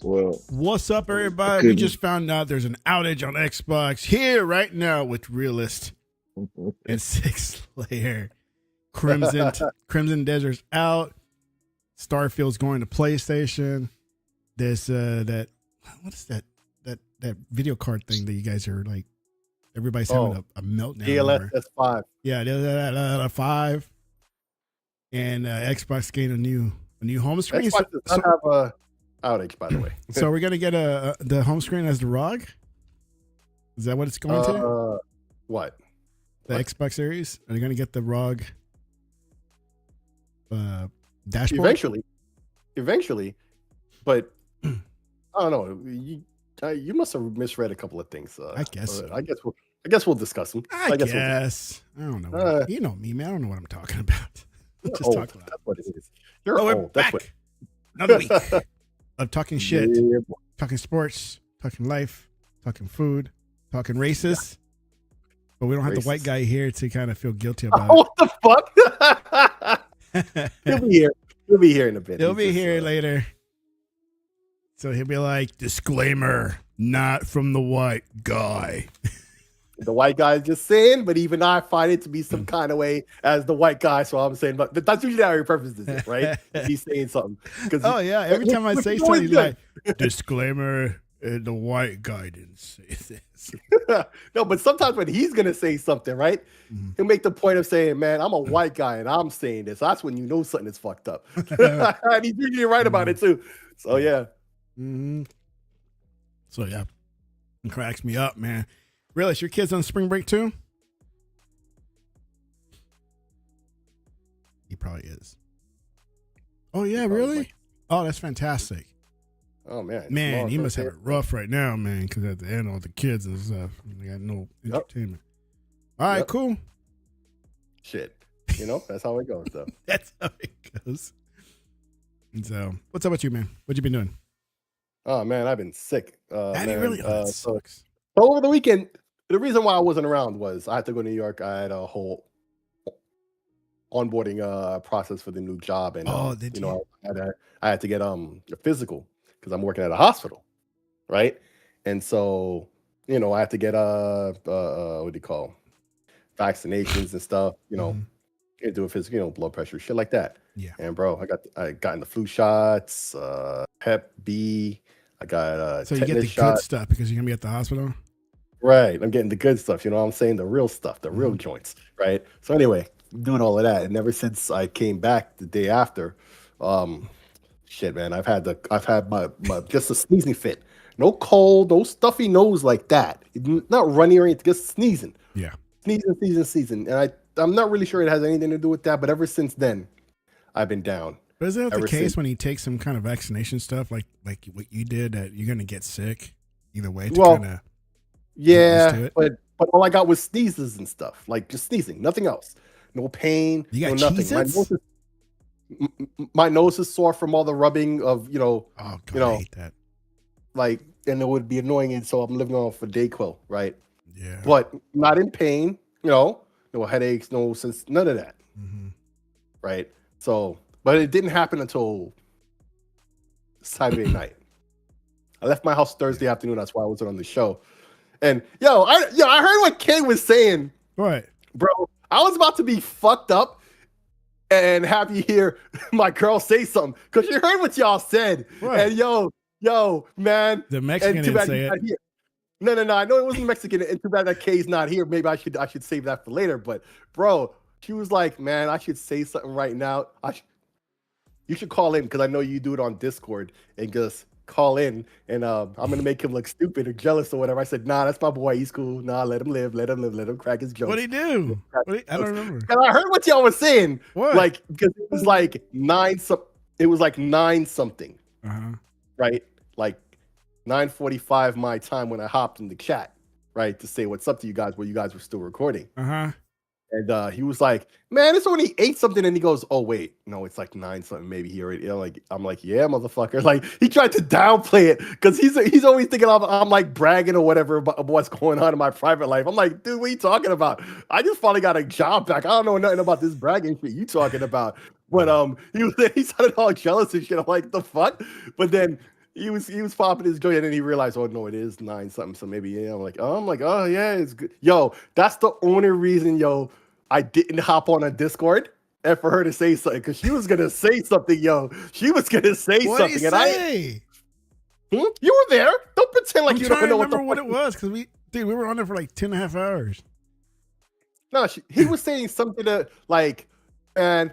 Well, What's up, I everybody? We couldn't. just found out there's an outage on Xbox here right now with Realist and SIKSLAYER. Crimson Desert's out. Starfield's going to PlayStation. There's that what is that video card thing that you guys are like? Everybody's having a meltdown. DLSS 5. Yeah, 5. And Xbox gained a new home screen. Xbox does not have a outage, by the way. So we're gonna get the home screen as the ROG. Is that what it's going to? What? The Xbox Series? Are you gonna get the ROG dashboard? Eventually, but I don't know. You must have misread a couple of things. I guess. I guess we'll discuss them. I guess. I don't know. You know me, man. I don't know what I'm talking about. Just talk about that's what it is. You're we're old. That's back. what. Another week of talking shit, Yeah, talking sports, talking life, talking food, talking races. But we don't have the white guy here to kind of feel guilty about what the fuck? it. He'll be here. He'll be here in a bit. He'll be here later. So he'll be like, disclaimer, not from the white guy. The white guy is just saying, but even I find it to be some kind of way as the white guy. So I'm saying, but that's usually how he prefaces it, right? He's saying something. Oh yeah, every time I say something, he's like, disclaimer, the white guy didn't say this. No, but sometimes when he's gonna say something, right, he'll make the point of saying, "Man, I'm a white guy and I'm saying this." That's when you know something is fucked up, and he's usually right about it too. So yeah. Mm-hmm. So yeah, it cracks me up, man. Really, your kids on spring break too? He probably is. Oh yeah, really? Oh, that's fantastic. Oh man, you must have it rough right now, man. Because at the end, all the kids and stuff, they got no entertainment. All right, cool. Shit, that's how it goes, though. That's how it goes. And so, what's up with you, man? What you been doing? Oh man, I've been sick. Have you really? Oh, that sucks. So over the weekend, the reason why I wasn't around was I had to go to New York. I had a whole onboarding process for the new job, and I had to get a physical because I'm working at a hospital, right? And so I have to get what do you call vaccinations and stuff, do a physical, blood pressure, shit like that. Yeah. And bro, I got the flu shots, Hep B. I got so you get the good stuff because you're gonna be at the hospital. Right. I'm getting the good stuff. You know what I'm saying? The real stuff, the real joints. Right. So anyway, I'm doing all of that. And ever since I came back the day after, shit, man, I've had my just a sneezing fit. No cold, no stuffy nose like that. Not runny or anything, just sneezing. Yeah. Sneezing. And I'm not really sure it has anything to do with that, but ever since then, I've been down. But is that the case when you take some kind of vaccination stuff like what you did, that you're gonna get sick either way? Yeah, but all I got was sneezes and stuff, like just sneezing, nothing else. No pain, you got nothing. My nose is sore from all the rubbing of, I hate that. Like, and it would be annoying, and so I'm living off of Dayquil, right? Yeah. But not in pain, no headaches, none of that. Mm-hmm. Right? So, but it didn't happen until Saturday night. I left my house Thursday afternoon, that's why I wasn't on the show. And I heard what Kay was saying. Right. Bro, I was about to be fucked up and have you hear my girl say something. Because you heard what y'all said. Right. And yo, man. The Mexican didn't say it. Here. No. I know it wasn't Mexican. And too bad that Kay's not here. Maybe I should save that for later. But bro, she was like, man, I should say something right now. You should call in because I know you do it on Discord and just call in, and I'm gonna make him look stupid or jealous or whatever. I said, nah, that's my boy. He's cool. Nah, let him live. Let him crack his jokes. What'd he do? I don't remember. And I heard what y'all was saying. What? Like, because it was like 9 something. Uh-huh. Right? Like 9:45 my time when I hopped in the chat, right, to say what's up to you guys, where you guys were still recording. Uh-huh. And he was like, man, it's only 8 something. And he goes, oh, wait, no, it's like 9 something. Maybe he already, I'm like, yeah, motherfucker. Like, he tried to downplay it because he's always thinking I'm like bragging or whatever about what's going on in my private life. I'm like, dude, what are you talking about? I just finally got a job back. I don't know nothing about this bragging shit you talking about. But he sounded all jealous and shit. I'm like, the fuck? But then he was popping his joint, and then he realized, oh no, it is 9 something. So maybe yeah. I'm like, oh yeah, it's good. Yo, that's the only reason, yo, I didn't hop on a Discord and for her to say something, because she was gonna say something, yo. She was gonna say What something, did he and say? You were there. Don't pretend like I'm you trying don't to know remember what what it was because we were on there for like 2.5 hours. No, he was saying something to like, and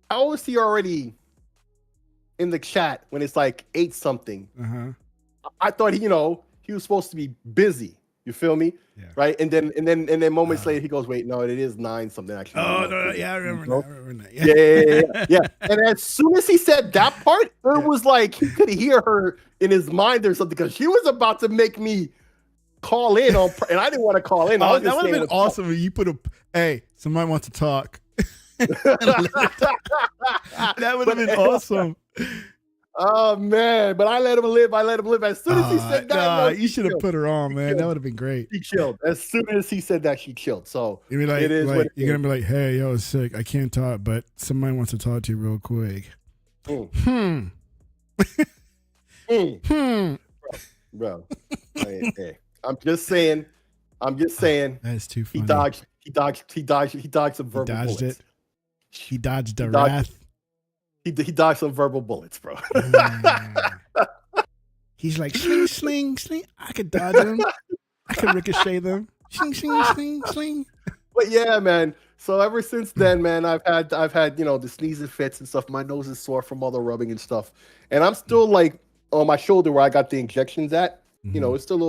how was he already in the chat when it's like 8 something? I thought he was supposed to be busy. You feel me? Yeah. Right. And then moments later he goes, wait, no, it is 9 something actually. Oh no, yeah, I remember that. Yeah. And as soon as he said that part, it was like he could hear her in his mind or something, because she was about to make me call in on, and I didn't want to call in. Oh, that would have been awesome if you put hey, somebody wants to talk. That would have been awesome. Oh man, but I let him live. As soon as he said that, you should have put her on, man. That would have been great. She chilled. As soon as he said that, she chilled. So you'd be like, you're gonna be like, hey, yo, it's sick. I can't talk, but somebody wants to talk to you real quick. Bro. Hey, I'm just saying. That is too funny. He dodged some verbal bullets. He dodged the wrath. He dodged some verbal bullets, bro. He's like, sling. I could dodge them. I could ricochet them. Sling. But yeah, man. So ever since then, man, I've had the sneezing fits and stuff. My nose is sore from all the rubbing and stuff, and I'm still like on my shoulder where I got the injections at. It's still a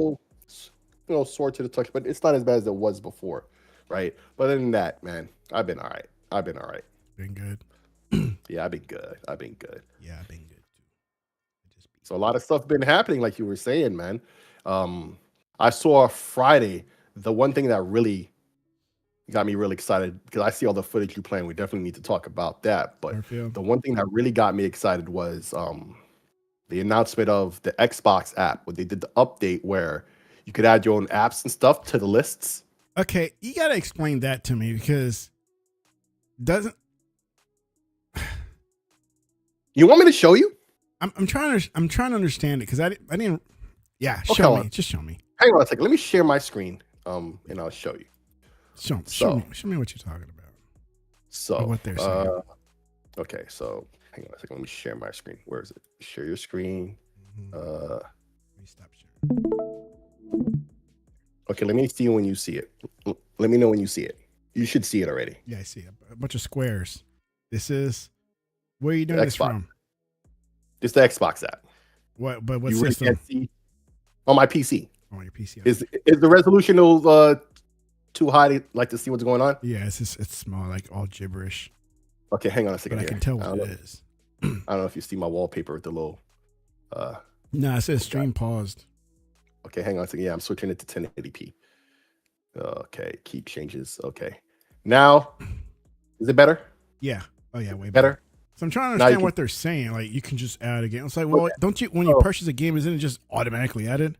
little sore to the touch, but it's not as bad as it was before, right? But other than that, man, I've been all right. Been good. Yeah, I've been good. Yeah, I've been good too. So a lot of stuff been happening, like you were saying, man. I saw Friday. The one thing that really got me really excited, because I see all the footage you playing. We definitely need to talk about that. But Starfield. The one thing that really got me excited was the announcement of the Xbox app, where they did the update where you could add your own apps and stuff to the lists. Okay, you got to explain that to me, because doesn't. You want me to show you? I'm trying to understand it, because I didn't. Yeah, Okay, show me. Just show me. Hang on a second. Let me share my screen. And I'll show you. Show me what you're talking about. So or what they're saying. Okay, so hang on a second. Let me share my screen. Where is it? Share your screen. Let me stop sharing. Okay, let me see when you see it. Let me know when you see it. You should see it already. Yeah, I see it. A bunch of squares. This is. Where are you doing this from? It's the Xbox app. What? But what you system? Really can't see on my PC. On your PC. Okay. Is the resolution too high to like to see what's going on? Yeah, it's small, like all gibberish. Okay, hang on a second. But I can tell what it is. I don't know if you see my wallpaper with the little. No, it says stream paused. Okay, hang on a second. Yeah, I'm switching it to 1080p. Okay, keep changes. Okay, now is it better? Yeah. Oh yeah, way better. So I'm trying to understand what they're saying. Like, you can just add a game. It's like, well, don't you, when you purchase a game, isn't it just automatically added?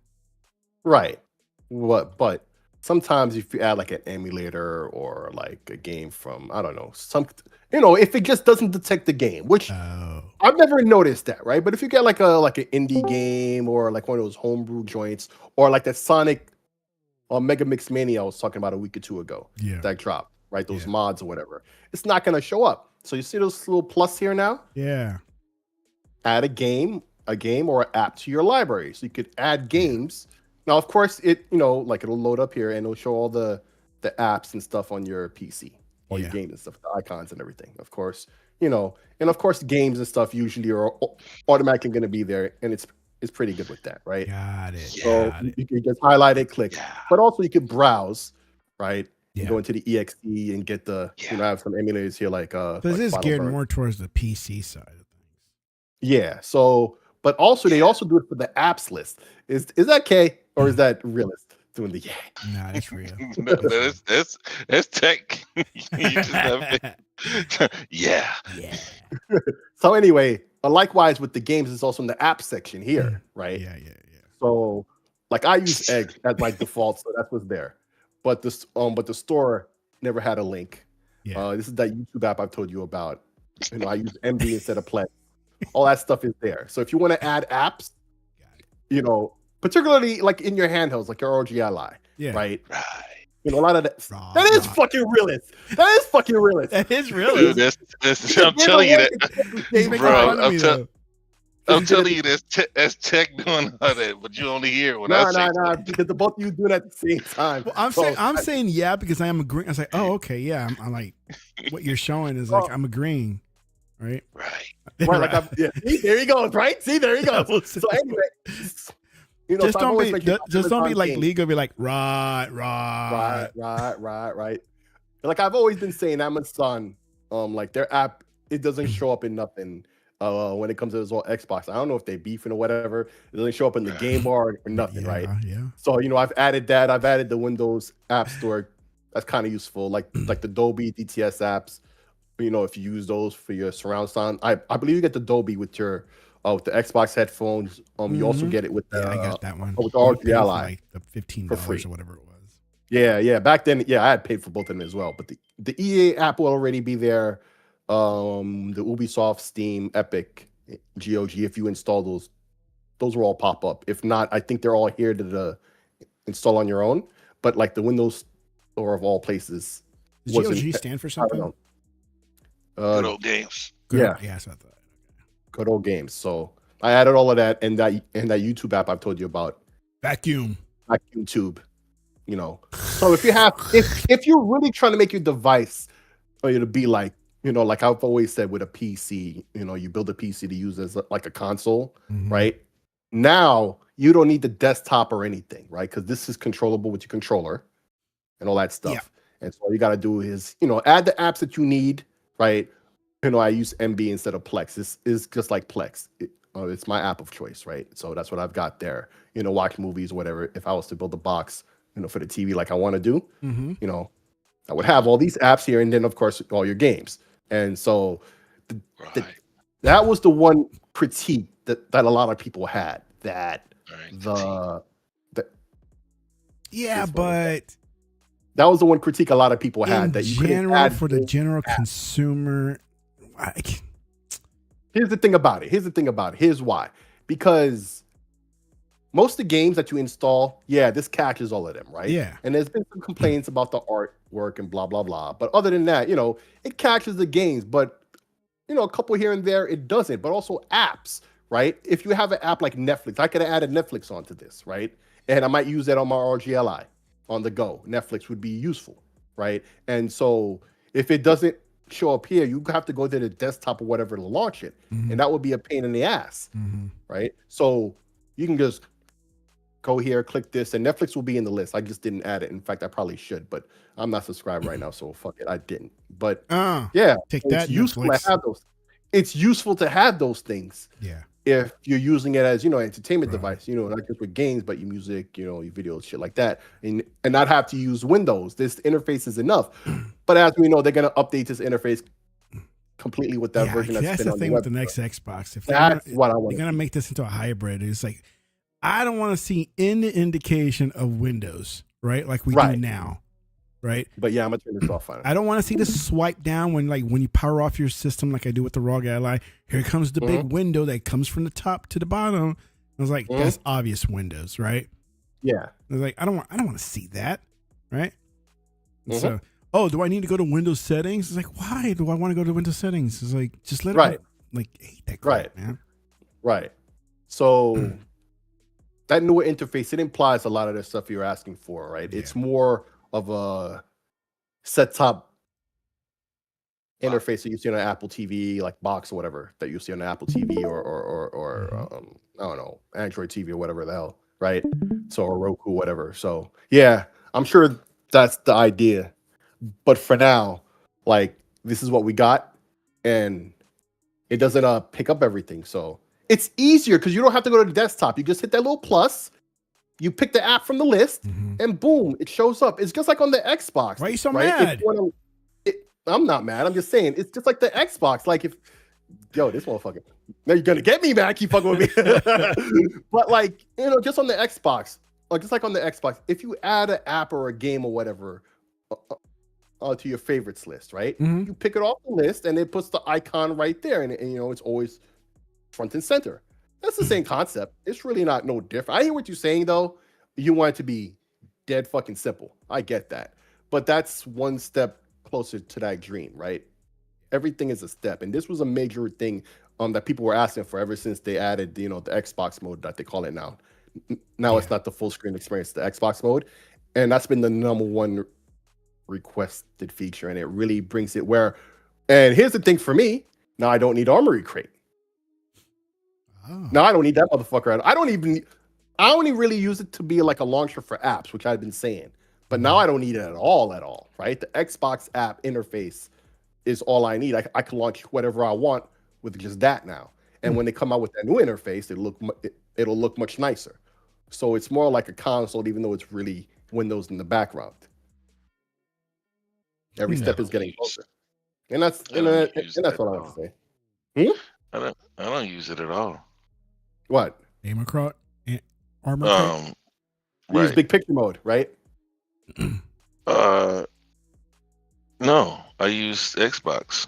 Right. But sometimes if you add like an emulator or like a game from, I don't know, if it just doesn't detect the game, which I've never noticed that, right? But if you get like an indie game or like one of those homebrew joints, or like that Sonic or Mega Mix Mania I was talking about a week or two ago, that dropped, right? Those mods or whatever, it's not going to show up. So you see those little plus here now? Yeah. Add a game or an app to your library. So you could add games. Now, of course, it'll load up here and it'll show all the apps and stuff on your PC, all your games and stuff, the icons and everything. Of course, and of course, games and stuff usually are automatically going to be there, and it's pretty good with that, right? Got it. So you can just highlight it, click, but also you could browse, right? Yeah. Go into the EXE and get the, I have some emulators here like this is geared more towards the PC side of things. Yeah. So, but also they also do it for the apps list. Is that K or is that realist doing the Nah, that's real. No, it's tech. You just have yeah. So anyway, likewise with the games, it's also in the app section here, right? Yeah. So like I use Edge as my default, so that's what's there. But the store never had a link. Yeah. This is that YouTube app I've told you about. I use MD instead of Play. all that stuff is there. So if you want to add apps, you know, particularly like in your handhelds, like your ROG Ally, Yeah. right? Right. You know, a lot of that. Raw, That is raw. fucking realist. That is fucking realist. That is Dude, really. I'm telling you that, He's making bro. fun of me though. I'm telling you that's tech doing all that, but you only hear when I say Nah, because the both of you doing it at the same time. Well, I'm saying yeah because I am agreeing. I was like, oh, okay, yeah. I'm like, what you're showing is like I'm agreeing, right? right. Right, like see, there he goes, right? See, there he goes. was- So anyway, you know, just so I've don't always be mentioned just don't be Amazon like games. legal. Be like right. Right. Like I've always been saying, Amazon, like their app, it doesn't show up in nothing. When it comes to this whole Xbox, I don't know if they beefing or whatever. It doesn't show up in the game bar or nothing, right? Yeah. So you know, I've added that. I've added the Windows App Store. That's kind of useful, like the Dolby DTS apps. You know, if you use those for your surround sound, I believe you get the Dolby with your with the Xbox headphones. You also get it with the I got that one. with the ROG I paid for, Ally. like the $15 for free. or whatever it was. Yeah. Back then, I had paid for both of them as well. But the EA app will already be there. The Ubisoft, Steam, Epic, GOG. If you install those will all pop up. If not, I think they're all here to install on your own. But like the Windows Store of all places, Does GOG stand for I don't something? know. Good old games. Yeah. Yes, I thought. Good old games. So I added all of that and that YouTube app I've told you about. Vacuum. YouTube, you know. So if you're really trying to make your device for you to be like, you know, like I've always said with a PC, you know, you build a PC to use as like a console, right? Now you don't need the desktop or anything, right? Because this is controllable with your controller and all that stuff. Yeah. And so all you got to do is, you know, add the apps that you need, right? You know, I use MB instead of Plex. This is just like Plex. It's my app of choice, right? So that's what I've got there. You know, watch movies, whatever. If I was to build a box, you know, for the TV like I want to do, you know, I would have all these apps here, and then of course all your games. And so that was the one critique that a lot of people had. Yeah, but that was the one critique a lot of people had. That you couldn't add for the general consumer. Here's the thing about it. Here's why. Because most of the games that you install, this catches all of them, right? Yeah. And there's been some complaints about the artwork and blah, blah, blah. But other than that, you know, it catches the games. But, you know, a couple here and there, it doesn't. But also apps, right? If you have an app like Netflix, I could have added Netflix onto this, right? And I might use that on my ROG Ally on the go. Netflix would be useful, right? And so if it doesn't show up here, you have to go to the desktop or whatever to launch it, and that would be a pain in the ass, right? So you can just go here, click this, and Netflix will be in the list. I just didn't add it. In fact, I probably should, but I'm not subscribed right now, so fuck it, I didn't. But take that. It's useful Netflix. to have those. It's useful to have those things. Yeah. If you're using it as, you know, entertainment device, you know, not just with games, but your music, you know, your videos, shit like that, and not have to use Windows. This interface is enough. But as we know, they're gonna update this interface completely with that version that's been the on thing the with the website. next Xbox. If That's what I want. They're gonna make this into a hybrid. It's like I don't want to see any indication of Windows, right? Like we do now. Right. But yeah, I'm gonna turn this off. Finally. I don't want to see the swipe down when you power off your system like I do with the ROG Ally. Here comes the big window that comes from the top to the bottom. I was like, that's obvious Windows, right? Yeah. I was like, I don't want to see that, right? So, do I need to go to Windows settings? It's like, why do I want to go to Windows settings? It's like, just let it like hate that crap, man. Right. So that newer interface, it implies a lot of the stuff you're asking for, right? Yeah. It's more of a set-top interface that you see on an Apple TV, like box or whatever, that you see on an Apple TV or I don't know, Android TV or whatever the hell, right? So, or Roku, whatever. So, yeah, I'm sure that's the idea. But for now, like, this is what we got, and it doesn't pick up everything. So, it's easier because you don't have to go to the desktop. You just hit that little plus. You pick the app from the list, and boom, it shows up. It's just like on the Xbox. Why are you so mad? I'm not mad. I'm just saying it's just like the Xbox. Like this motherfucker. Now you're gonna get me, man. Keep fucking with me. But like, you know, just on the Xbox, or just like on the Xbox, if you add an app or a game or whatever to your favorites list, right? You pick it off the list, and it puts the icon right there, and you know it's always front and center. That's the same concept. It's really not no different. I hear what you're saying though. You want it to be dead fucking simple. I get that. But that's one step closer to that dream, right? Everything is a step. And this was a major thing that people were asking for ever since they added, the Xbox mode that they call it now. Now it's not the full screen experience, the Xbox mode. And that's been the number one requested feature. And it really brings it where, and here's the thing for me, now I don't need Armory Crate. Oh. Now I don't need that motherfucker. I only really use it to be like a launcher for apps, which I've been saying. But now I don't need it at all, right? The Xbox app interface is all I need. I can launch whatever I want with just that now. And when they come out with that new interface, it'll look much nicer. So it's more like a console, even though it's really Windows in the background. Every step is getting closer. And that's what I want to say. I don't use it at all. What? Armor Crate? You use big picture mode, right? No, I use Xbox.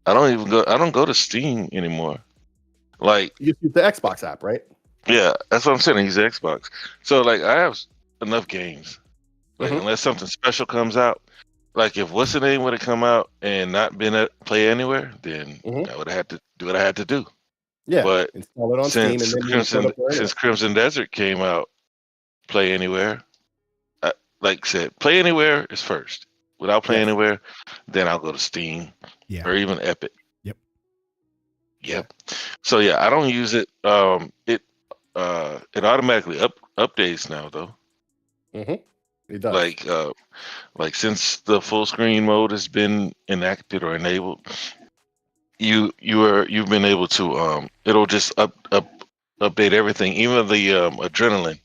I don't go to Steam anymore. Like, you use the Xbox app, right? Yeah, that's what I'm saying. I use the Xbox. So like I have enough games. Like unless something special comes out, like if what's the name would have come out and not been at Play Anywhere, then I would have had to do what I had to do. Yeah, but install it on Steam and then since Crimson Desert came out, Play Anywhere, like I said, Play Anywhere is first. Without Play Anywhere, then I'll go to Steam or even Epic. Yep. So yeah, I don't use it. It automatically updates now though. It does. Like since the full screen mode has been enacted or enabled, you've been able to it'll just update everything, even the adrenaline,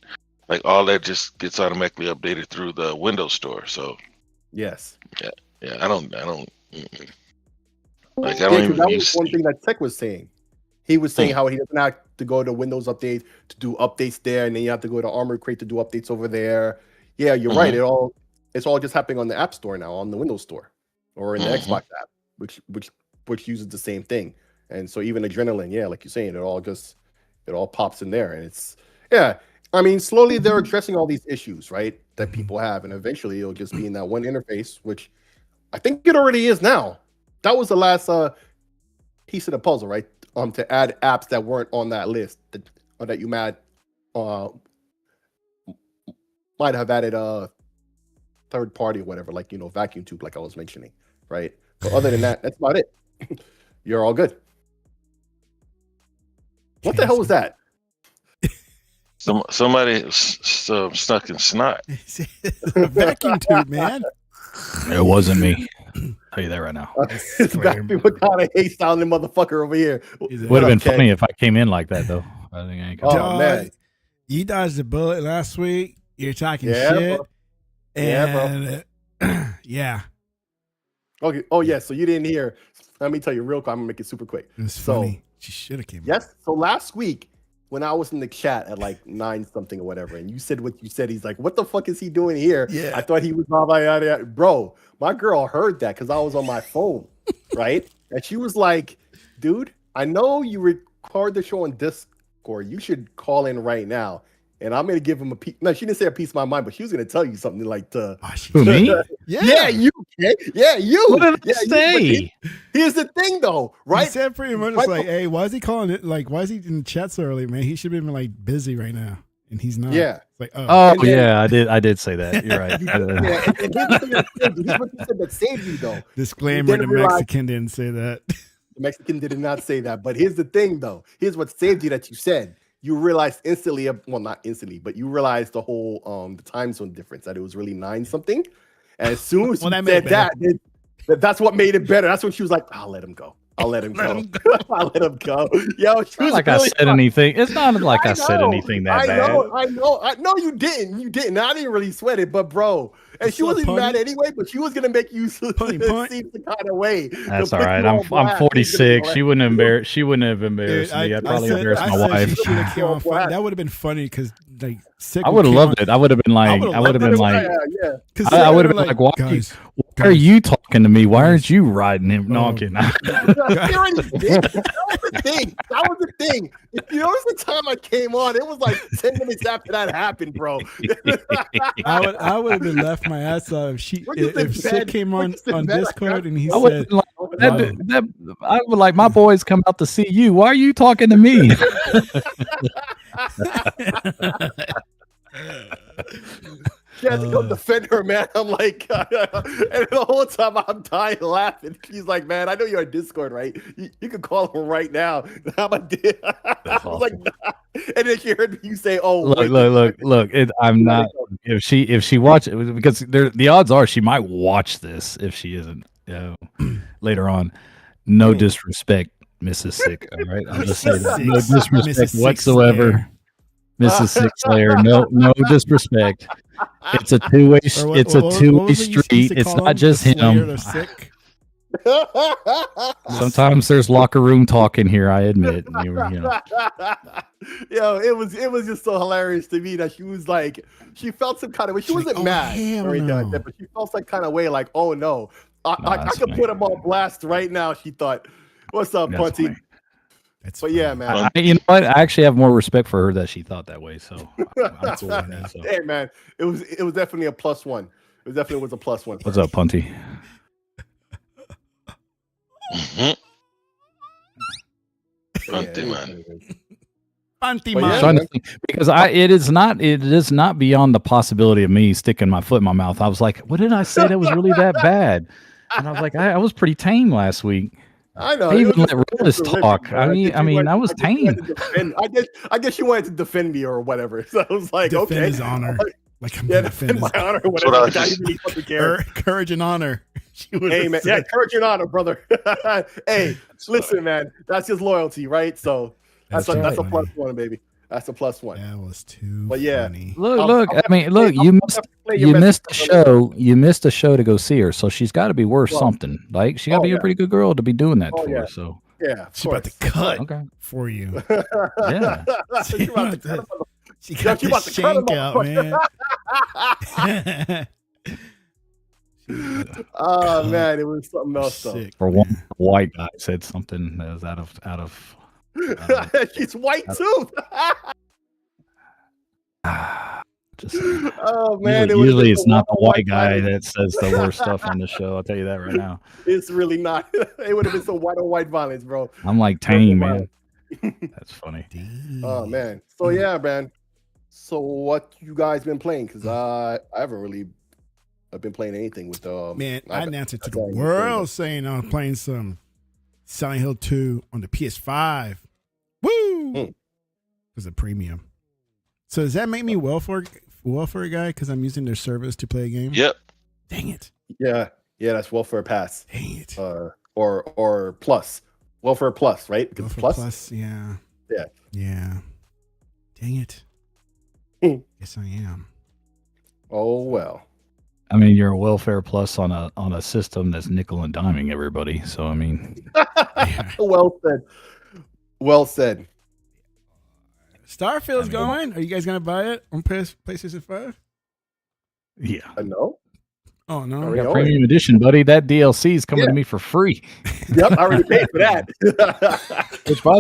like all that just gets automatically updated through the Windows Store. So yes. Yeah. I don't. Like that was one thing that Tech was saying. He was saying how he doesn't have to go to Windows Update to do updates there, and then you have to go to Armor Crate to do updates over there. Yeah, you're right. It's all just happening on the App Store now, on the Windows Store, or in the Xbox app, which uses the same thing. And so even Adrenaline, like you're saying, it all pops in there, and it's I mean, slowly they're addressing all these issues, right, that people have, and eventually it'll just be in that one interface, which I think it already is now. That was the last piece of the puzzle, right? To add apps that weren't on that list that you might have added a third party or whatever, like Vacuum Tube, like I was mentioning, right? But other than that, that's about it. You're all good. What the hell was that? Somebody stuck in snot. Vacuum tube, man. It wasn't me. Tell you that right now. It's Vacuum McConaughey sounding motherfucker over here. Would have been funny if I came in like that though. I think I ain't gonna man, you dodged a bullet last week. You're talking shit. Bro. And yeah. Okay. Oh yeah. So you didn't hear. Let me tell you real quick. I'm gonna make it super quick. It's funny. She should have came. Yes. So last week when I was in the chat at like 9 something or whatever, and you said what you said, he's like, "What the fuck is he doing here?" Yeah. I thought he was bro. My girl heard that because I was on my phone, right? And she was like, "Dude, I know you record the show on Discord. You should call in right now." And I'm gonna give him a piece. No, she didn't say a piece of my mind, but she was gonna tell you something like Who, me? Yeah, you. Okay? Yeah, you. What did I say? Here's the thing, though, right? He said pretty much like, "Hey, why is he calling it? Like, why is he in chat so early, man? He should have been like busy right now, and he's not." Yeah. It's like, I did say that. You're right. Yeah, and here's the thing here's what you said that saved you, though. Disclaimer: the Mexican didn't say that. The Mexican did not say that. But here's the thing, though. Here's what saved you that you said. You realized instantly, well, not instantly, but you realized the whole the time zone difference, that it was really 9 something. And as soon as you said that's what made it better. That's when she was like, "I'll let him go. I'll let him go. I'll let him go." Yo, she was like really I said anything. It's not like I said anything that bad. I know. You didn't. I didn't really sweat it, but bro, and she wasn't mad anyway. But she was gonna make you see the kind of way. That's all right. I'm 46. She wouldn't have embarrassed me. I'd probably embarrass my wife. That would have been funny because like I would have loved it. I would have been like, why are you talking talking to me. Why aren't you riding him knocking? That was the thing. That was the thing. If you notice the time I came on, it was like 10 minutes after that happened, bro. I would have been left my ass off if Sid came on Discord and he said, I would like my boys come out to see you. Why are you talking to me? She had to go defend her, man. I'm like, and the whole time I'm dying laughing. She's like, man, I know you're on Discord, right? You can call him right now. I was like, nah. And then she heard you say, "Oh, look. I'm not. If she watches, because the odds are she might watch this if she isn't later on. No disrespect, Mrs. Sick. All right, I'm just saying that. No disrespect whatsoever, Mrs. SIKSLAYER. No disrespect. It's a two-way. It's a two-way street. It's not just him. Sometimes there's locker room talk in here. I admit. Yo, it was just so hilarious to me that she was like, she felt some kind of way. She wasn't mad or anything like that, but she felt some kind of way like, oh no, I could put him on blast right now. She thought, "What's up, Punty?" But yeah, man. You know what? I actually have more respect for her that she thought that way. So I'm cool with that. So. Hey, man, it was definitely a +1. It definitely was a +1. What's up, Punty? Punty, man. Punty, man. Because it is not beyond the possibility of me sticking my foot in my mouth. I was like, what did I say that was really that bad? And I was like, I was pretty tame last week. I know. I even let Realist talk. I mean, I was tame. I guess she wanted to defend me or whatever. So I was like, defend okay. His honor. Like I'm defend my honor or whatever. Like, I really fucking care. Courage and honor. Hey, man. Yeah, courage and honor, brother. Hey, listen, man. That's just loyalty, right? So that's a +1, baby. That's a +1. That was too But yeah. funny. Look. You missed the show. You missed a show to go see her, so she's got to be worth something. Like she got to be a pretty good girl to be doing that for her. So yeah, she's about to cut for you. Yeah, she got the shank out, man. Oh man, it was something else though. For one white guy said something that was out of. She's white too. Oh man! Usually it's not the white guy that says the worst stuff on the show. I'll tell you that right now. It's really not. It would have been some white on white violence, bro. I'm like tame, man. That's funny. Oh man. So yeah, man. So what you guys been playing? Because I haven't I've been playing anything with man. I announced it to the world saying I'm playing some Silent Hill 2 on the PS5. Woo! It was a premium. So does that make me welfare guy because I'm using their service to play a game? Yep. Dang it. Yeah, that's welfare pass. Dang it. Or plus. Welfare plus, right? Because welfare plus, yeah. Dang it. Yes, I am. Oh well. I mean, you're a welfare plus on a system that's nickel and diming everybody. So I mean, Well said. Starfield's going. Are you guys gonna buy it on PlayStation 5? Yeah. No. Oh no. Premium edition, buddy. That DLC is coming to me for free. Yep, I already paid for that. Which, by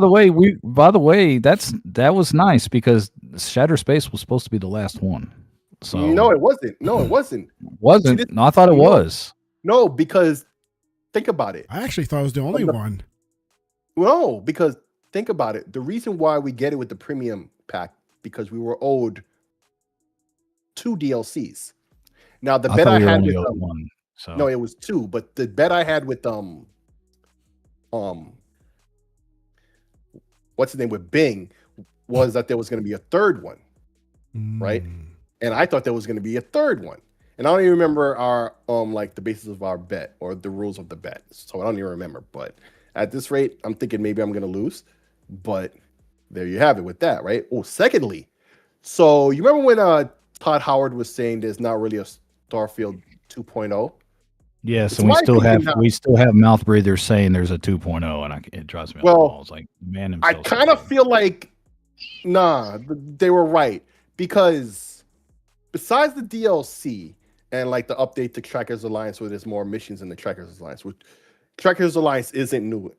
the way, that was nice because Shattered Space was supposed to be the last one. So no, it wasn't. Wasn't? No, I thought it was. No, because think about it. I actually thought it was the only one. No, because think about it. The reason why we get it with the premium pack because we were owed 2 DLCs. Now the bet I had with one. So. No, it was 2. But the bet I had with what's his name with Bing was that there was going to be a third one, right? And I thought there was going to be a third one. And I don't even remember our like the basis of our bet or the rules of the bet. So I don't even remember. But at this rate, I'm thinking maybe I'm going to lose. But there you have it with that, right? Oh, secondly, so you remember when Todd Howard was saying there's not really a Starfield 2.0? Yes, and we still have mouth breathers saying there's a 2.0, and it drives me up the balls. Like man himself. I kind of feel like they were right because besides the DLC, and like the update to Trackers Alliance, where there's more missions in the Trackers Alliance. Which Trackers Alliance isn't new.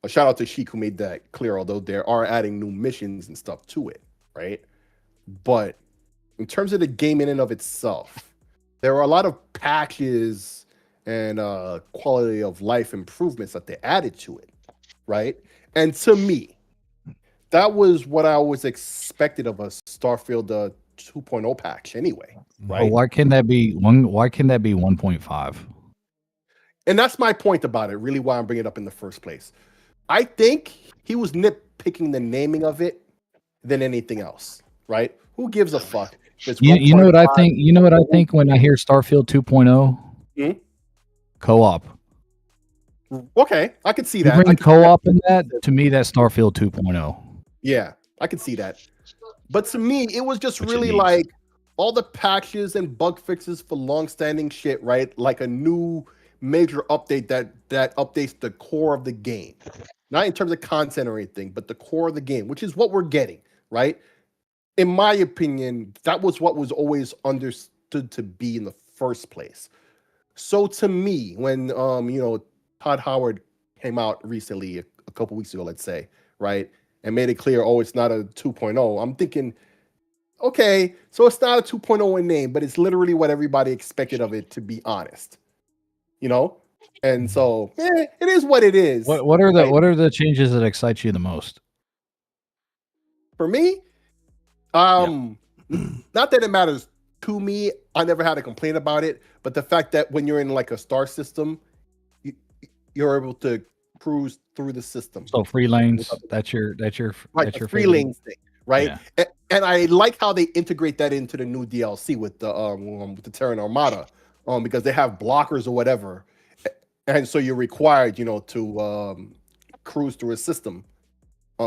A shout out to Sheik who made that clear. Although there are adding new missions and stuff to it, right? But in terms of the game in and of itself, there are a lot of patches and quality of life improvements that they added to it, right? And to me, that was what I always expected of a Starfield 2.0 patch anyway, right? Well, why can that be 1.5? And that's my point about it, really why I'm bringing it up in the first place. I think he was nitpicking the naming of it than anything else, right? Who gives a fuck? You know what I think? You know what I think when I hear Starfield 2.0? Co-op. Okay, I could see you that. Bring co-op in that, to me, that's Starfield 2.0. Yeah, I could see that. But to me, it was just really like all the patches and bug fixes for long-standing shit, right? Like a new major update that updates the core of the game. Not in terms of content or anything, but the core of the game, which is what we're getting, right? In my opinion, that was what was always understood to be in the first place. So to me, when Todd Howard came out recently, a couple weeks ago, let's say, right, and made it clear, oh, it's not a 2.0, I'm thinking, okay, so it's not a 2.0 in name, but it's literally what everybody expected of it, to be honest. And so it is what it is. What are the changes that excite you the most? For me, not that it matters to me. I never had a complaint about it, but the fact that when you're in like a star system, you're able to cruise through the system. So free lanes, that's your free lanes thing, right? Yeah. And I like how they integrate that into the new DLC with the Terran Armada, because they have blockers or whatever, and so you're required, to cruise through a system,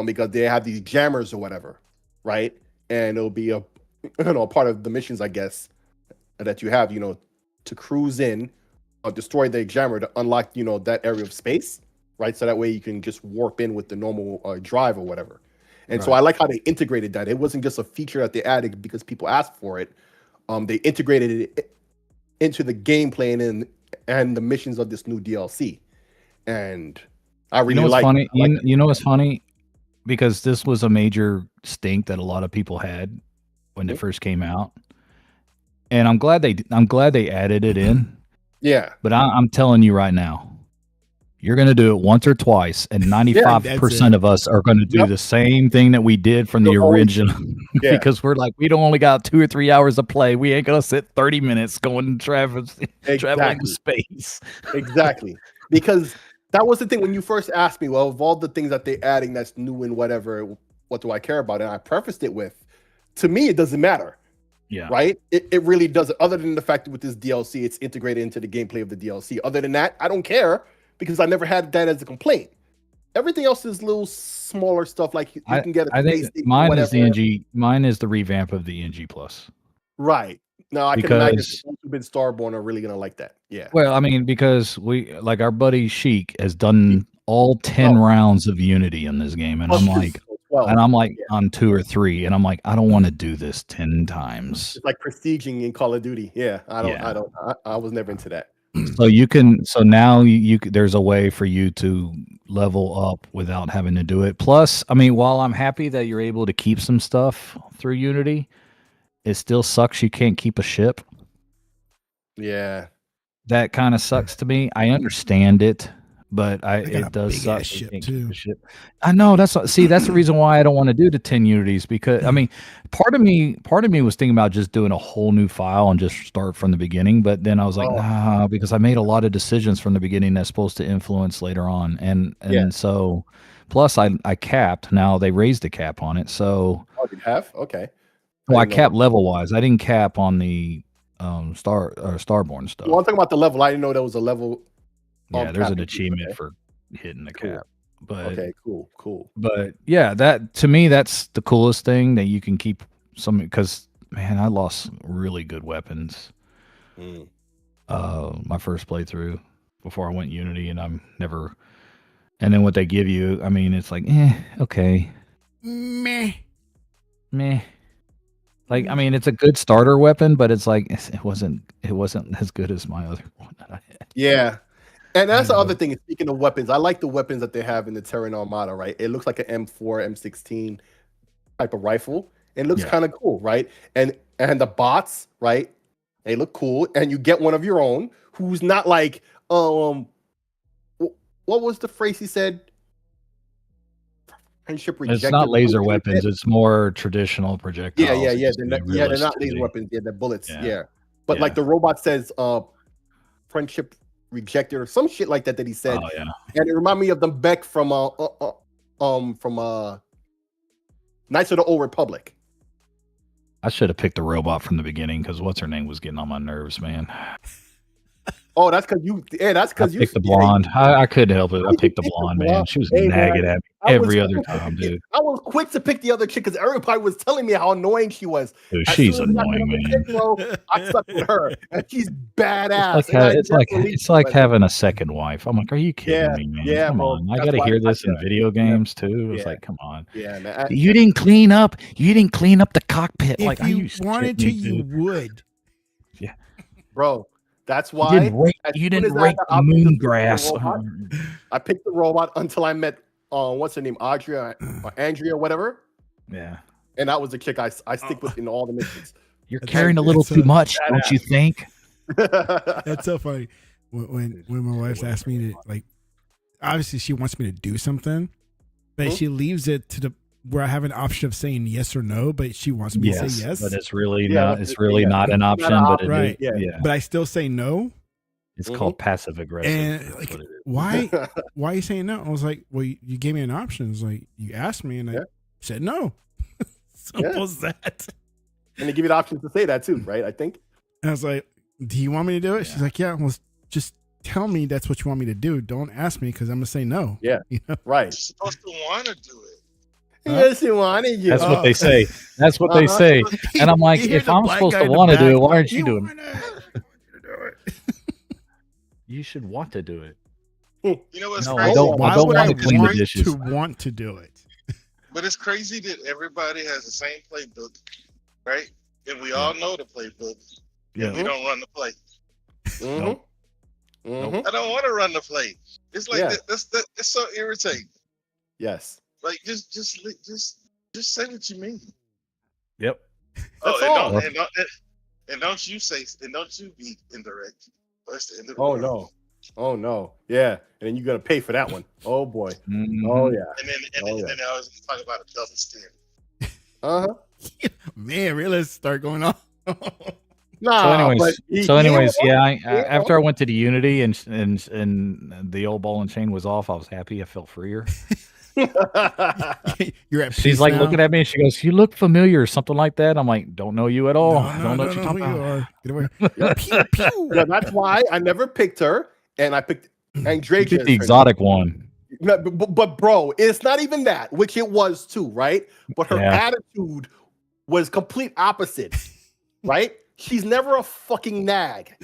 because they have these jammers or whatever, right? And it'll be a part of the missions, I guess, that you have, to cruise in, destroy the jammer to unlock, that area of space, right? So that way you can just warp in with the normal drive or whatever. And so I like how they integrated that. It wasn't just a feature that they added because people asked for it. They integrated it into the gameplay and the missions of this new DLC. And I really like funny. You know what's funny? Because this was a major stink that a lot of people had when it first came out. And I'm glad they added it in. Yeah. But I'm telling you right now, you're going to do it once or twice, and 95% of us are going to do the same thing that we did from the original. Because we're like, we don't only got 2 or 3 hours of play. We ain't going to sit 30 minutes going traveling to space. Exactly. Because that was the thing when you first asked me, well, of all the things that they're adding that's new and whatever, what do I care about? And I prefaced it with, to me, it doesn't matter. Yeah. Right? It really doesn't. Other than the fact that with this DLC, it's integrated into the gameplay of the DLC. Other than that, I don't care because I never had that as a complaint. Everything else is little smaller stuff like you can get. I think mine is the NG. Mine is the revamp of the NG Plus. Right. No, I can imagine people who've been Starborn are really gonna like that. Yeah. Well, I mean, because we like our buddy Sheik has done all 10 rounds of Unity in this game, and I'm like. On 2 or 3, and I'm like, I don't want to do this 10 times. It's like prestiging in Call of Duty. Yeah, I was never into that. So now there's a way for you to level up without having to do it. Plus, I mean, while I'm happy that you're able to keep some stuff through Unity, it still sucks you can't keep a ship. Yeah, that kind of sucks to me. I understand it. But it does suck. Ship too. I know that's the reason why I don't want to do the 10 Unities, because I mean, part of me was thinking about just doing a whole new file and just start from the beginning. But then I was like, nah, because I made a lot of decisions from the beginning that's supposed to influence later on, and so plus I capped. Now they raised the cap on it, so you have okay. Well, I capped level wise. I didn't cap on the Starborn stuff. Well, I'm talking about the level. I didn't know there was a level. Yeah, there's an achievement for hitting the cap. But okay, cool. But yeah, that to me, that's the coolest thing, that you can keep some, because man, I lost really good weapons. My first playthrough before I went Unity, and I'm never. And then what they give you, I mean, it's like, okay, meh. Like, I mean, it's a good starter weapon, but it's like it wasn't as good as my other one that I had. Yeah. And that's the other thing. Speaking of weapons, I like the weapons that they have in the Terran Armada, right? It looks like an M4, M16 type of rifle. It looks kind of cool, right? And the bots, right? They look cool. And you get one of your own who's not like, what was the phrase he said? It's not laser weapons. It's more traditional projectiles. Yeah. They're not laser weapons. Yeah, they're bullets. Yeah. But like the robot says, friendship rejected or some shit like that he said. Oh, yeah. And it reminded me of the Beck from Knights of the Old Republic. I should have picked the robot from the beginning because what's her name was getting on my nerves, man. Oh, that's because you. Yeah, that's because you picked the blonde. I couldn't help it. I picked the blonde, man. She was nagging at me every other time, dude. I was quick to pick the other chick because everybody was telling me how annoying she was. Dude, she's annoying, man. I stuck with her, and she's badass. It's like having a second wife. I'm like, are you kidding me, man? Yeah, come on. I got to hear this in video games too. It's like, come on. Yeah, man. You didn't clean up. You didn't clean up the cockpit. If like you wanted to, you would. Yeah, bro. That's why you didn't rake the moon grass. I picked the robot until I met what's her name, Andrea, whatever. Yeah, and that was the chick I stick with in all the missions. You're carrying a little too much, don't you think? That's so funny. When my wife asked me to, like, obviously she wants me to do something, but she leaves it to the where I have an option of saying yes or no, but she wants me to say yes. But it's really not. It's really not an option. But right. But I still say no. It's called passive aggressive. And like, why are you saying no? I was like, well, you gave me an option. It's like you asked me, and I said no. Simple as that. And they give you the option to say that too, right? I think. And I was like, do you want me to do it? She's like, yeah. Well, just tell me that's what you want me to do. Don't ask me because I'm gonna say no. Yeah. You know? Right. You're supposed to want to do it. Yes, you wanted you. That's what they say. That's what they say. And I'm like, if I'm supposed to want to do it, why aren't you doing it? You should want to do it. You know what's no, crazy? I don't want to clean the dishes. To want to do it. But it's crazy that everybody has the same playbook, right? And we all know the playbook. Yeah. And we don't run the play. Nope. I don't want to run the play. It's like that's it's so irritating. Yes. Like just say what you mean. Yep. And don't you be indirect. That's the end of the world. Oh no. Yeah. And then you gotta pay for that one. Oh boy. Mm-hmm. Oh yeah. And then I was talking about a double standard. Man, really, let's start going on. Nah, so anyways, after I went to the Unity and the old ball and chain was off, I was happy. I felt freer. You're at She's like looking at me and she goes, "You look familiar," or something like that. I'm like, "Don't know you at all. Don't know what you're talking about." Get away. Pew, pew. Yeah, that's why I never picked her, and I picked Andrea. You picked the exotic one. But bro, it's not even that, which it was too, right? But her attitude was complete opposite, right? She's never a fucking nag.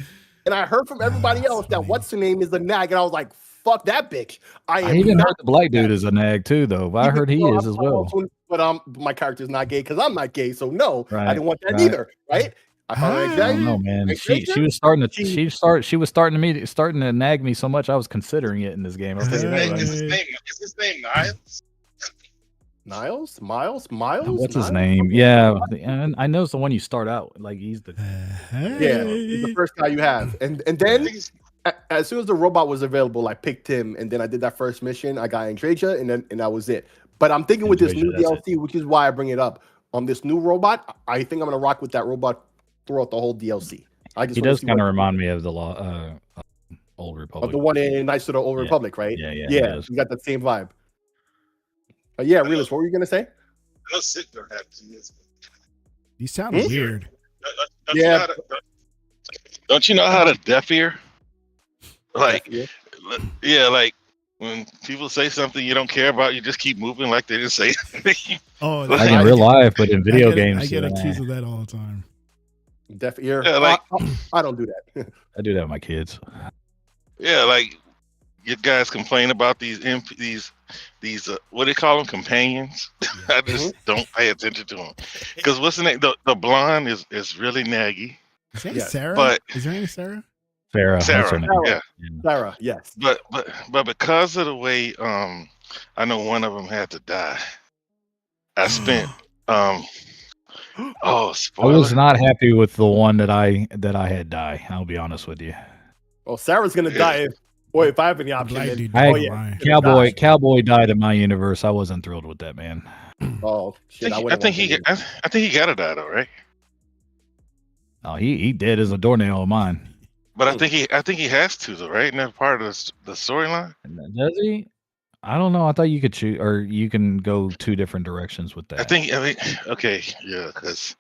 And I heard from everybody else that what's her name is a nag, and I was like, fuck that bitch. I even heard the black dude is a nag too, though. But I heard he is as well. But my character's not gay because I'm not gay, so no, I didn't want that either, right? I don't know, man. She was starting to nag me so much I was considering it in this game. Is his name Niles? Miles? What's his name? Yeah, and I know it's the one you start out like he's the he's the first guy you have, and then as soon as the robot was available, I picked him, and then I did that first mission. I got Andrea, and that was it. But I'm thinking with this new DLC, which is why I bring it up. On this new robot, I think I'm gonna rock with that robot throughout the whole DLC. He does kind of remind me of the Old Republic, of the one in Knights of the Old Republic, right? Yeah. You got that same vibe. Realist, what were you gonna say? I know Sigler had 2 years. You sound weird. Don't you know how to deaf ear? Like, like when people say something you don't care about, you just keep moving like they didn't say anything. Oh, like in real life, but in video games, I get accused of that all the time. Deaf ear? Yeah, like I don't do that. I do that with my kids. Yeah, like you guys complain about these what do you call them, companions? I just don't pay attention to them because what's the name? The blonde is really naggy. Is that Sarah? But is her name Sarah? Sarah, yeah. Sarah, yes. But because of the way I know one of them had to die. I spent spoiler. I was not happy with the one that I had die. I'll be honest with you. Oh, Sarah's gonna die. If I have any option, Cowboy died in my universe. I wasn't thrilled with that, man. Oh shit! I think he got to die though, right? Oh, he dead as a doornail of mine. But I think he has to though, right? And that's part of the storyline. Does he? I don't know. I thought you could choose, or you can go two different directions with that. I think okay, yeah, because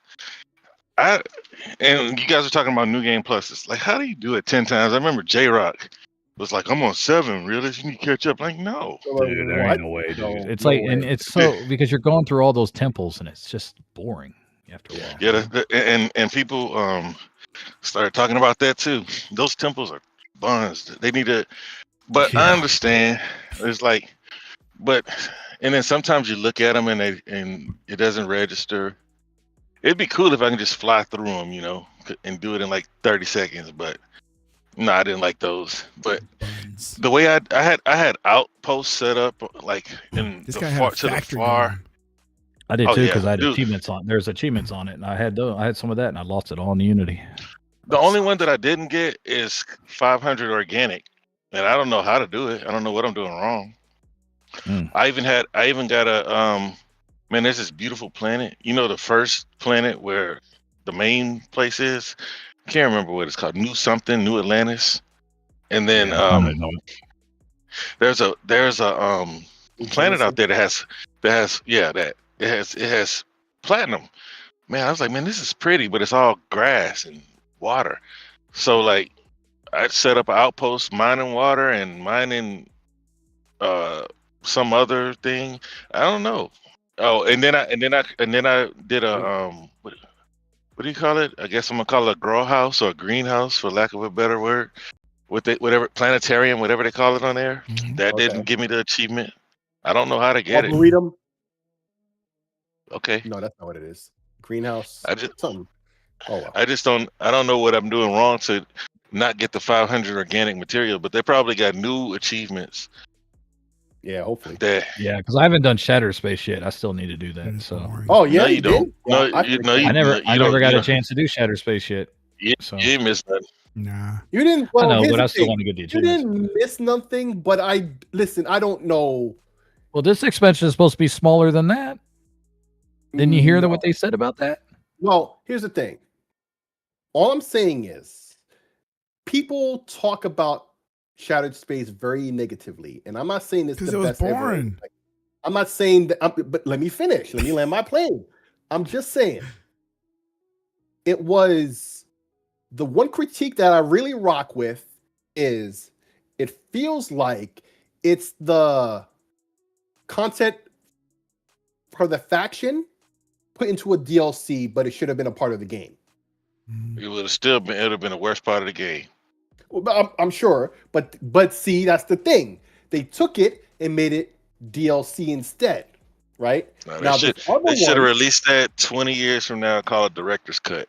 and you guys are talking about New Game Plus. It's like, how do you do it 10 times? I remember J-Rock was like, I'm on 7. Really? You need to catch up. Like, no, dude, there ain't no way, dude. It's like, and it's so because you're going through all those temples, and it's just boring after a while. Yeah, and people started talking about that too. Those temples are buns. They need to. But I understand. It's like, and then sometimes you look at them and it doesn't register. It'd be cool if I can just fly through them, and do it in like 30 seconds. But no, I didn't like those. But the way I had outposts set up like in this the guy far had to the far. going. I did too because I had achievements on. There's achievements on it, and I had some of that, and I lost it all in Unity. The only one that I didn't get is 500 organic, and I don't know how to do it. I don't know what I'm doing wrong. I even got a man, there's this beautiful planet. The first planet where the main place is. I can't remember what it's called. New Atlantis. And then there's a planet out there that has platinum. Man, I was like, man, this is pretty, but it's all grass and water. So like I set up an outpost mining water and mining some other thing. I don't know. Oh, and then I did a what do you call it? I guess I'm gonna call it a grow house or a greenhouse for lack of a better word. With it, whatever planetarium, whatever they call it on there. That didn't give me the achievement. I don't know how to get it. Arboretum? Okay. No, that's not what it is. Greenhouse. Something. Oh wow. I don't know what I'm doing wrong to not get the 500 organic material, but they probably got new achievements. Yeah, hopefully. Yeah, because I haven't done Shatter Space yet. I still need to do that. So. Oh yeah, no, you don't. No, I never got a chance to do Shatter Space yet. You didn't miss nothing. Nah, you didn't. Well, I know, but I still want to get the achievements. You didn't miss nothing, but I don't know. Well, this expansion is supposed to be smaller than that. Didn't you hear what they said about that? Well, here's the thing. All I'm saying is, people talk about Shattered Space very negatively, and I'm not saying it's the best ever. Like, I'm not saying that, but let me finish. Let me land my plane. I'm just saying it was the one critique that I really rock with is it feels like it's the content for the faction put into a DLC, but it should have been a part of the game. It would have still been. It would have been the worst part of the game. Well, I'm sure, but see, that's the thing. They took it and made it DLC instead, right? No, they should have released that 20 years from now. Call it Director's Cut.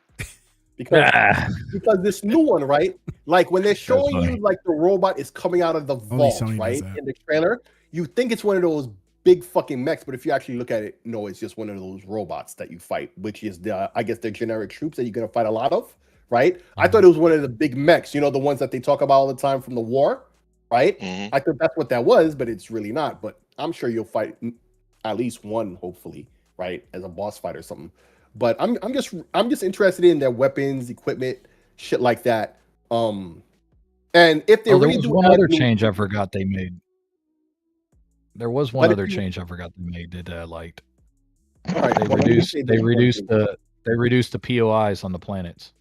Because this new one, right? Like when they're showing you like the robot is coming out of the vault, right? In the trailer, you think it's one of those big fucking mechs, but if you actually look at it, no, it's just one of those robots that you fight, which is I guess they're generic troops that you're gonna fight a lot of, right? I thought it was one of the big mechs, the ones that they talk about all the time from the war, right? I thought that's what that was, but it's really not. But I'm sure you'll fight at least one, hopefully, right, as a boss fight or something. But I'm just interested in their weapons, equipment, shit like that. And if they really do one other change I forgot they made. There was one other change I forgot they made that I liked. Right. They reduced the POIs on the planets.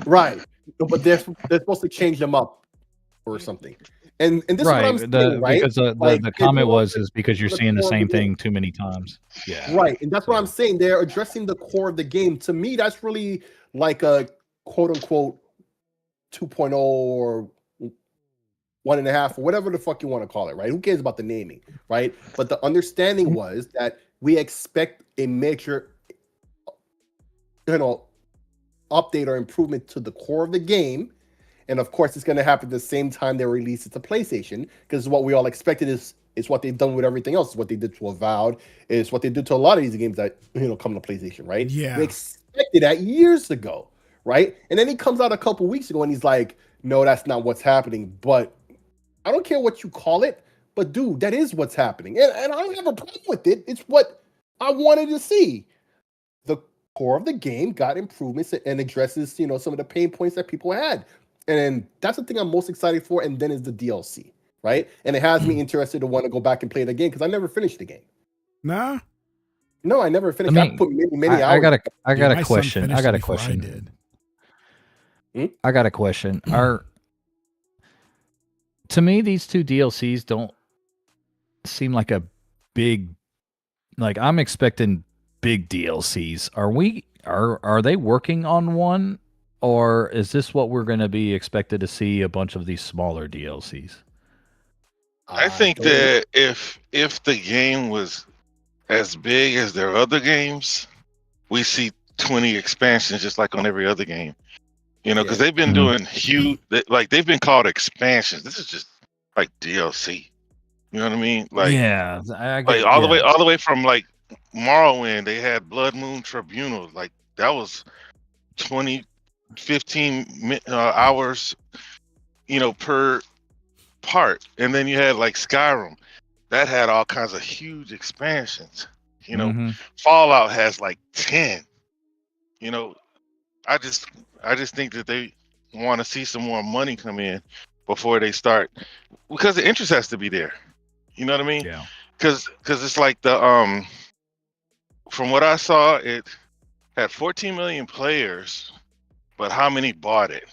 Right, but they're supposed to change them up or something. And this is what I'm saying, right? Because the comment is because you're seeing the same thing too many times. Yeah. Right, and that's what I'm saying. They're addressing the core of the game. To me, that's really like a quote unquote 2.0 or 1.5, or whatever the fuck you want to call it, right? Who cares about the naming, right? But the understanding was that we expect a major, update or improvement to the core of the game. And of course, it's going to happen at the same time they release it to PlayStation, because what we all expected is what they've done with everything else. It's what they did to Avowed. It's what they did to a lot of these games that come to PlayStation, right? Yeah. We expected that years ago, right? And then he comes out a couple weeks ago and he's like, "No, that's not what's happening." But I don't care what you call it, but dude, that is what's happening, and I don't have a problem with it. It's what I wanted to see. The core of the game got improvements and addresses, some of the pain points that people had. And that's the thing I'm most excited for. And then is the DLC, right? And it has me interested to want to go back and play it again because I never finished the game. Nah. No, I never finished. I put many hours. I got a question. I got a question. I got a question. To me, these two DLCs don't seem like a big. Like, I'm expecting big DLCs. Are they working on one? Or is this what we're going to be expected to see, a bunch of these smaller DLCs? I think that if the game was as big as their other games, we see 20 expansions just like on every other game. Because they've been doing huge, they've been called expansions. This is just like DLC. You know what I mean? Like, yeah, all the way from like Morrowind, they had Blood Moon Tribunal. Like, that was 15 hours, per part. And then you had like Skyrim, that had all kinds of huge expansions. Fallout has like 10. I just think that they want to see some more money come in before they start, because the interest has to be there. You know what I mean? Yeah. Because it's like the from what I saw, it had 14 million players. But how many bought it?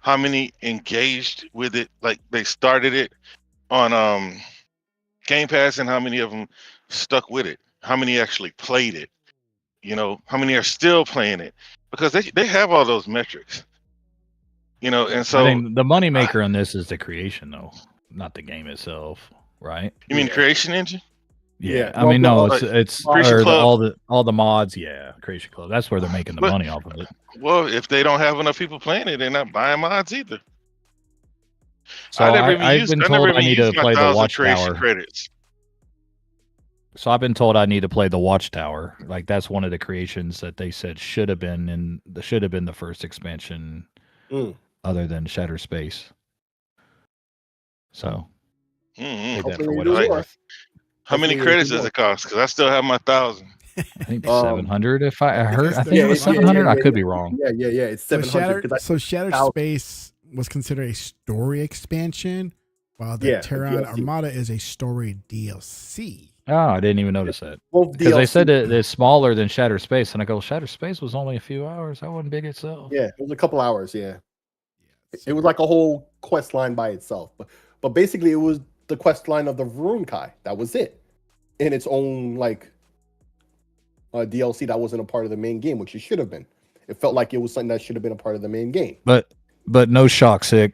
How many engaged with it? Like, they started it on Game Pass, and how many of them stuck with it? How many actually played it? How many are still playing it? Because they have all those metrics. And so I think the moneymaker on this is the creation, though, not the game itself, right? You mean creation engine? Yeah, I mean, no, it's all the mods. Yeah, Creation Club. That's where they're making the money off of it. Well, if they don't have enough people playing it, they're not buying mods either. So I've been told I need to play the Watchtower. Credits. So I've been told I need to play the Watchtower. Like, that's one of the creations that they said should have been the first expansion, other than Shattered Space. So take that for what it's worth. How many credits does it cost? Because I still have my 1,000. I think 700. If I heard, I think it was 700. I could be wrong. Yeah. It's 700. So Shattered Space was considered a story expansion, while the Terran Armada is a story DLC. Oh, I didn't even notice that. Because they said it's smaller than Shattered Space, and I go, Shattered Space was only a few hours. That wasn't big itself. Yeah, it was a couple hours. Yeah, it was like a whole quest line by itself. But basically, it was the quest line of the Vurunkai. That was it, in its own DLC that wasn't a part of the main game, which it should have been. It felt like it was something that should have been a part of the main game. But no shock, Sick.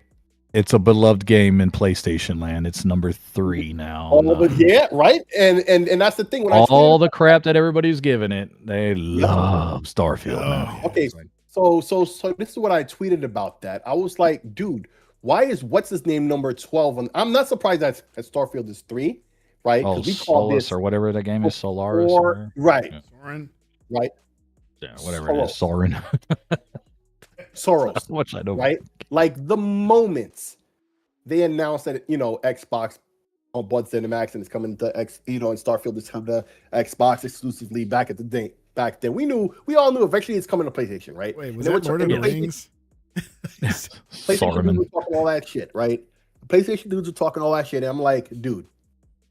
It's a beloved game in PlayStation land. It's number 3 now. Yeah, right. And that's the thing. When all the crap that everybody's giving it, they love Starfield now. Okay, so this is what I tweeted about that. I was like, dude, why is what's his name number 12? I'm not surprised that Starfield is 3, right? Oh, we call this or whatever the game is, Solaris, right? Yeah. Soren, right? Yeah, whatever it is, Soren. Soros, which I don't right? Like, the moment they announced that Xbox on Bud Cinemax and it's coming to and Starfield is coming to Xbox exclusively back then, we all knew eventually it's coming to PlayStation, right? Wait, was that Lord of the Rings? PlayStation dudes were talking all that shit, right? PlayStation dudes were talking all that shit, and I'm like, dude,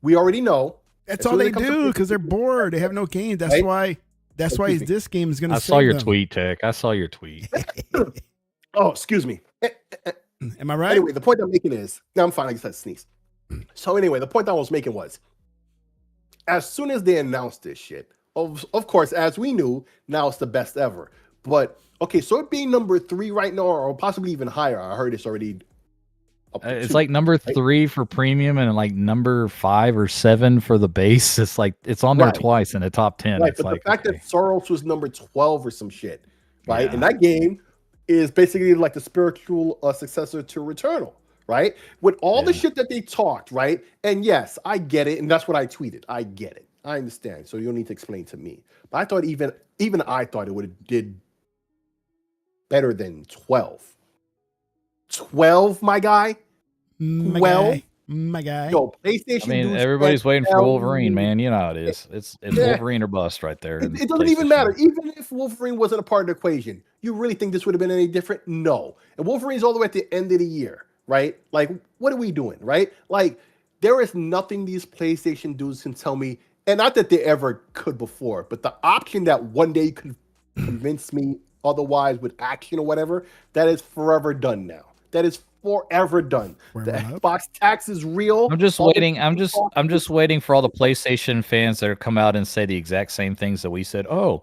we already know. That's all they do because they're bored. They have no games. That's why. That's why this game is going to. I saw your tweet, Tech. I saw your tweet. Oh, excuse me. Am I right? Anyway, the point I'm making is, I'm fine. I just had to sneeze. So anyway, the point I was making was, as soon as they announced this shit, of course, as we knew, now it's the best ever. But okay, so it being number 3 right now, or possibly even higher. I heard it's already It's 2, like number right? 3 for premium and like number 5 or 7 for the base. It's like it's on there twice in the top 10. Right, it's but like the fact that Soros was number 12 or some shit, right? Yeah. And that game is basically like the spiritual successor to Returnal, right? With all the shit that they talked, right? And yes, I get it, and that's what I tweeted. I get it. I understand. So you don't need to explain to me. But I thought even I thought it would have did better than 12. 12, my guy. 12. My guy. Yo, PlayStation. I mean, everybody's waiting for Wolverine, man. You know how it is. It's Wolverine or bust right there. It doesn't even matter. Even if Wolverine wasn't a part of the equation, you really think this would have been any different? No. And Wolverine's all the way at the end of the year, right? Like, what are we doing, right? Like, there is nothing these PlayStation dudes can tell me, and not that they ever could before, but the option that one day you could convince me otherwise with action or whatever, that is forever done now. That is forever done. The Xbox tax is real. I'm just waiting. I'm just waiting for all the PlayStation fans that come out and say the exact same things that we said. Oh,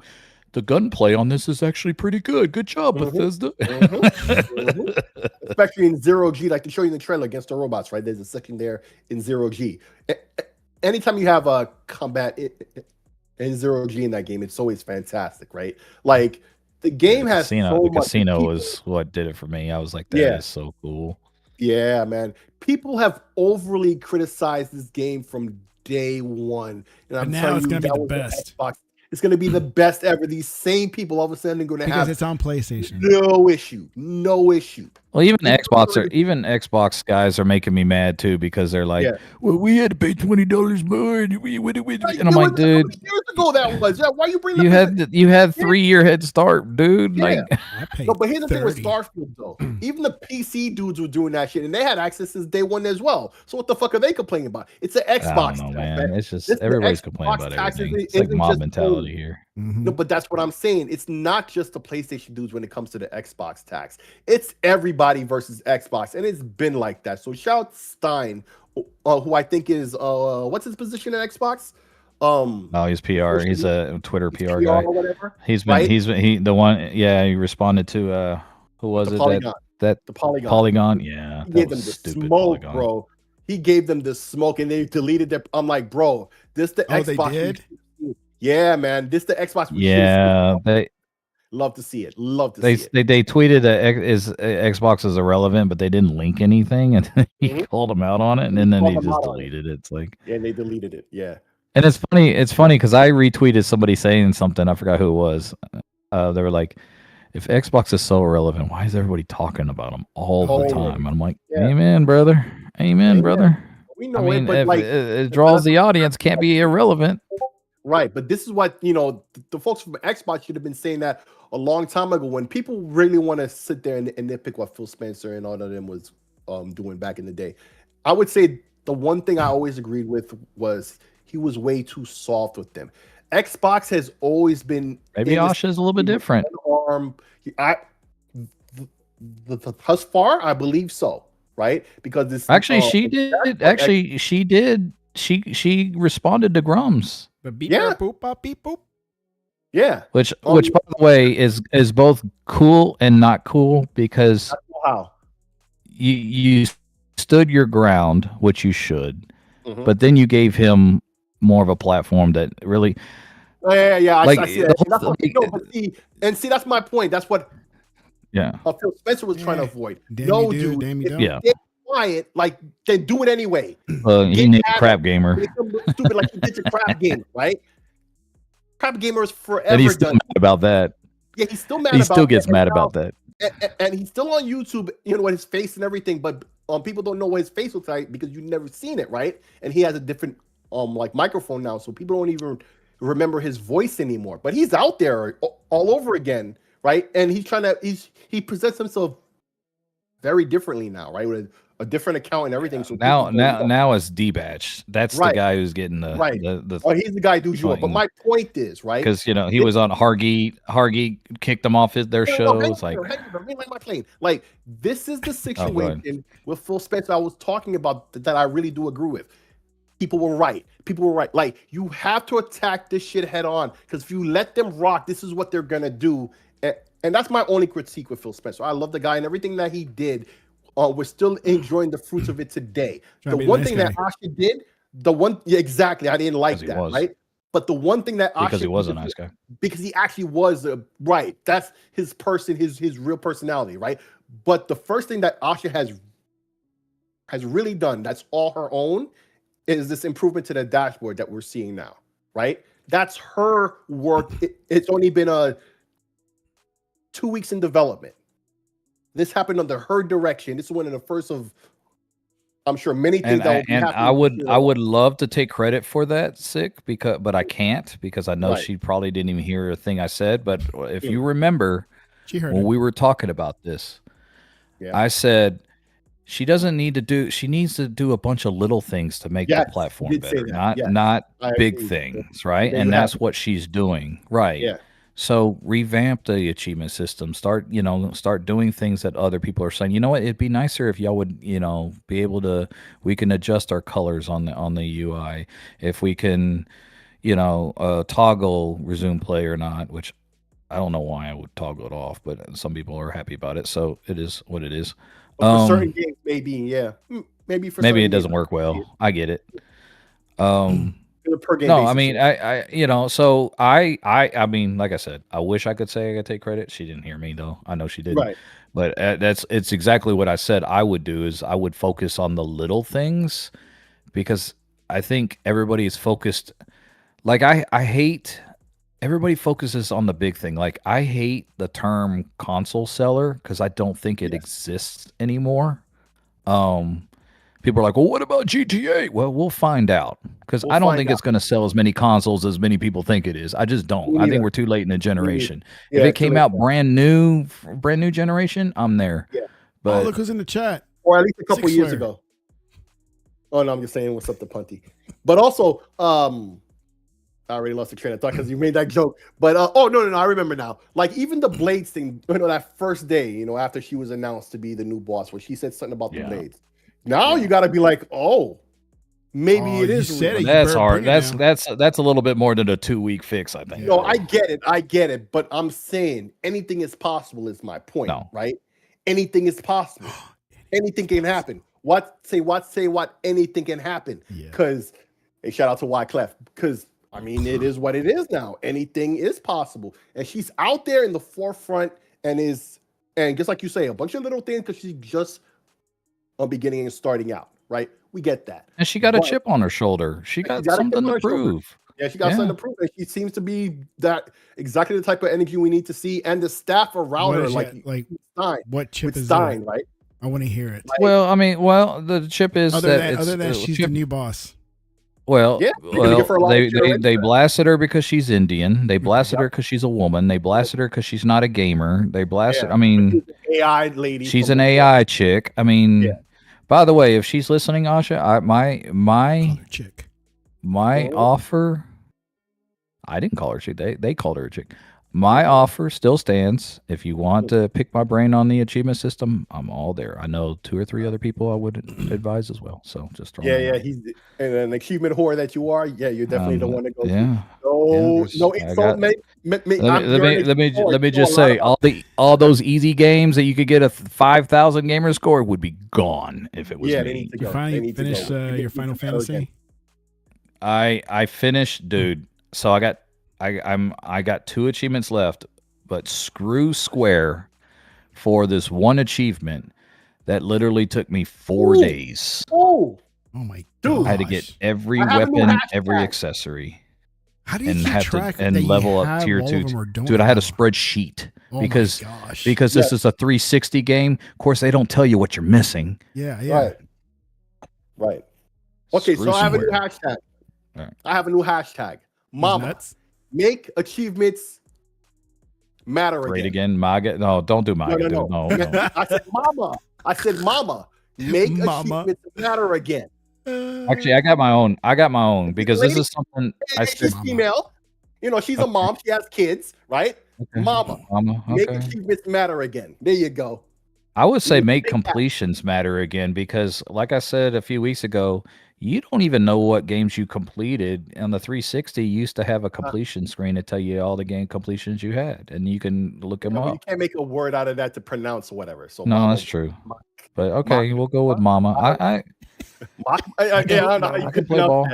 the gunplay on this is actually pretty good. Good job, Bethesda. Especially in 0G, like they show you in the trailer against the robots, right? There's a section there in 0G. Anytime you have a combat in 0G in that game, it's always fantastic, right? Like, the game has the casino was what did it for me. I was like, that is so cool. Yeah, man. People have overly criticized this game from day one. And I'm now telling it's you, going to be the best. It's going to be the best ever. These same people all of a sudden are going to have, because it's on PlayStation. No issue. Well, even Xbox guys are making me mad too, because they're like, well, we had to pay $20 more, and I'm like, dude, years ago that was. Yeah, why you bring you had 3-year head start, dude. Yeah. Like, no, but here's the thing with Starfield though. Even the PC dudes were doing that shit, and they had access since day one as well. So what the fuck are they complaining about? It's an Xbox. I don't know, man. It's just everybody's complaining about everything. It's like mob mentality here. No, but that's what I'm saying. It's not just the PlayStation dudes when it comes to the Xbox tax. It's everybody versus Xbox, and it's been like that. So shout out Stein, who I think is what's his position at Xbox? No, he's PR. He's a Twitter PR guy. Or whatever. He responded to who was the it Polygon. that the Polygon. Polygon? Yeah, he gave them the smoke, Polygon. Bro. He gave them the smoke, and they deleted their. I'm like, bro, this the Xbox. They did? Yeah, man, this the Xbox. Yeah, they love to see it. Love to see it. They tweeted that Xbox is irrelevant, but they didn't link anything, and he called them out on it, and then he just deleted it. It's like, yeah, they deleted it. Yeah. And it's funny because I retweeted somebody saying something. I forgot who it was. They were like, if Xbox is so irrelevant, why is everybody talking about them all the time? And I'm like, amen, brother. Amen, brother. We know it, but like, it draws the audience, can't be irrelevant. Right. But this is what, the folks from Xbox should have been saying that a long time ago, when people really want to sit there and nitpick what Phil Spencer and all of them was doing back in the day. I would say the one thing I always agreed with was he was way too soft with them. Xbox has always been, maybe Asha is a little bit different. Thus far, I believe so, right? Because this she did. She responded to Grums. Beep, boop, bop, beep, boop. Yeah, which by the way is both cool and not cool, because you stood your ground, which you should, but then you gave him more of a platform that really. Yeah. Like, I see that. That's my point. That's what. Yeah. Phil Spencer was trying to avoid. Yeah. Quiet, like they do it anyway. He named a crap gamer. Stupid, like you did your crap game, right? Crap gamer is forever. And he's still mad about that. Yeah, he's still mad. He still gets mad about that. And he's still on YouTube, with his face and everything. But people don't know what his face looks like because you've never seen it, right? And he has a different like microphone now, so people don't even remember his voice anymore. But he's out there all over again, right? And he's trying to he presents himself very differently now, right? With a different account and everything. So now it's D-Batch. That's the guy who's getting the he's the guy who's you. But my point is, right? Because he was on Hargy kicked them off their shows. Like this is the situation with Phil Spencer I was talking about that I really do agree with. People were right. Like, you have to attack this shit head on, because if you let them rock, this is what they're gonna do. And that's my only critique with Phil Spencer. I love the guy and everything that he did We're still enjoying the fruits of it today. The one thing that Asha did, exactly, I didn't like that, right? But the one thing that Asha, because he was a nice guy, because he actually was right. That's his person, his real personality, right? But the first thing that Asha has really done, that's all her own, is this improvement to the dashboard that we're seeing now, right? That's her work. It's only been 2 weeks in development. This happened under her direction. This is one of the first of, I'm sure, many things. I would love to take credit for that, but I can't, because I know she probably didn't even hear a thing I said. But if you remember, when we were talking about this, I said she needs to do a bunch of little things to make the platform better, not big things, right? And that's what she's doing, right? Yeah. So revamp the achievement system. Start doing things that other people are saying. You know what? It'd be nicer if y'all would, be able to. We can adjust our colors on the UI. If we can, toggle resume play or not. Which I don't know why I would toggle it off, but some people are happy about it. So it is what it is. For certain games, maybe maybe it doesn't work well. I get it. Per game no, I mean, so I mean, like I said, I wish I could say I could take credit. She didn't hear me though. I know she didn't. Right. But it's exactly what I said I would do, is I would focus on the little things, because I think everybody is focused. Like I hate, everybody focuses on the big thing. Like I hate the term console seller, because I don't think it exists anymore. People are like, well, what about GTA? Well, we'll find out, because I don't think it's going to sell as many consoles as many people think it is. I just don't. I think we're too late in the generation. If it came out brand new generation, I'm there. Yeah. But look who's in the chat. Or at least a couple years ago. Oh no, I'm just saying what's up to Punty. But also, I already lost the train of thought because you made that joke. But no, I remember now. Like even the Blades thing, that first day, after she was announced to be the new boss, where she said something about the Blades. Now you got to be like, maybe it is. That's hard. That's a little bit more than a 2-week fix, I think. No, I get it. But I'm saying anything is possible is my point, right? Anything is possible. Anything can happen. Anything can happen. Because, hey, shout out to Wyclef. Because, I mean, it is what it is now. Anything is possible. And she's out there in the forefront and just like you say, a bunch of little things, because she's just beginning and starting out, right? We get that. And she got a chip on her shoulder. She got something to prove. Yeah, she got something to prove. And she seems to be that exactly the type of energy we need to see. And the staff around her, what chip is that? Right? I want to hear it. Well, I mean, the chip is other than she's the new boss. Well, they blasted her because she's Indian. They blasted her because she's a woman. They blasted her because she's not a gamer. They blasted. I mean, AI lady. She's an AI chick. I mean, by the way, if she's listening, Asha, my offer. I didn't call her chick. They called her a chick. My offer still stands. If you want to pick my brain on the achievement system, I'm all there. I know 2 or 3 other people I would advise as well. So just throw he's an achievement whore that you are. Yeah, you're definitely the one to go. Yeah. No insult. Let me just say, all those easy games that you could get a 5,000 gamer score would be gone if it was me. You finally finished your Final Fantasy? I finished, dude. So I got 2 achievements left, but screw Square for this one achievement that literally took me 4 days. Oh my god! I had to get every weapon, every accessory. How do you keep track and level up tier 2? Dude, I had a spreadsheet because this is a 360 game. Of course, they don't tell you what you're missing. Yeah. Right. Okay, so I have a new hashtag. Right. I have a new hashtag. Mama. Make achievements matter again. Great again, MAGA. No, don't do MAGA. No. I said, Mama. Make achievements matter again. Actually, I got my own because this is something I said. She's female. She's a mom. She has kids, right? Okay. Mama. Make achievements matter again. There you go. I would say make completions matter again because, like I said a few weeks ago, you don't even know what games you completed. On the 360, you used to have a completion screen to tell you all the game completions you had, and you can look them up. You can't make a word out of that to pronounce or whatever. So no, that's true. But okay, we'll go with Mama. I don't know how you can play ball.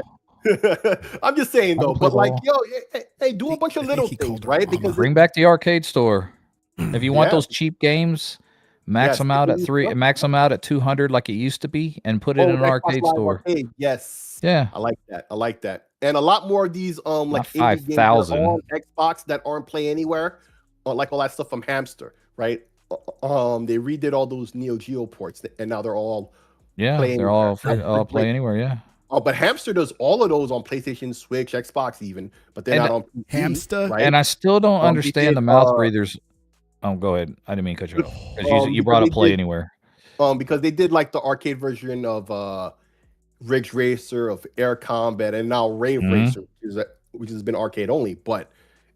I'm just saying though, but like, yo, hey, do a bunch of little things, right? Mama. Because Bring back the arcade store. If you want those cheap games, max them out at max them out at 200 like it used to be, and put it in an arcade store. Arcade. Yes. Yeah. I like that. And a lot more of these like indie games on Xbox that aren't Play Anywhere, like all that stuff from Hamster, right? They redid all those Neo Geo ports, and now they're all they're all Play Anywhere. Yeah. Oh, but Hamster does all of those on PlayStation, Switch, Xbox, even, but they're not on PC, Hamster. right? And I still don't understand the mouth breathers. Oh, go ahead. I didn't mean to cut you off. Because you brought up Play Anywhere. Because they did like the arcade version of Ridge Racer, of Air Combat, and now Rave Racer, which has been arcade only, but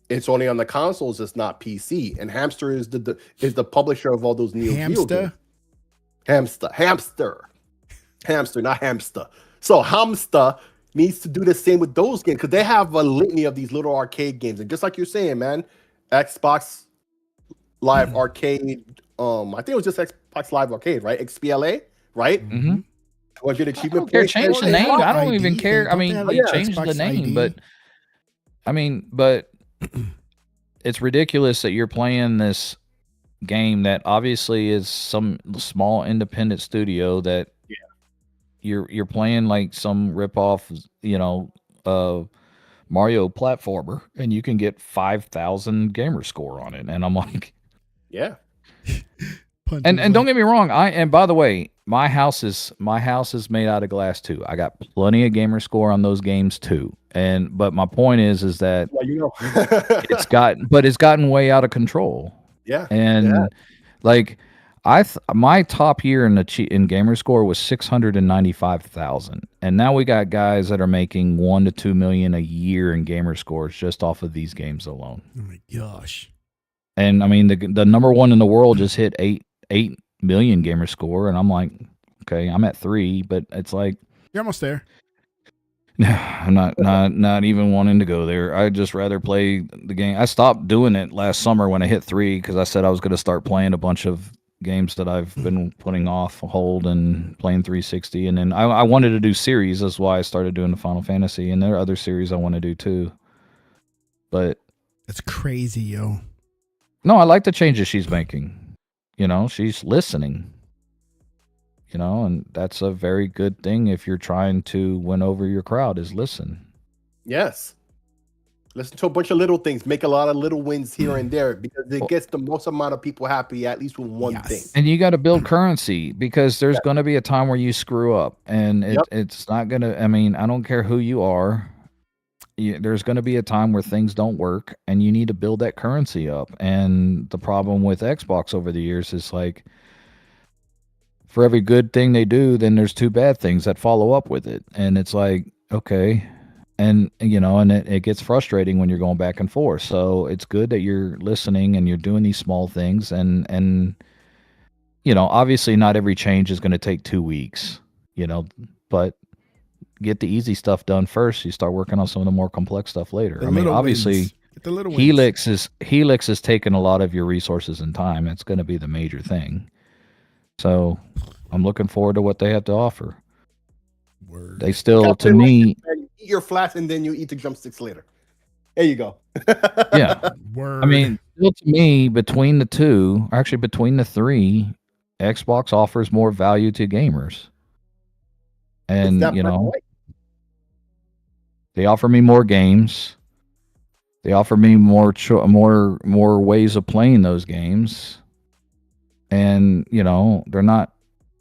it's only on the consoles. It's not PC. And Hamster is the publisher of all those Neo Geo games. Hamster, not Hamster. So Hamster needs to do the same with those games, because they have a litany of these little arcade games. And just like you're saying, man, Xbox Live Arcade, I think it was just Xbox Live Arcade, right? XBLA, right? Mm-hmm. Was your achievement point? Change the name. I don't even care. I mean, you changed the name, but it's ridiculous that you're playing this game that obviously is some small independent studio that you're playing like some ripoff, Mario platformer, and you can get 5,000 gamer score on it, and I'm like, yeah. And don't get me wrong, and by the way, my house is made out of glass too. I got plenty of gamer score on those games too. But my point is that it's gotten way out of control. Yeah. And like my top year in gamer score was 695,000, and now we got guys that are making 1 to 2 million a year in gamer scores just off of these games alone. Oh my gosh! And I mean, the number one in the world just hit 8 million gamer score, and I'm like, okay, I'm at 3, but it's like you're almost there. I'm not even wanting to go there. I'd just rather play the game. I stopped doing it last summer when I hit 3 because I said I was going to start playing a bunch of games that I've been putting off hold and playing 360, and then I wanted to do series. That's why I started doing the Final Fantasy, and there are other series I want to do too. But that's crazy, yo. No, I like the changes she's making. She's listening. And that's a very good thing if you're trying to win over your crowd, is listen. Yes. Listen to a bunch of little things, make a lot of little wins here and there, because it gets the most amount of people happy, at least with one thing. And you got to build currency, because there's going to be a time where you screw up, and it's not going to, I don't care who you are. There's going to be a time where things don't work, and you need to build that currency up. And the problem with Xbox over the years is like, for every good thing they do, then there's 2 bad things that follow up with it. And it's like, okay. And, and it gets frustrating when you're going back and forth. So it's good that you're listening and you're doing these small things. And obviously not every change is going to take 2 weeks, but get the easy stuff done first. You start working on some of the more complex stuff later. Obviously, Helix is taking a lot of your resources and time. It's going to be the major thing. So I'm looking forward to what they have to offer. Word. They still, to me, you eat your flats and then you eat the drumsticks later. There you go. Yeah. Word. Still to me, between the 2, actually between the 3, Xbox offers more value to gamers. And they offer me more games. They offer me more ways of playing those games. And, they're not,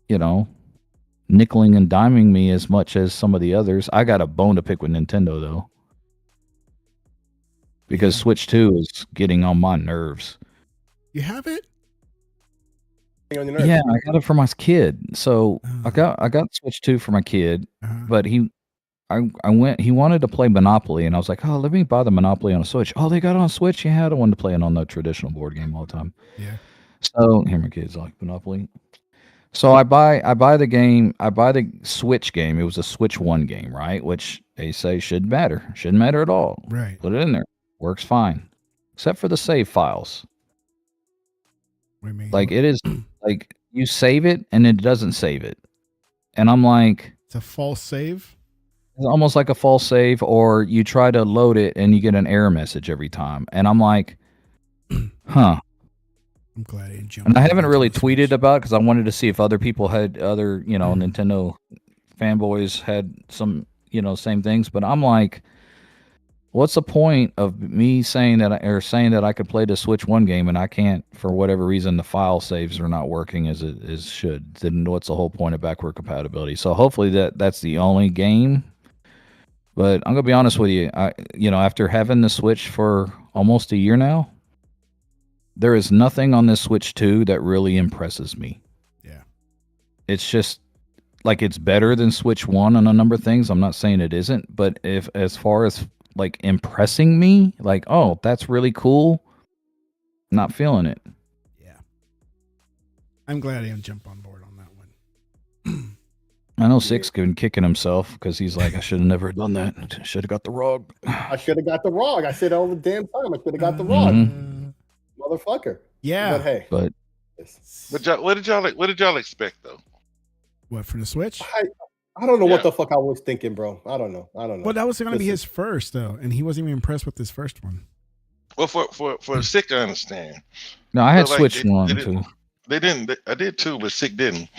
nickeling and diming me as much as some of the others. I got a bone to pick with Nintendo, though. Because Switch 2 is getting on my nerves. You have it? Yeah, I got it for my kid. So I got Switch 2 for my kid, but he wanted to play Monopoly, and I was like, oh, let me buy the Monopoly on a Switch. Oh, they got it on Switch? Yeah, I don't want to play it on the traditional board game all the time. Yeah. So here my kids like Monopoly. So I buy the Switch game. It was a Switch 1 game, right? Which they say shouldn't matter at all. Right. Put it in there. Works fine. Except for the save files. What do you mean? Like it is like you save it and it doesn't save it. And I'm like, it's a false save. It's almost like a false save, or you try to load it and you get an error message every time. And I'm like, huh. I'm glad I didn't jump. And I haven't really tweeted about it because I wanted to see if other people had other, Nintendo fanboys had some, same things. But I'm like, what's the point of me saying that I could play the Switch 1 game and I can't, for whatever reason, the file saves are not working as it should? Then what's the whole point of backward compatibility? So hopefully that's the only game. But I'm gonna be honest with you, after having the Switch for almost a year now, there is nothing on this Switch 2 that really impresses me. Yeah, it's just like it's better than Switch 1 on a number of things. I'm not saying it isn't, but as far as like impressing me, like, oh, that's really cool, not feeling it. Yeah, I'm glad I didn't jump on board on that one. I know Sik's been kicking himself because he's like, I should have never done that. Should have got the ROG. I should have got the ROG. I said all the damn time. I should have got the ROG, motherfucker. Yeah, but hey, what did y'all expect though? What, for the Switch? I don't know what the fuck I was thinking, bro. I don't know. But that was going to be his first though, and he wasn't even impressed with his first one. Well, for Sik, I understand. No, I had Switch 1 too. They didn't. I did too, but Sik didn't.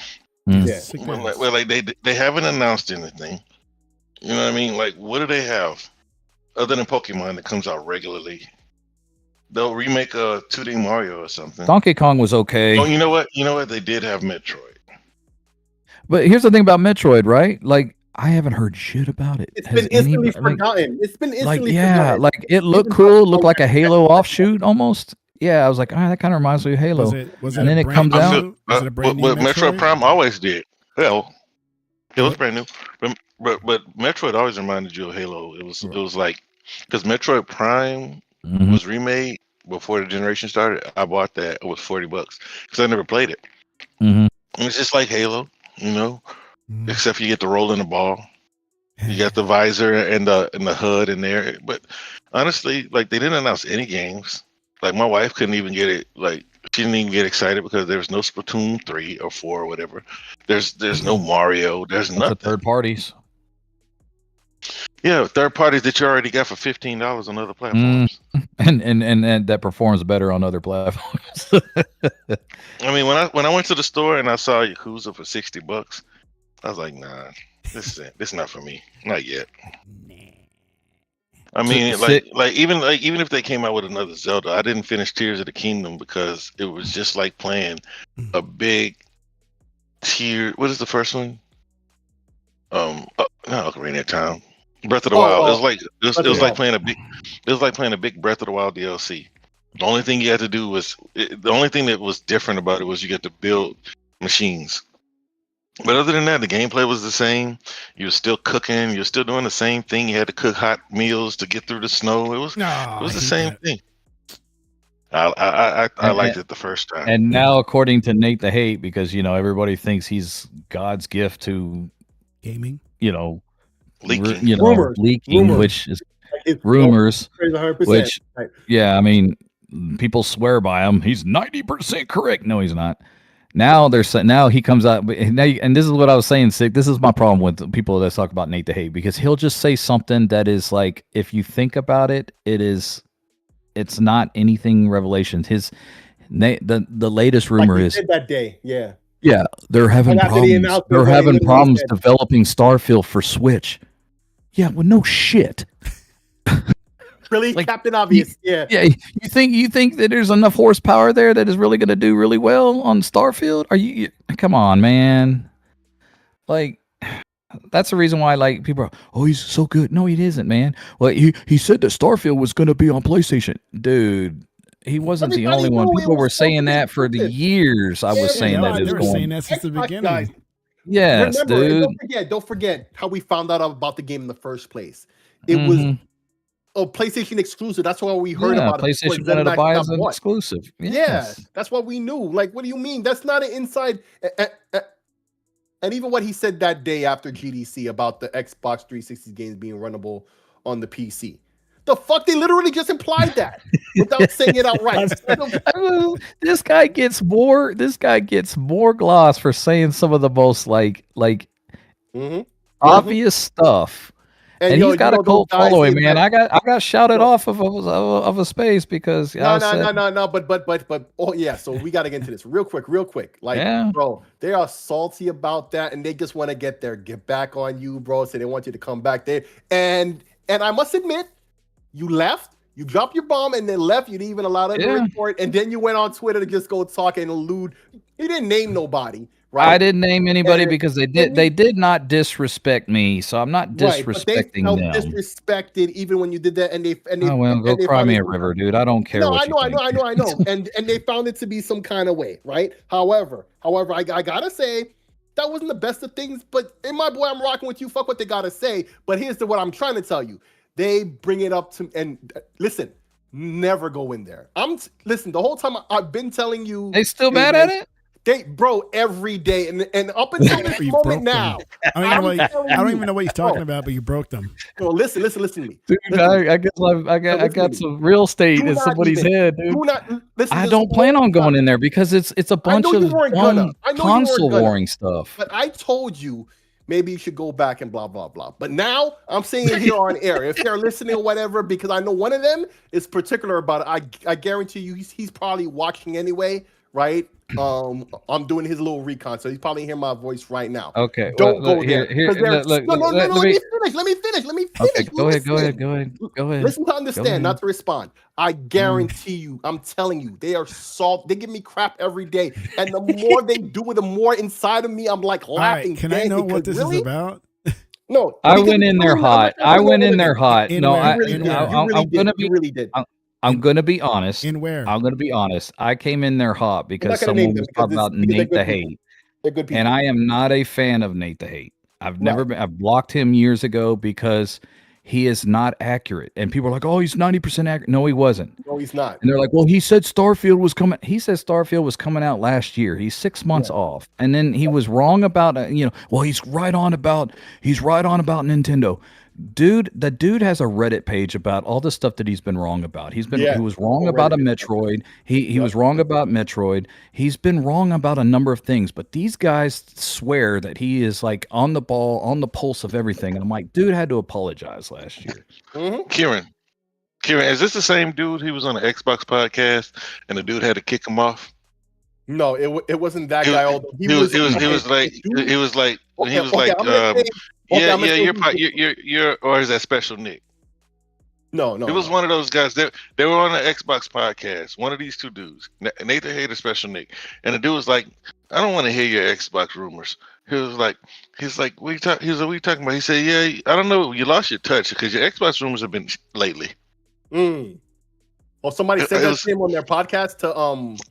Yeah. Well, like they haven't announced anything. You know what I mean? Like, what do they have other than Pokemon that comes out regularly? They'll remake a 2D Mario or something. Donkey Kong was okay. Oh, you know what? They did have Metroid. But here's the thing about Metroid, right? Like, I haven't heard shit about it. It's been instantly forgotten. It's been instantly forgotten. Like it looked cool. Looked like a Halo offshoot almost. Yeah, I was like, that kind of reminds me of Halo. Was it and then it comes out. Was it a brand new Metroid Prime always did. Hell, it was brand new. But Metroid always reminded you of Halo. It was like, because Metroid Prime was remade before the generation started. I bought that. It was $40 because I never played it. It's just like Halo, except you get to roll in the ball. You got the visor and the hood in there. But honestly, like, they didn't announce any games. Like, my wife couldn't even get it. Like, she didn't even get excited because there was no Splatoon 3 or 4 or whatever. There's no Mario. There's nothing. Third parties. Yeah, third parties that you already got for $15 on other platforms. And that performs better on other platforms. I mean, when I went to the store and I saw Yakuza for $60, I was like, nah, this is not for me. Not yet. I mean, even if they came out with another Zelda, I didn't finish Tears of the Kingdom because it was just like playing a big tier. What is the first one? No, Ocarina of Time. Breath of the Wild. It was like playing a big Breath of the Wild DLC. The only thing you had to do was the only thing that was different about it was you get to build machines. But other than that, the gameplay was the same. You were still cooking. You're still doing the same thing. You had to cook hot meals to get through the snow. It was the same thing. I liked it the first time. And now, according to Nate the Hate, because everybody thinks he's God's gift to gaming. Leaking. Rumors. Which is rumors. Which, yeah, I mean, people swear by him. He's 90% correct. No, he's not. Now he comes out, and this is what I was saying, Sik. This is my problem with people that talk about Nate the Hate, because he'll just say something that is like, if you think about it, it's not anything revelation. The latest rumor like is that day, yeah, they're having problems. They're having problems developing Starfield for Switch. Yeah, well, no shit. Really, like, Captain Obvious. Yeah. You think that there's enough horsepower there that is really going to do really well on Starfield? Are you? Come on, man. Like, that's the reason why, like, people are, oh, he's so good. No, he isn't, man. Well, he said that Starfield was going to be on PlayStation, dude. He wasn't the only one. People were saying that for the years. I was saying that. They were saying that since the beginning. Yes, dude. Don't forget how we found out about the game in the first place. It was a PlayStation exclusive. That's why we heard about PlayStation it. PlayStation wanted to buy as an exclusive. Yes. Yeah, that's what we knew. Like, what do you mean? That's not an inside. And even what he said that day after GDC about the Xbox 360 games being runnable on the PC. The fuck? They literally just implied that. without saying it outright. This guy gets more. This guy gets more gloss for saying some of the most obvious stuff. And he's got a cult following, man. I got shouted off of a space because no. But oh yeah. So we got to get into this real quick. Like, bro, they are salty about that, and they just want to get back on you, bro. So they want you to come back there. And I must admit, you left. You dropped your bomb and then left. You didn't even allow them to report, and then you went on Twitter to just go talk and allude. You didn't name nobody. Right. I didn't name anybody because they did not disrespect me, so I'm not disrespecting them. Disrespected even when you did that, and they go cry me a river, dude. I don't care. No, I know, and they found it to be some kind of way, right? However, I gotta say that wasn't the best of things. But in my boy, I'm rocking with you. Fuck what they gotta say. But here's what I'm trying to tell you. They bring it up to and listen. Never go in there. Listen. The whole time I've been telling you, they still mad at it. Every day and up until this moment now. I don't even know what he's talking about, but you broke them. Well, listen to me. Dude, I got some real estate in somebody's head, dude. I don't plan on going in there because it's a bunch of console warring stuff. But I told you maybe you should go back and blah, blah, blah. But now I'm saying it here on air. If they're listening or whatever, because I know one of them is particular about it. I guarantee you he's probably watching anyway, right? I'm doing his little recon, so he's probably hearing my voice right now. Okay, don't go there. Let me finish. Okay, go ahead. Listen to understand, not to respond. I guarantee you, I'm telling you, they are salt. They give me crap every day, and the more they do it, the more inside of me, I'm like laughing. Right, can I know what this is about? No, I went in there hot. No, I'm gonna be honest. In where? I'm gonna be honest. I came in there hot because someone was talking about Nate the Hate. And I am not a fan of Nate the Hate. I've blocked him years ago because he is not accurate. And people are like, oh, he's 90% accurate. No, he wasn't. No, he's not. And they're like, well, he said Starfield was coming. He said Starfield was coming out last year. He's 6 months off. And then he was wrong about, well, he's right on about Nintendo. Dude, the dude has a Reddit page about all the stuff that he's been wrong about. He was wrong about a Metroid. He was wrong about Metroid. He's been wrong about a number of things, but these guys swear that he is like on the ball, on the pulse of everything. And I'm like, dude had to apologize last year. Kieran, is this the same dude? He was on the Xbox podcast and the dude had to kick him off. No, it wasn't that guy. He was like, you're or is that Special Nick? No. It was one of those guys. They were on the Xbox podcast. One of these two dudes, Nathan Hater, Special Nick, and the dude was like, "I don't want to hear your Xbox rumors." He's like, "What are you talking?" He was like, "What are you talking about?" He said, "Yeah, I don't know. You lost your touch because your Xbox rumors have been lately." Well, somebody said that to him on their podcast.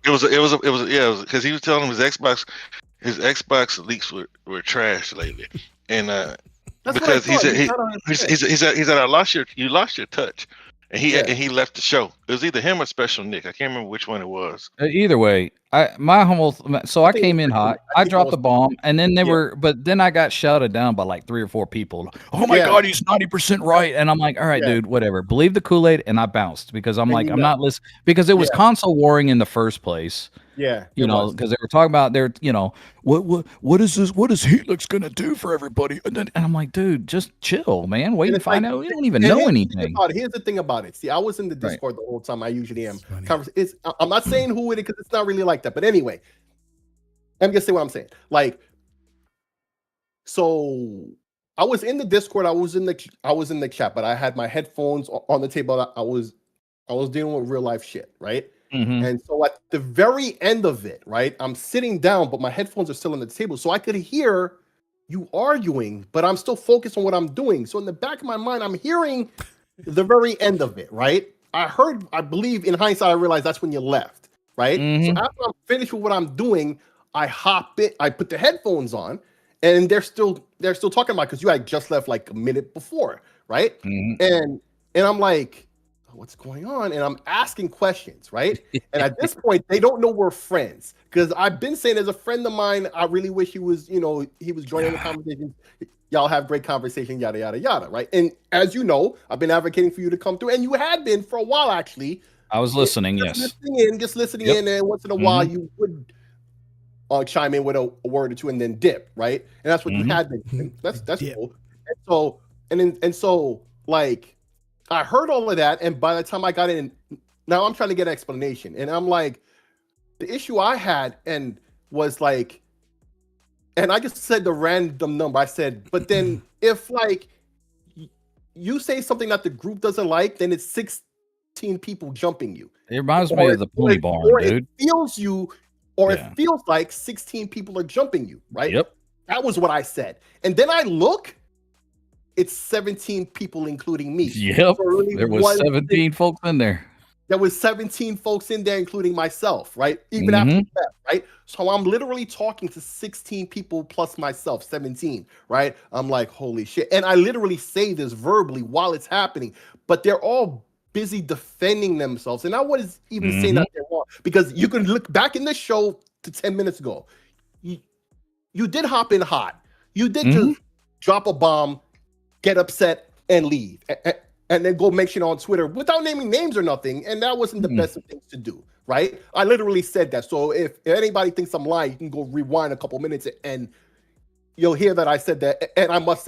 It was because he was telling him his Xbox leaks were trash lately, and because he said you lost your touch, and he left the show. It was either him or Special Nick. I can't remember which one it was. Either way, I came in hot. I dropped the bomb, and then but then I got shouted down by like 3 or 4 people. Oh my God, he's 90% right, and I'm like, all right, dude, whatever. Believe the Kool-Aid, and I bounced because I'm like, I'm not listening because it was console warring in the first place. Yeah, because they were talking about what is this? What is Helix gonna do for everybody? And I'm like, dude, just chill, man. Wait and find out. We don't even know anything. Here's the thing about it. See, I was in the Discord the whole time. I usually am. I'm not saying who it is because it's not really like that. But anyway, I'm gonna say what I'm saying. Like, so I was in the Discord. I was in the chat, but I had my headphones on the table. I was dealing with real life shit, right? And so at the very end of it, right, I'm sitting down, but my headphones are still on the table. So I could hear you arguing, but I'm still focused on what I'm doing. So in the back of my mind, I'm hearing the very end of it, right? I believe in hindsight, I realized that's when you left, right? So after I'm finished with what I'm doing, I put the headphones on, and they're still talking about because you had just left like a minute before, right? And I'm like, what's going on? And I'm asking questions, right? And at this point, they don't know we're friends because I've been saying as a friend of mine, I really wish he was joining the conversation. Y'all have great conversation, yada, yada, yada, right? And as you know, I've been advocating for you to come through, and you had been for a while, actually. I was listening. Just listening in, and once in a while you would chime in with a word or two and then dip, right? And that's what you had been. That's cool. And so like I heard all of that, and by the time I got in, now I'm trying to get an explanation, and I'm like, the issue I had and was like, and I just said the random number. I said, but then if like you say something that the group doesn't like, then it's 16 people jumping you. It reminds me of the pony barn, dude. It feels like 16 people are jumping you, right? Yep. That was what I said. And then I look, it's 17 people, including me. Yep. So really there was 17 folks in there. There was 17 folks in there, including myself, right? Even after that, right? So I'm literally talking to 16 people plus myself, 17, right? I'm like, holy shit. And I literally say this verbally while it's happening, but they're all busy defending themselves. And I was even saying that they're wrong, because you can look back in the show to 10 minutes ago. You did hop in hot. You did just drop a bomb, get upset, and leave. And then go mention on Twitter without naming names or nothing. And that wasn't the best of things to do, right? I literally said that. So if anybody thinks I'm lying, you can go rewind a couple minutes and you'll hear that I said that. And I must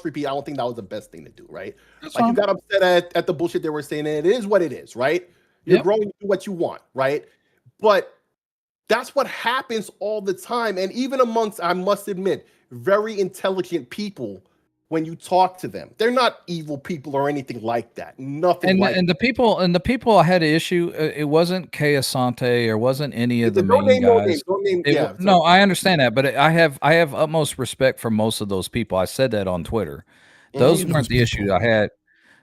repeat, I don't think that was the best thing to do, right? You got upset at the bullshit they were saying, and it is what it is, right? You're growing to do what you want, right? But that's what happens all the time. And even amongst, I must admit, very intelligent people, when you talk to them, they're not evil people or anything like that. Nothing. And the people I had an issue. It wasn't Kay Asante or wasn't any of the main guys. No, I understand that, but I have utmost respect for most of those people. I said that on Twitter. Those weren't the issues I had.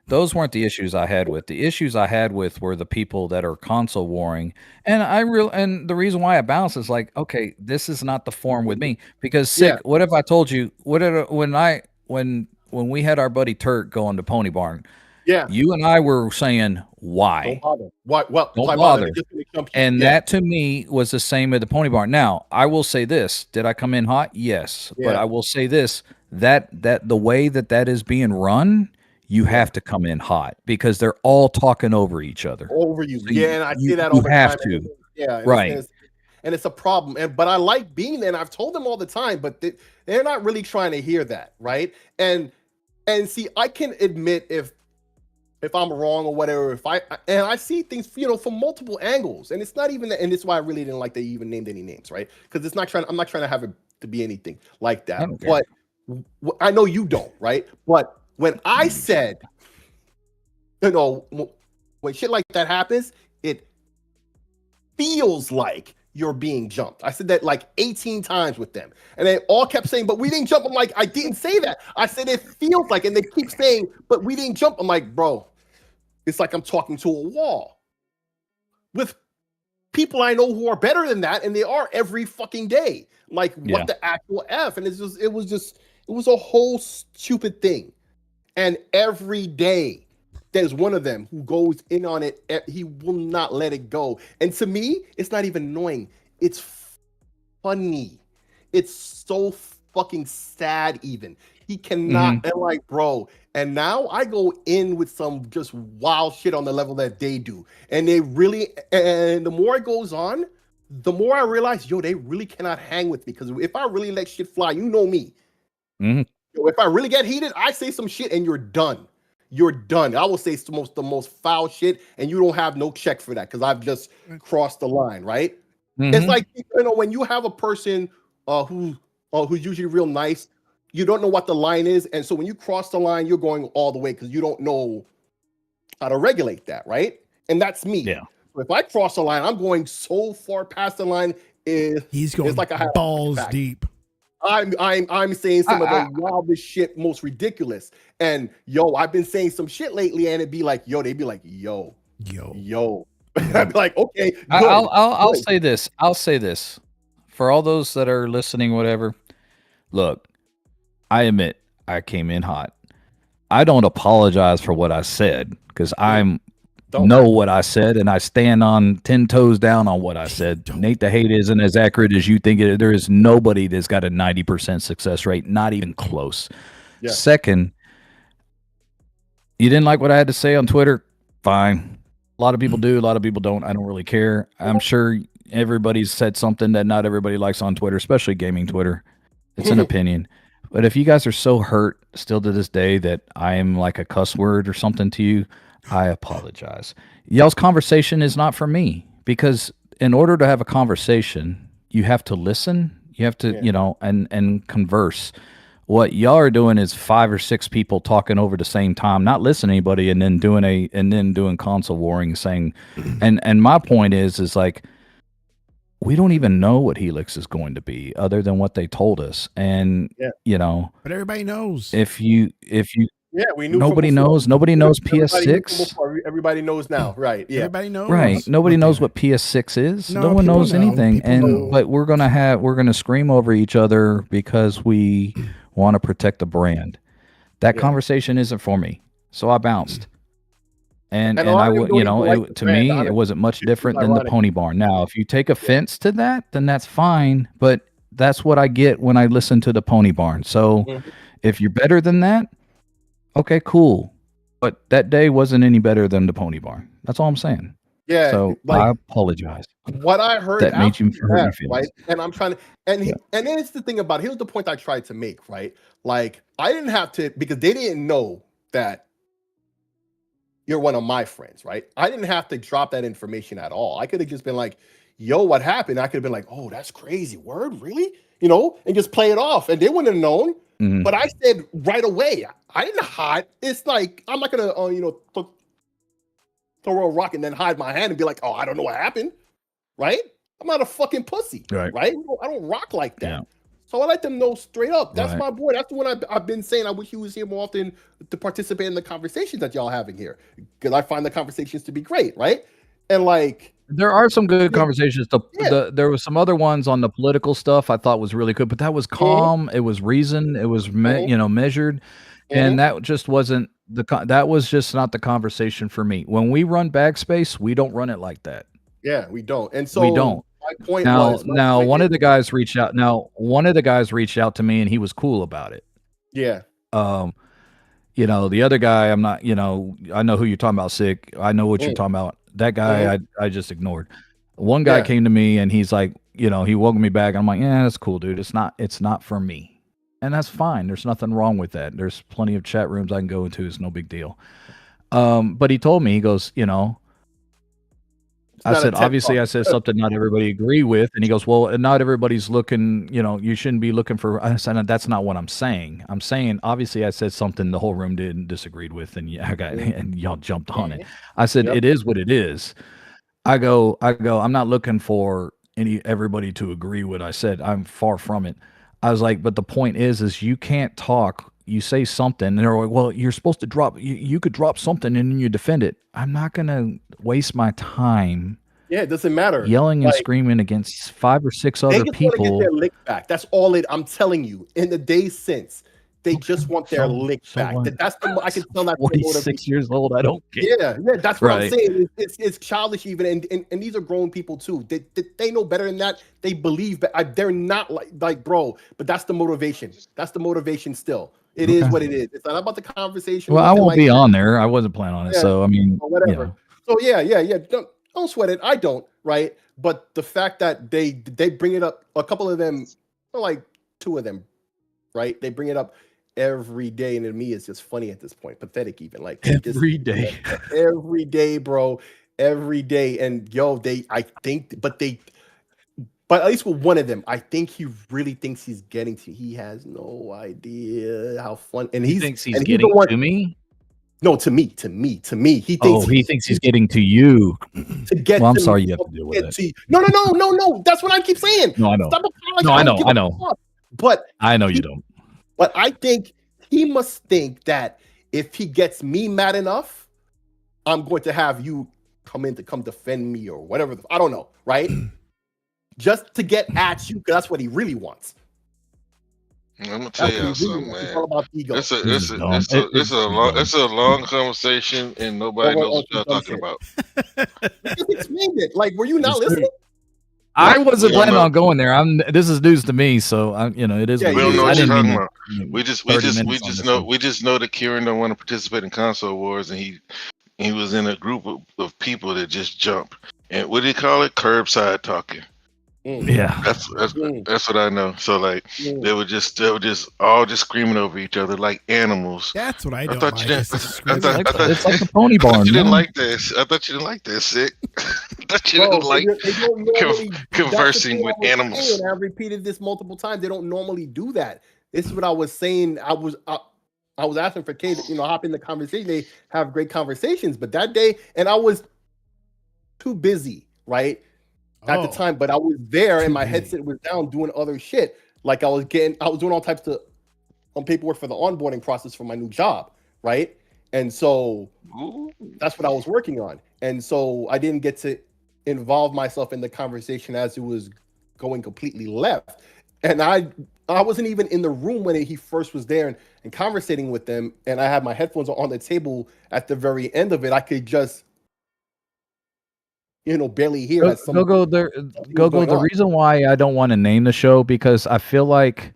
Those weren't the issues I had with. The issues I had with were the people that are console warring. And and the reason why I bounce is like, okay, this is not the form with me, because sick. What if I told you when we had our buddy Turk going to Pony Barn, you and I were saying, why? Don't bother. Don't bother. And that to me was the same at the Pony Barn. Now, I will say this. Did I come in hot? Yes. But I will say this, that the way that is being run, you have to come in hot, because they're all talking over each other. Over you. So and I see that all the time. You have to. Yeah. Right. And it's a problem. But I like being there, and I've told them all the time, but they're not really trying to hear that, right? And see, I can admit if I'm wrong or whatever, I see things, from multiple angles, and it's not even that, and it's why I really didn't like they even named any names, right? Because I'm not trying to have it to be anything like that. But I know you don't, right? But when I said, when shit like that happens, it feels like you're being jumped. I said that like 18 times with them. And they all kept saying, but we didn't jump. I'm like, I didn't say that. I said it feels like, and they keep saying, but we didn't jump. I'm like, bro, it's like I'm talking to a wall with people I know who are better than that, and they are every fucking day. Like, what the actual F? And it was a whole stupid thing. And every day there's one of them who goes in on it. He will not let it go. And to me, it's not even annoying. It's funny. It's so fucking sad even. He cannot, and like, bro. And now I go in with some just wild shit on the level that they do. And they really, and the more it goes on, the more I realize, they really cannot hang with me. Because if I really let shit fly, you know me. If I really get heated, I say some shit and you're done. You're done. I will say the most foul shit, and you don't have no check for that because I've just crossed the line, right? It's like, when you have a person who's usually real nice, you don't know what the line is, and so when you cross the line, you're going all the way because you don't know how to regulate that, right? And that's me. Yeah. So if I cross the line, I'm going so far past the line. He's going like balls deep. I'm saying some of the wildest shit, most ridiculous. And I've been saying some shit lately, and it'd be like, they'd be like, yo. I'd be like, okay. Good. I'll say this. I'll say this for all those that are listening, whatever. Look, I admit I came in hot. I don't apologize for what I said because know what I said, and I stand on 10 toes down on what I said. Nate the Hate isn't as accurate as you think it. There is nobody that's got a 90% success rate, not even close. Yeah. Second, you didn't like what I had to say on Twitter? Fine. A lot of people do, a lot of people don't. I don't really care. I'm sure everybody's said something that not everybody likes on Twitter, especially gaming Twitter. It's an opinion. But if you guys are so hurt still to this day that I am like a cuss word or something to you, I apologize. Y'all's conversation is not for me, because in order to have a conversation, you have to listen, you have to, and converse. What y'all are doing is 5 or 6 people talking over the same time, not listening to anybody, and then doing console warring, saying, and my point is like, we don't even know what Helix is going to be other than what they told us. And but everybody knows. If you we knew. Nobody knows PS6. Everybody knows now, right? Yeah, everybody knows. Right. Nobody knows what PS6 is. No one knows anything. But we're gonna scream over each other because we want to protect the brand. That conversation isn't for me. So I bounced. And I would, to me, it wasn't much different than the Pony Barn. Now, if you take offense to that, then that's fine. But that's what I get when I listen to the Pony Barn. So if you're better than that, okay, cool. But that day wasn't any better than the Pony Barn. That's all I'm saying. Yeah. So I apologize. What I heard that made you hurt your feelings. Right? And I'm trying to, and then it's the thing about, here's the point I tried to make, right? Like, I didn't have to, because they didn't know that you're one of my friends, right? I didn't have to drop that information at all. I could have just been like, yo, what happened? I could have been like, oh, that's crazy. Word, really? And just play it off. And they wouldn't have known. But I said right away, I didn't hide. It's like, I'm not going to, throw a rock and then hide my hand and be like, oh, I don't know what happened. Right? I'm not a fucking pussy. Right? I don't rock like that. Yeah. So I let them know straight up. That's my boy. That's the one I've been saying. I wish he was here more often to participate in the conversations that y'all having here, because I find the conversations to be great. Right? And like, there are some good conversations. There was some other ones on the political stuff I thought was really good, but that was calm. It was reasoned. It was measured, and that just wasn't that was just not the conversation for me. When we run Backspace, we don't run it like that. Yeah, we don't. And so we don't. My point now one of the guys reached out. To me, and he was cool about it. Yeah. The other guy, I'm not. I know who you're talking about. Sick. I know what you're talking about. That guy, I just ignored. One guy came to me and he's like, he welcomed me back. I'm like, yeah, that's cool, dude. It's not for me. And that's fine. There's nothing wrong with that. There's plenty of chat rooms I can go into. It's no big deal. But he told me, he goes, I said, obviously I said something not everybody agree with. And he goes, well, not everybody's looking, you shouldn't be looking for, I said, that's not what I'm saying. I'm saying, obviously I said something the whole room disagreed with, and and y'all jumped on it. I said, it is what it is. I go, I'm not looking for everybody to agree with what I said. I'm far from it. I was like, but the point is you can't talk. You say something and they're like, well, you're supposed to drop, you could drop something and then you defend it. I'm not going to waste my time. Yeah, it doesn't matter. Yelling and screaming against 5 or 6 other people. They get their lick back. That's all I'm telling you. In the days since, they just want their lick back. That's I can tell that. 46 years old. I don't care. Yeah. That's what I'm saying. It's childish even, and these are grown people too. They know better than that. They believe, but they're not like bro. But that's the motivation. That's the motivation still. It is what it is. It's not about the conversation. Well, I won't be on there. I wasn't planning on it. So, I mean, whatever. So, yeah. Don't sweat it. I don't, right? But the fact that they bring it up, a couple of them, or like 2 of them, right? They bring it up every day. And to me, it's just funny at this point. Pathetic even. Like every day. Every day, bro. Every day. And but at least with one of them, I think he really thinks he's getting to. He has no idea how fun, and he thinks he's getting to me. No, to me. He thinks he's getting to you. To get. Well, I'm sorry you have to deal with it. No. That's what I keep saying. No, I know. I know. But I know you don't. But I think he must think that if he gets me mad enough, I'm going to have you come defend me or whatever. I don't know, right? Just to get at you, because that's what he really wants. I'm gonna tell you something, man. It's all about ego. It's a long conversation, and nobody knows what you're talking about. Just explained it. Like, were you not listening? I wasn't planning on going there. This is news to me, so it is. We don't know what you're talking about. We just know that Kieran don't want to participate in console wars, and he he was in a group of people that just jump. And what do you call it? Curbside talking. Yeah, that's what I know. So like they were just all just screaming over each other like animals. That's what I don't thought like. You It's didn't, it's like the pony barn. You didn't like this. I thought you didn't like this, Sick. I thought you didn't like conversing with animals. I've repeated this multiple times. They don't normally do that. This is what I was saying. I was asking for Kay to hop in the conversation. They have great conversations, but that day, and I was too busy, right? At the time, but I was there and my headset was down doing other shit. Like I was doing all types of paperwork for the onboarding process for my new job, right? And so that's what I was working on. And so I didn't get to involve myself in the conversation as it was going completely left. And I wasn't even in the room when he first was there and conversating with them. And I had my headphones on the table at the very end of it. I could just barely hear. The reason why I don't want to name the show because I feel like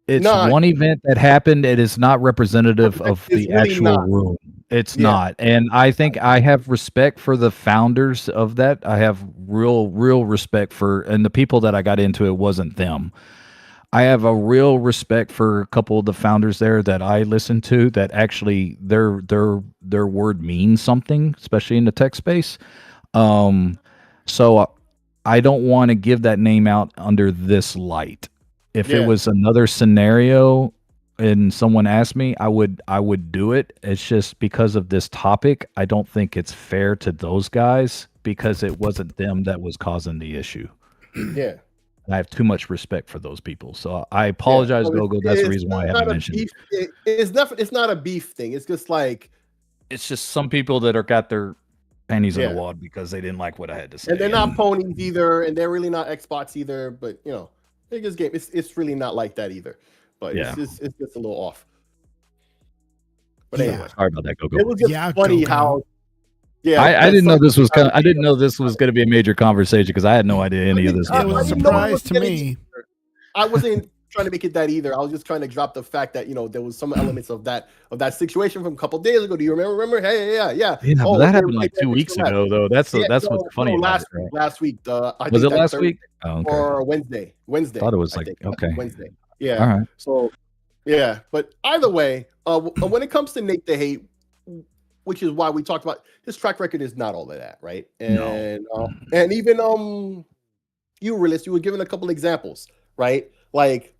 it's one event that happened. It is not representative of the really actual room. It's not. And I think I have respect for the founders of that. I have real respect and the people that I got into it wasn't them. I have a real respect for a couple of the founders there that I listen to that actually their word means something, especially in the tech space. So I don't want to give that name out under this light. If it was another scenario and someone asked me, I would do it. It's just because of this topic. I don't think it's fair to those guys because it wasn't them that was causing the issue. Yeah. I have too much respect for those people. So I apologize, Gogo. That's the reason why I haven't mentioned it. It's not a beef thing. It's just like... It's just some people that got their panties in the wad because they didn't like what I had to say. And they're not ponies either, and they're really not Xbox either. But, biggest game, it's really not like that either. But it's just a little off. But anyway. Sorry about that, Gogo. It was just funny how... Yeah, I didn't know this was I didn't know this was going to be a major conversation because I had no idea any of this. It was a surprise to me. I wasn't trying to make it that either. I was just trying to drop the fact that there was some elements of that situation from a couple of days ago. Do you remember? Hey, yeah. But that happened like 2 weeks ago, though. That's what's funny. Last week. Was it last week? Oh, okay. Or Wednesday. I thought it was okay. Wednesday. Yeah. All right. So yeah, but either way, when it comes to Nate the Hate, which is why we talked about his track record is not all of that, right? And and even you were given a couple examples, right? Like,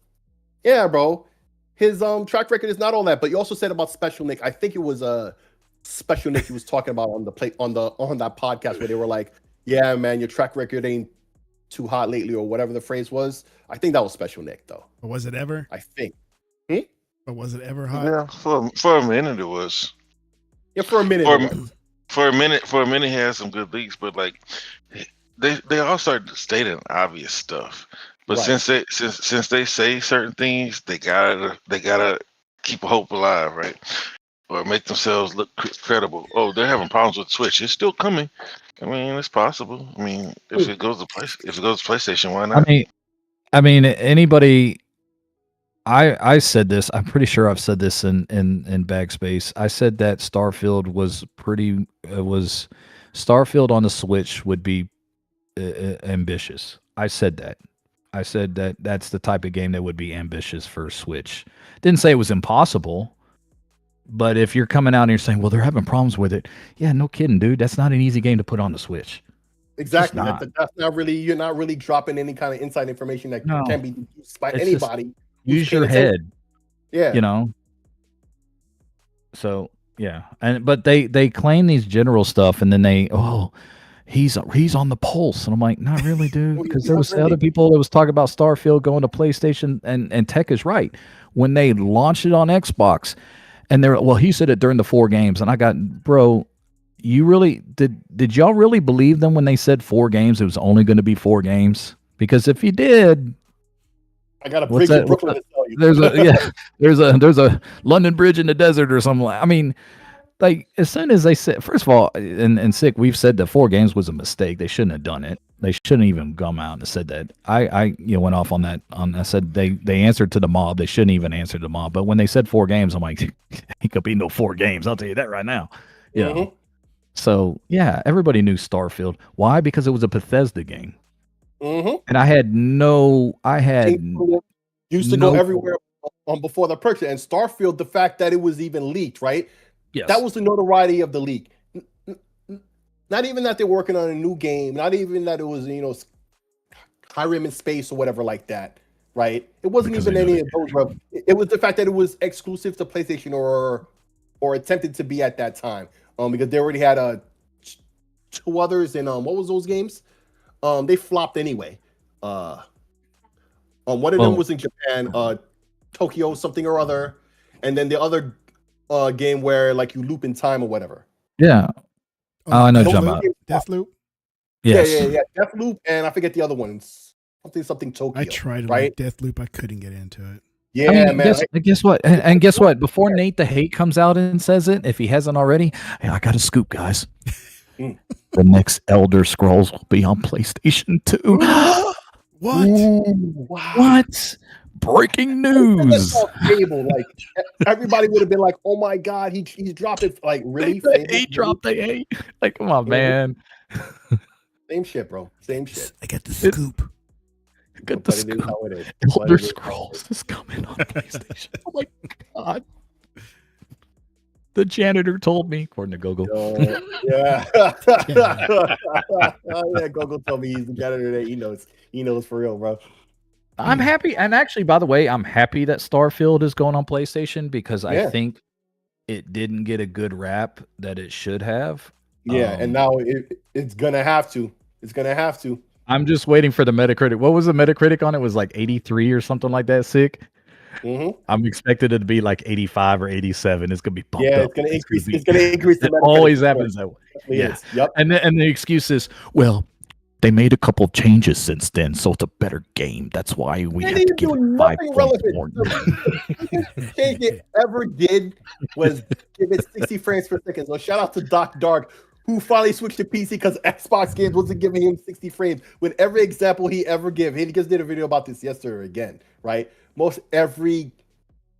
yeah, bro, his track record is not all that. But you also said about Special Nick. I think it was Special Nick he was talking about on that podcast where they were like, yeah, man, your track record ain't too hot lately or whatever the phrase was. I think that was Special Nick though. But was it ever? I think. But was it ever hot? Yeah, for a minute it was. Yeah, for a minute. For a minute, he had some good leaks, but like they all started stating obvious stuff. But since they say certain things, they gotta keep a hope alive, right? Or make themselves look credible. Oh, they're having problems with Switch. It's still coming. I mean, it's possible. I mean, if it goes to PlayStation, why not? I mean, anybody. I said this. I'm pretty sure I've said this in Backspace. I said that Starfield was Starfield on the Switch would be ambitious. I said that. I said that that's the type of game that would be ambitious for Switch. Didn't say it was impossible, but if you're coming out and you're saying, well, they're having problems with it. Yeah, no kidding, dude. That's not an easy game to put on the Switch. Exactly. That's not really, you're not really dropping any kind of inside information that can be used by anybody. Use your head. Yeah. So yeah. But they claim these general stuff and then he's on the pulse. And I'm like, not really, dude. Because there was other people that was talking about Starfield going to PlayStation and Tech is right. When they launched it on Xbox and he said it during the 4 games and I got, bro, you really did y'all really believe them when they said 4 games? It was only going to be 4 games? Because if you did, I got a bridge in Brooklyn to tell you. There's a London Bridge in the desert or something. I mean, like as soon as they said, first of all, and Sick, we've said that 4 games was a mistake. They shouldn't have done it. They shouldn't even come out and said that. I went off on that. I said they answered to the mob. They shouldn't even answer to the mob. But when they said 4 games, I'm like, it could be no 4 games. I'll tell you that right now. You know. So yeah, everybody knew Starfield. Why? Because it was a Bethesda game. And I had used to go everywhere before the purchase. And Starfield, the fact that it was even leaked, right? Yes. That was the notoriety of the leak. Not even that they're working on a new game. Not even that it was, Skyrim in space or whatever like that, right? It wasn't because even any of those. It was the fact that it was exclusive to PlayStation or attempted to be at that time. Because they already had 2 others in what was those games? They flopped anyway. One of them was in Japan, Tokyo something or other, and then the other game where like you loop in time or whatever. Yeah. I know. Jump out. Deathloop. Yes. Yeah. Deathloop, and I forget the other ones. Something Tokyo. I tried right? Deathloop. I couldn't get into it. Yeah, man. Guess what? And guess what? Before Nate the Hate comes out and says it, if he hasn't already, hey, I got a scoop, guys. The next Elder Scrolls will be on PlayStation 2. What? Wow. What? Breaking news. Like everybody would have been like, "Oh my god, he's dropped it!" Like really? He dropped the 8. Like, come on, man. Same shit, bro. Same shit. I got the scoop. Got the scoop. Elder Scrolls is coming on PlayStation. Oh my god. The janitor told me, according to Gogo. Yeah. Gogo told me he's the janitor that he knows. He knows for real, bro. I'm happy. And actually, by the way, I'm happy that Starfield is going on PlayStation because I think it didn't get a good rap that it should have. Yeah, and now it's gonna have to. It's gonna have to. I'm just waiting for the Metacritic. What was the Metacritic on it? It was like 83 or something like that. Sick. I'm expecting it to be like 85 or 87. It's gonna be bumped up. It's gonna increase. It's gonna increase. It always happens that way. Yeah. Yep. And the excuse is, well, they made a couple changes since then, so it's a better game. That's why we have to give it 5.4. Change it ever did was give it 60 frames per second. So shout out to Doc Dark, who finally switched to PC because Xbox games wasn't giving him 60 frames. With every example he ever gave, he just did a video about this yesterday again, right? Most every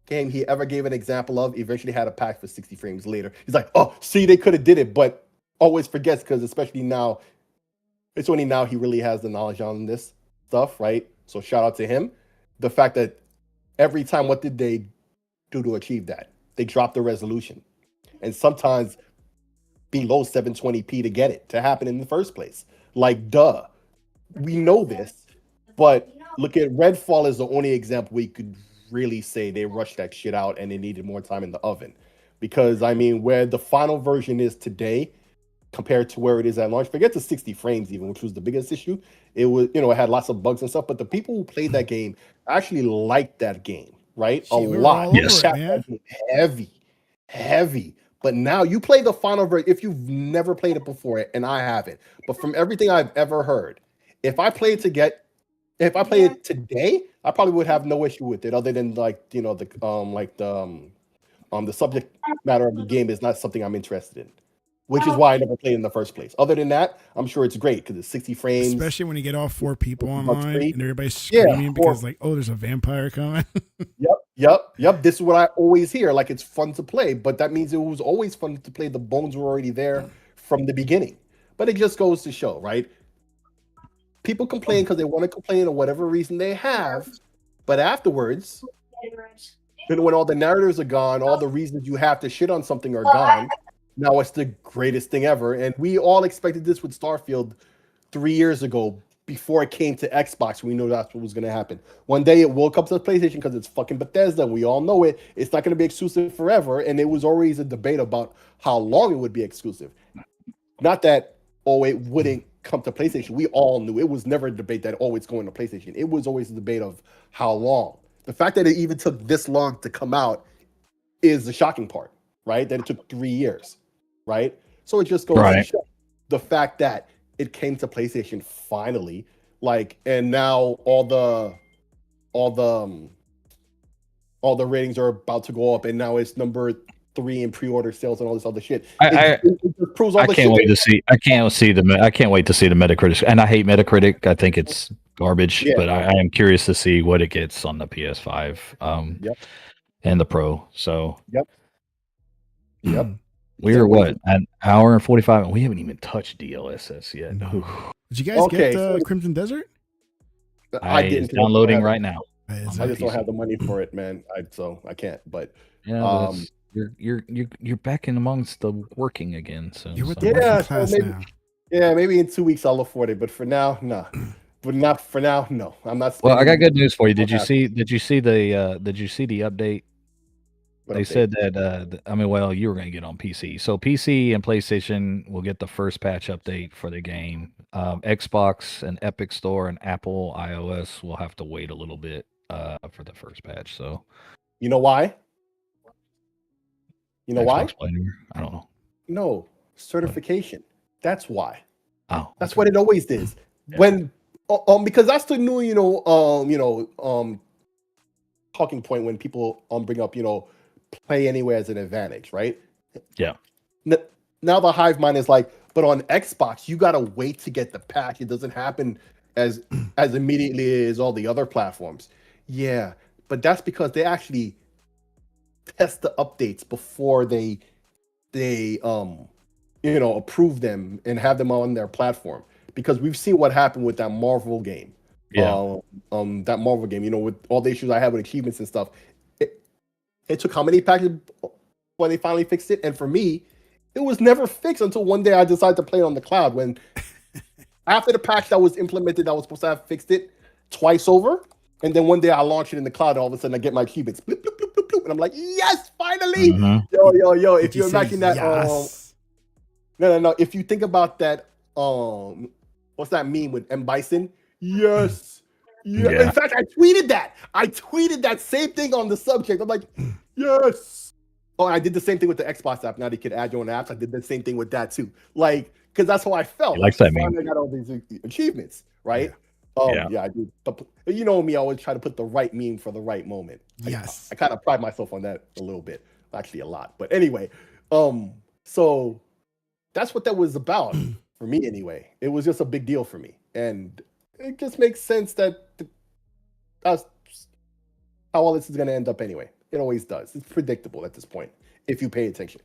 game he ever gave an example of eventually had a patch for 60 frames later. He's like, oh, see, they could have did it, but always forgets because especially now, it's only now he really has the knowledge on this stuff, right? So shout out to him. The fact that every time, what did they do to achieve that? They dropped the resolution. And sometimes below 720p to get it to happen in the first place. Like, duh. We know this, but look at Redfall is the only example we could really say they rushed that shit out and they needed more time in the oven. Because, I mean, where the final version is today, compared to where it is at launch, forget the 60 frames even, which was the biggest issue. It was, it had lots of bugs and stuff, but the people who played that game actually liked that game, right? A lot. Yes. Heavy. But now you play the final version, if you've never played it before, and I haven't, but from everything I've ever heard, if I play it today, I probably would have no issue with it, other than the subject matter of the game is not something I'm interested in. Which is why I never played in the first place. Other than that, I'm sure it's great because it's 60 frames. Especially when you get all 4 people online and everybody's screaming because there's a vampire coming. Yep. This is what I always hear. Like, it's fun to play, but that means it was always fun to play. The bones were already there from the beginning. But it just goes to show, right? People complain because they want to complain or whatever reason they have. But afterwards, when all the narratives are gone, all the reasons you have to shit on something are gone. Now it's the greatest thing ever. And we all expected this with Starfield 3 years ago before it came to Xbox. We know that's what was going to happen. One day it will come to PlayStation because it's fucking Bethesda. We all know it. It's not going to be exclusive forever. And it was always a debate about how long it would be exclusive. Not that, it wouldn't come to PlayStation. We all knew. It was never a debate that, it's going to PlayStation. It was always a debate of how long. The fact that it even took this long to come out is the shocking part, right? That it took 3 years. Right, so it just goes to show the fact that it came to PlayStation finally, and now all the ratings are about to go up, and now it's number 3 in pre-order sales and all this other shit. I proves all I the can't shit. wait to see. I can't wait to see the Metacritic. And I hate Metacritic. I think it's garbage. But I am curious to see what it gets on the PS5. And the Pro. So. Yep. We were what, an hour and 45? We haven't even touched DLSS yet. No. Did you guys get Crimson Desert? I didn't. It's downloading right now. I just don't have the money for it, man. So I can't. But you're back in amongst the working again. So you're with the working class now. Yeah, maybe in 2 weeks I'll afford it. But for now, no. But not for now. No, I'm not. Well, I got good news for you. Did you see the update? They said that, you were going to get on PC. So PC and PlayStation will get the first patch update for the game. Xbox and Epic Store and Apple iOS will have to wait a little bit for the first patch. So, you know why? You know Xbox why? Player? I don't know. No, certification. That's why. Oh, that's what it always is. Yeah. When because that's the new talking point when people bring up play anywhere as an advantage, right? Yeah. Now the hive mind is like, but on Xbox, you gotta wait to get the patch. It doesn't happen as immediately as all the other platforms. Yeah, but that's because they actually test the updates before they approve them and have them on their platform. Because we've seen what happened with that Marvel game. Yeah. That Marvel game, with all the issues I have with achievements and stuff. It took how many patches when they finally fixed it? And for me, it was never fixed until one day I decided to play it on the cloud. When after the patch that was implemented, I was supposed to have fixed it twice over. And then one day I launched it in the cloud, and all of a sudden I get my achievements. Bloop, bloop, bloop, bloop, bloop, and I'm like, yes, finally. Mm-hmm. Yo. If you imagine that, no. If you think about that, what's that meme with M. Bison? Yes. Yeah. In fact, I tweeted that same thing on the subject. I'm like, yes. Oh, and I did the same thing with the Xbox app. Now they can add your own apps. I did the same thing with that too. Like, because that's how I felt. Like that meme. I got all these achievements, right? Yeah. I do. You know me, I always try to put the right meme for the right moment. Yes. I kind of pride myself on that a little bit. Actually, a lot. But anyway, so that's what that was about for me anyway. It was just a big deal for me. And it just makes sense that that's how all this is going to end up anyway. It always does. It's predictable at this point if you pay attention.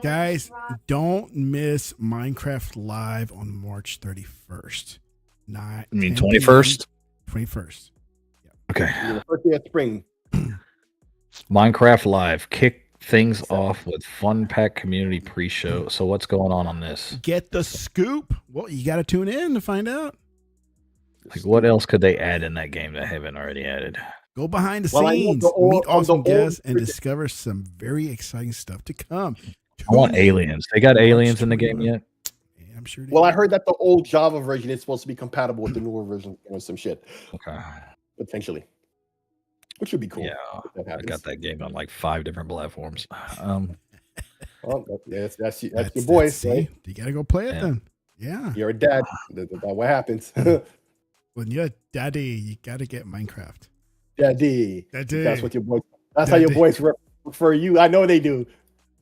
Guys, don't miss Minecraft Live on March 31st. You mean 21st? 21st. Yeah. Okay. The first day of spring. Minecraft Live. Kick things off with Fun Pack Community Pre-Show. So what's going on this? Get the scoop. Well, you got to tune in to find out. Like, what else could they add in that game that I haven't already added? Go behind the scenes, meet awesome guests, and discover some very exciting stuff to come. I want aliens. They got aliens in the game yet? Yeah, I'm sure. I heard that the old Java version is supposed to be compatible with the newer version or some shit. Okay. Potentially. Which would be cool. Yeah, I got that game on like 5 different platforms. Well, that's your boy. Right? You got to go play it then. Yeah. You're a dad. That's what happens. When you're a daddy, you got to get Minecraft. Daddy. That's what your boys. That's how your boys refer you. I know they do.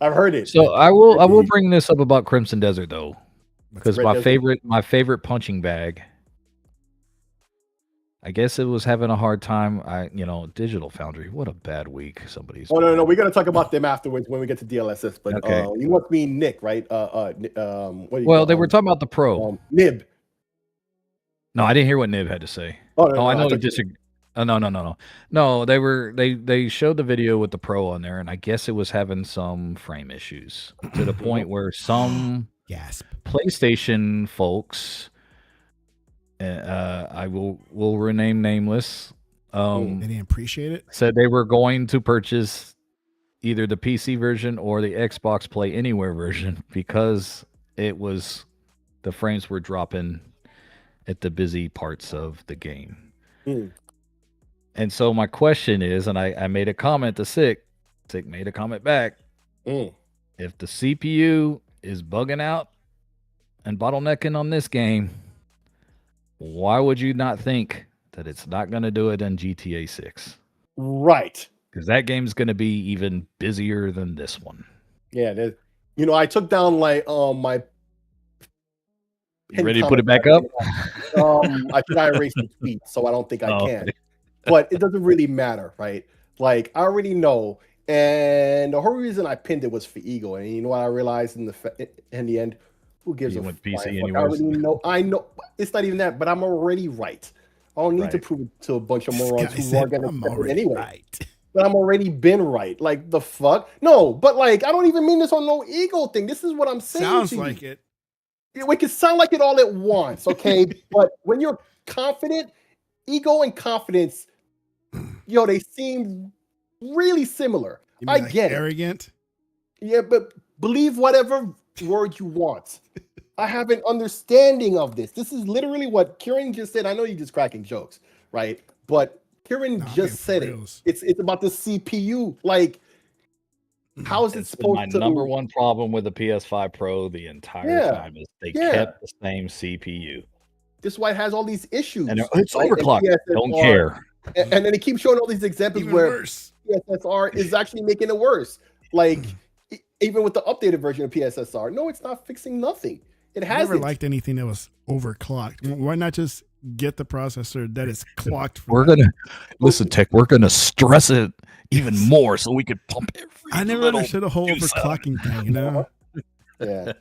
I've heard it. So I will bring this up about Crimson Desert though, because my favorite punching bag. I guess it was having a hard time. Digital Foundry. What a bad week. Somebody's. Oh no, we're gonna talk about them afterwards when we get to DLSS. But okay. You must mean Nick, right? They were talking about the Pro. Nib. No, I didn't hear what Nib had to say. I know he disagreed. Oh, no. No, they showed the video with the Pro on there, and I guess it was having some frame issues to the point where some PlayStation folks, I will rename nameless. They didn't appreciate it. Said they were going to purchase either the PC version or the Xbox Play Anywhere version because the frames were dropping at the busy parts of the game. And so my question is, and I made a comment to Sik made a comment back. If the CPU is bugging out and bottlenecking on this game, why would you not think that it's not going to do it in GTA 6? Right. because that game's going to be even busier than this one. Yeah, you know, I took down like my. You ready to put it back up? I think I erased the tweet, so I don't think I can. Okay. But it doesn't really matter, right? Like I already know, and the whole reason I pinned it was for ego. And you know what I realized in the end? Who gives a fuck? PC I already know. I know it's not even that, but I'm already right. I don't need to prove it to a bunch of morons who are gonna accept it anyway. Right. But I'm already been right. Like the fuck? No, but like I don't even mean this on no ego thing. This is what I'm saying. Sounds like it. We can sound like it all at once, okay? But when you're confident, ego and confidence, yo, they seem really similar. I get it. Arrogant? Yeah, but believe whatever word you want. I have an understanding of this. This is literally what Kieran just said. I know you're just cracking jokes, right? But Kieran just said it. It's about the CPU. Like, how is it supposed to? My number one problem with the PS5 Pro the entire time is they kept the same CPU. This is why it has all these issues. And it's overclocked. Don't care. And then they keep showing all these examples where PSSR is actually making it worse. Like, even with the updated version of PSSR, no, it's not fixing nothing. It hasn't. I never liked anything that was overclocked. Why not just get the processor that is clocked? We're gonna listen, Tech. We're gonna stress it even more so we could pump every. I never understood the whole overclocking thing. You know? Yeah.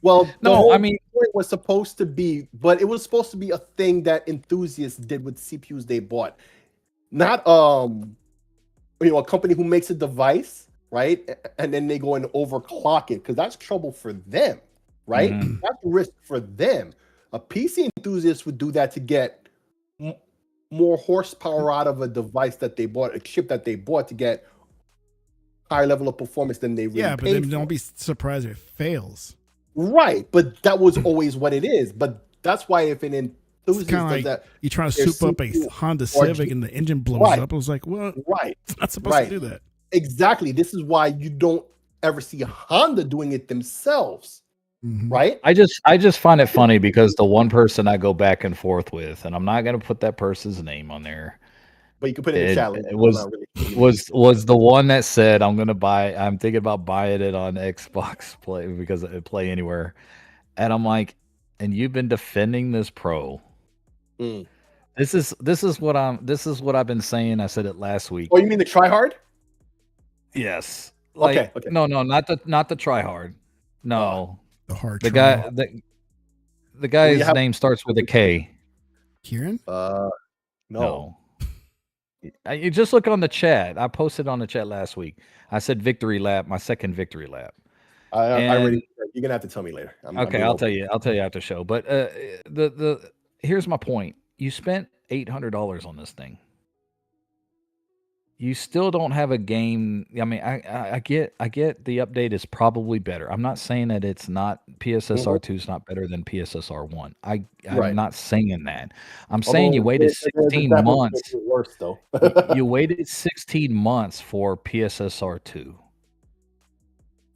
Well, no, I mean, it was supposed to be, but it was supposed to be a thing that enthusiasts did with CPUs they bought, not you know, a company who makes a device, right, and then they go and overclock it because that's trouble for them. Right? Mm-hmm. That's risk for them. A PC enthusiast would do that to get more horsepower out of a device that they bought, a chip that they bought to get higher level of performance than they really paid. Yeah, but then don't be surprised if it fails. Right, but that was always what it is. But that's why if an enthusiast does like that, you try to soup up a Honda Civic and the engine blows up. It was like, well, it's not supposed to do that. Exactly. This is why you don't ever see Honda doing it themselves. Mm-hmm. Right. I just find it funny because the one person I go back and forth with, and I'm not going to put that person's name on there, but you can put it in the chat. It was the one that said I'm thinking about buying it on Xbox Play because it play anywhere, and I'm like, and you've been defending this Pro. Mm. This is what I've been saying. I said it last week. Oh, you mean the tryhard? Yes. Like, okay. No, not the tryhard. No. The guy's name starts with a K. Kieran? No. You just look on the chat. I posted on the chat last week. I said victory lap, my second victory lap. You're gonna have to tell me later. I'll tell you after show. But here's my point. You spent $800 on this thing. You still don't have a game. I mean, I get the update is probably better. I'm not saying that it's not PSSR 2 is not better than PSSR 1. I'm not saying that. I'm saying you waited 16 months. Worse though. You waited 16 months for PSSR 2.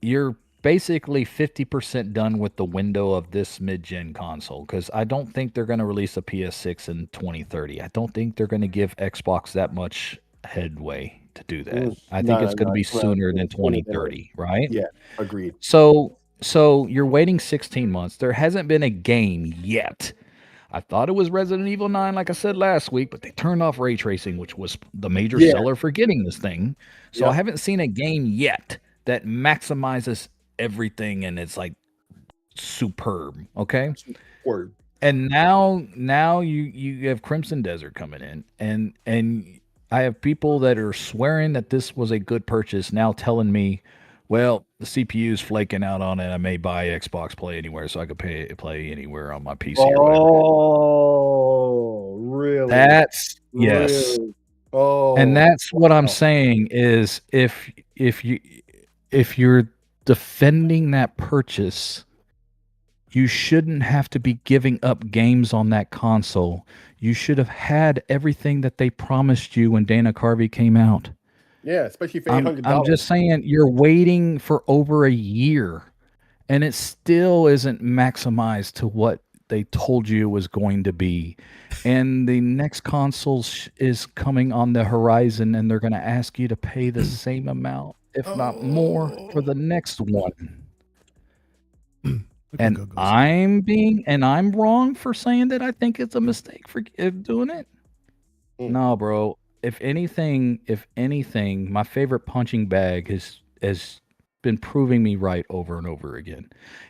You're basically 50% done with the window of this mid-gen console because I don't think they're going to release a PS6 in 2030. I don't think they're going to give Xbox that much headway to do that. I think it's going to be sooner than 2030, right? Yeah, agreed. So you're waiting 16 months. There hasn't been a game yet. I thought it was Resident Evil 9, like I said last week, but they turned off ray tracing, which was the major seller for getting this thing. So I haven't seen a game yet that maximizes everything and it's like superb. Okay. Word. And now you have Crimson Desert coming in and I have people that are swearing that this was a good purchase now telling me, well, the CPU is flaking out on it. I may buy Xbox Play Anywhere so I could play anywhere on my PC or whatever. Oh, really? That's yes. Really? Oh, and that's what I'm saying is if you're defending that purchase, you shouldn't have to be giving up games on that console. You should have had everything that they promised you when Dana Carvey came out. Yeah, especially for $800. I'm just saying you're waiting for over a year, and it still isn't maximized to what they told you it was going to be. And the next console is coming on the horizon, and they're going to ask you to pay the same amount, if not more, for the next one. And I'm wrong for saying that I think it's a mistake for doing it. No, bro. If anything, my favorite punching bag has been proving me right over and over again.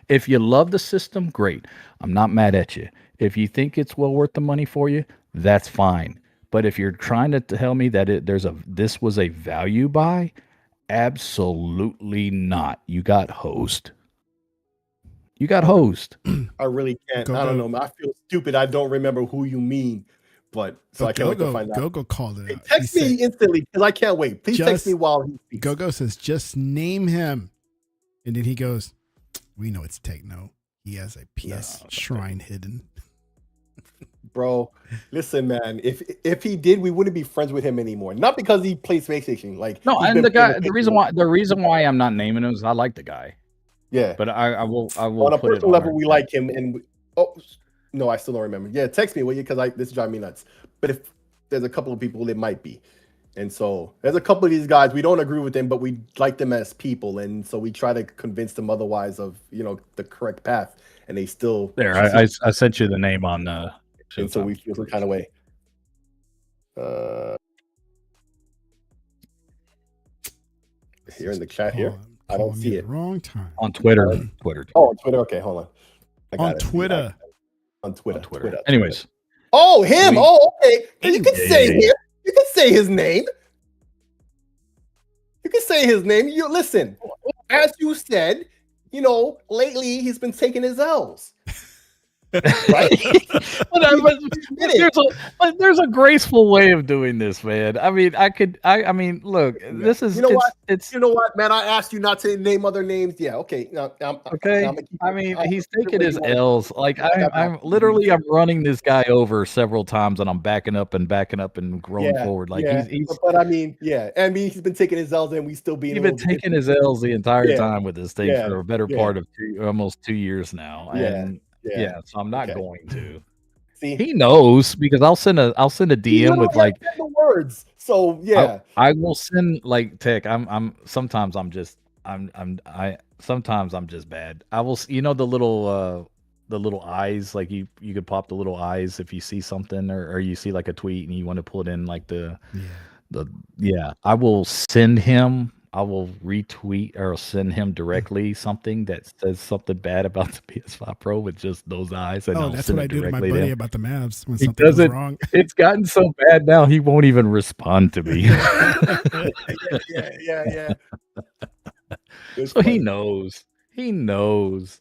If you love the system, great. I'm not mad at you. If you think it's well worth the money for you, that's fine. But if you're trying to tell me that this was a value buy, absolutely not. You got hosed. You got hosed. I really can't. I don't know. I feel stupid. I don't remember who you mean, but so I can't wait to find out. Gogo called it out. Text me instantly because I can't wait. Please text me while he speaks. Gogo says, just name him. And then he goes, we know it's Techno. He has a PS shrine hidden. Bro, listen, man. If he did, we wouldn't be friends with him anymore. Not because he plays PlayStation. Like no, and the reason why I'm not naming him is I like the guy. Yeah, but I will on a personal level, we like him, and no, I still don't remember. Yeah, text me, will you? Because this drives me nuts. But if there's a couple of people, it might be, and so there's a couple of these guys we don't agree with them, but we like them as people, and so we try to convince them otherwise of the correct path, and they still there. I sent you the name on and so we feel some kind of way. Here in the chat here. I don't see it. Wrong time. On Twitter. Oh, on Twitter. Okay, hold on. On Twitter. On Twitter. Anyways. Oh, him. Okay. You can say him. You can say his name. You can say his name. You listen. As you said, lately he's been taking his L's. Right? but there's a graceful way of doing this, man. I mean, look, this is you know what, man? I asked you not to name other names. Yeah, okay. He's taking his L's. Like I'm running this guy over several times, and I'm backing up and growing forward. Like he's but I mean, he's been taking his L's, and we still being. He's been taking his L's the entire time with this thing for a better part of almost 2 years now. And so I'm not going to. See, he knows because I'll send a DM with like the words. So I will send like Tech. Sometimes I'm just bad. I will the little eyes, like you could pop the little eyes if you see something or you see like a tweet and you want to pull it in like I will send him. I will retweet or send him directly something that says something bad about the PS5 Pro with just those eyes. And that's what I do to my buddy about the Mavs when something goes wrong. It's gotten so bad now he won't even respond to me. Yeah. So he knows. He knows.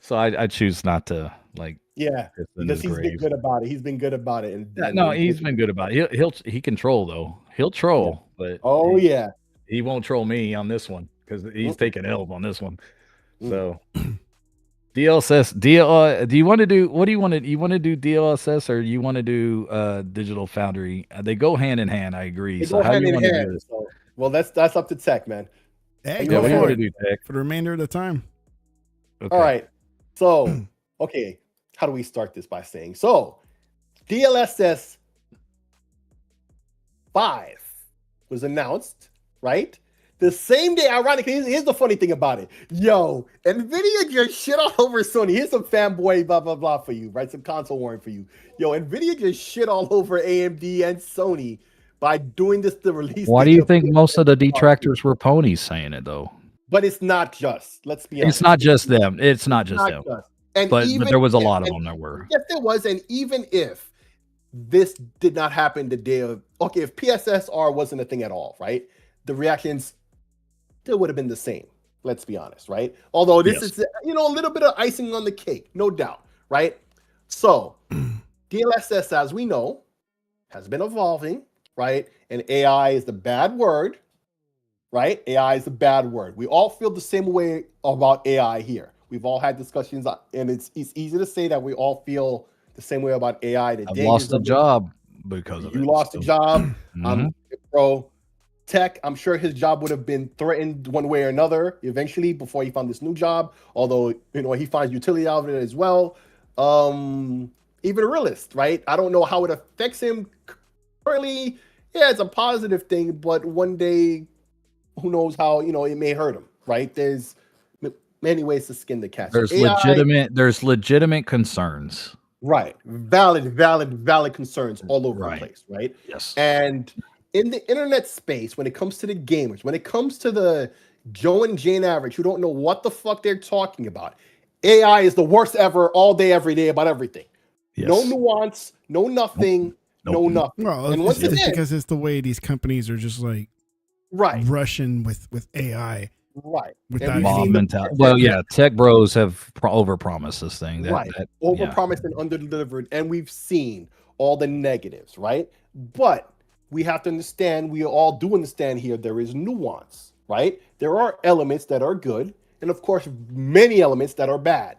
So I choose not to like. Yeah, because he's been good about it. He's been good about it. He's been good about it. He can troll though. He'll troll, but he won't troll me on this one because he's taking help on this one. So DLSS, do you want to do? What do you want to? You want to do DLSS or you want to do Digital Foundry? They go hand in hand. I agree. So how do you want to do this? So, well, that's up to Tech, man. Hey, what do you want to do, Tech, for the remainder of the time? Okay. All right. So, okay, how do we start this by saying so? DLSS 5 was announced. Right? The same day, ironically, here's the funny thing about it. Yo, NVIDIA just shit all over Sony. Here's some fanboy blah, blah, blah for you, right? Some console warning for you. Yo, NVIDIA just shit all over AMD and Sony by doing this to release. Why do you think most of the detractors were ponies saying it, though? But it's not just. Let's be honest. It's not just them. It's not just them. But there was a lot of them that were. Yes, there was. And even if this did not happen the day of, if PSSR wasn't a thing at all, right? The reactions still would have been the same. Let's be honest, right? Although this is, a little bit of icing on the cake, no doubt, right? So DLSS, as we know, has been evolving, right? And AI is the bad word, right? AI is the bad word. We all feel the same way about AI here. We've all had discussions, and it's easy to say that we all feel the same way about AI. I've lost a job because of it. You lost a job, bro. Tech, I'm sure his job would have been threatened one way or another eventually before he found this new job. Although he finds utility out of it as well. even realist, right? I don't know how it affects him currently. Yeah, it's a positive thing, but one day, who knows how, it may hurt him, right? There's many ways to skin the cat. There's legitimate concerns. Right. Valid concerns all over the place, right? Yes. And in the internet space, when it comes to the gamers, when it comes to the Joe and Jane average who don't know what the fuck they're talking about, AI is the worst ever, all day, every day, about everything. Yes. No nuance, no nothing, no nothing. Well, and it's because it's the way these companies are just like rushing with AI. Right. Mob mentality. Well, yeah, tech bros have overpromised this thing. Overpromised and underdelivered, and we've seen all the negatives, right? But we have to understand, we all do understand here, there is nuance, right? There are elements that are good, and of course, many elements that are bad.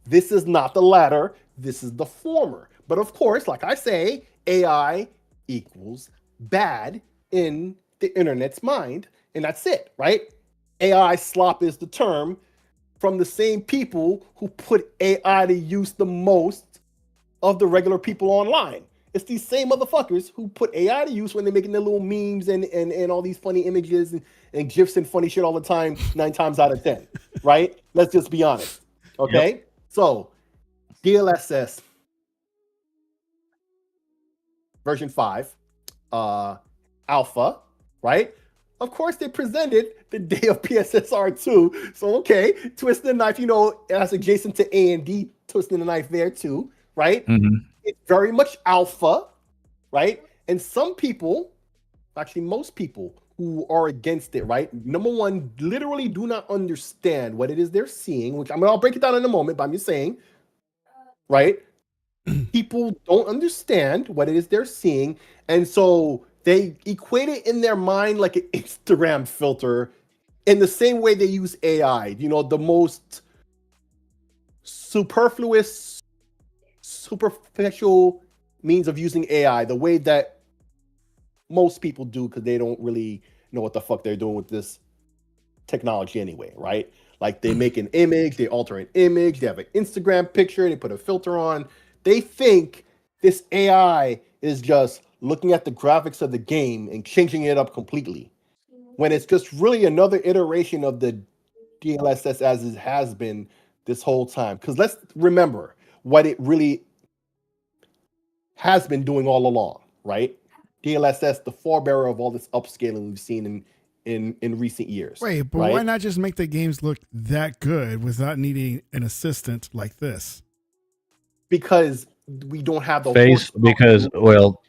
This is not the latter, this is the former. But of course, like I say, AI equals bad in the internet's mind, and that's it, right? AI slop is the term from the same people who put AI to use the most of the regular people online. It's these same motherfuckers who put AI to use when they're making their little memes and all these funny images and GIFs and funny shit all the time, 9 times out of 10, right? Let's just be honest, okay? Yep. So, DLSS version 5, alpha, right? Of course, they presented the day of PSSR 2. So, okay, twisting the knife, that's adjacent to A&D, twisting the knife there too, right? Mm-hmm. It's very much alpha, right? And some people, actually most people who are against it, right? Number one, literally do not understand what it is they're seeing, which I'll break it down in a moment, but I'm just saying, right? People don't understand what it is they're seeing. And so they equate it in their mind like an Instagram filter in the same way they use AI, the most superfluous, superficial means of using AI, the way that most people do because they don't really know what the fuck they're doing with this technology anyway, right? Like they make an image, they alter an image, they have an Instagram picture, they put a filter on. They think this AI is just looking at the graphics of the game and changing it up completely, when it's just really another iteration of the DLSS as it has been this whole time. Because let's remember what it really has been doing all along, right? DLSS, the forebearer of all this upscaling we've seen in recent years. Wait, but why not just make the games look that good without needing an assistant like this? Because we don't have the face. Because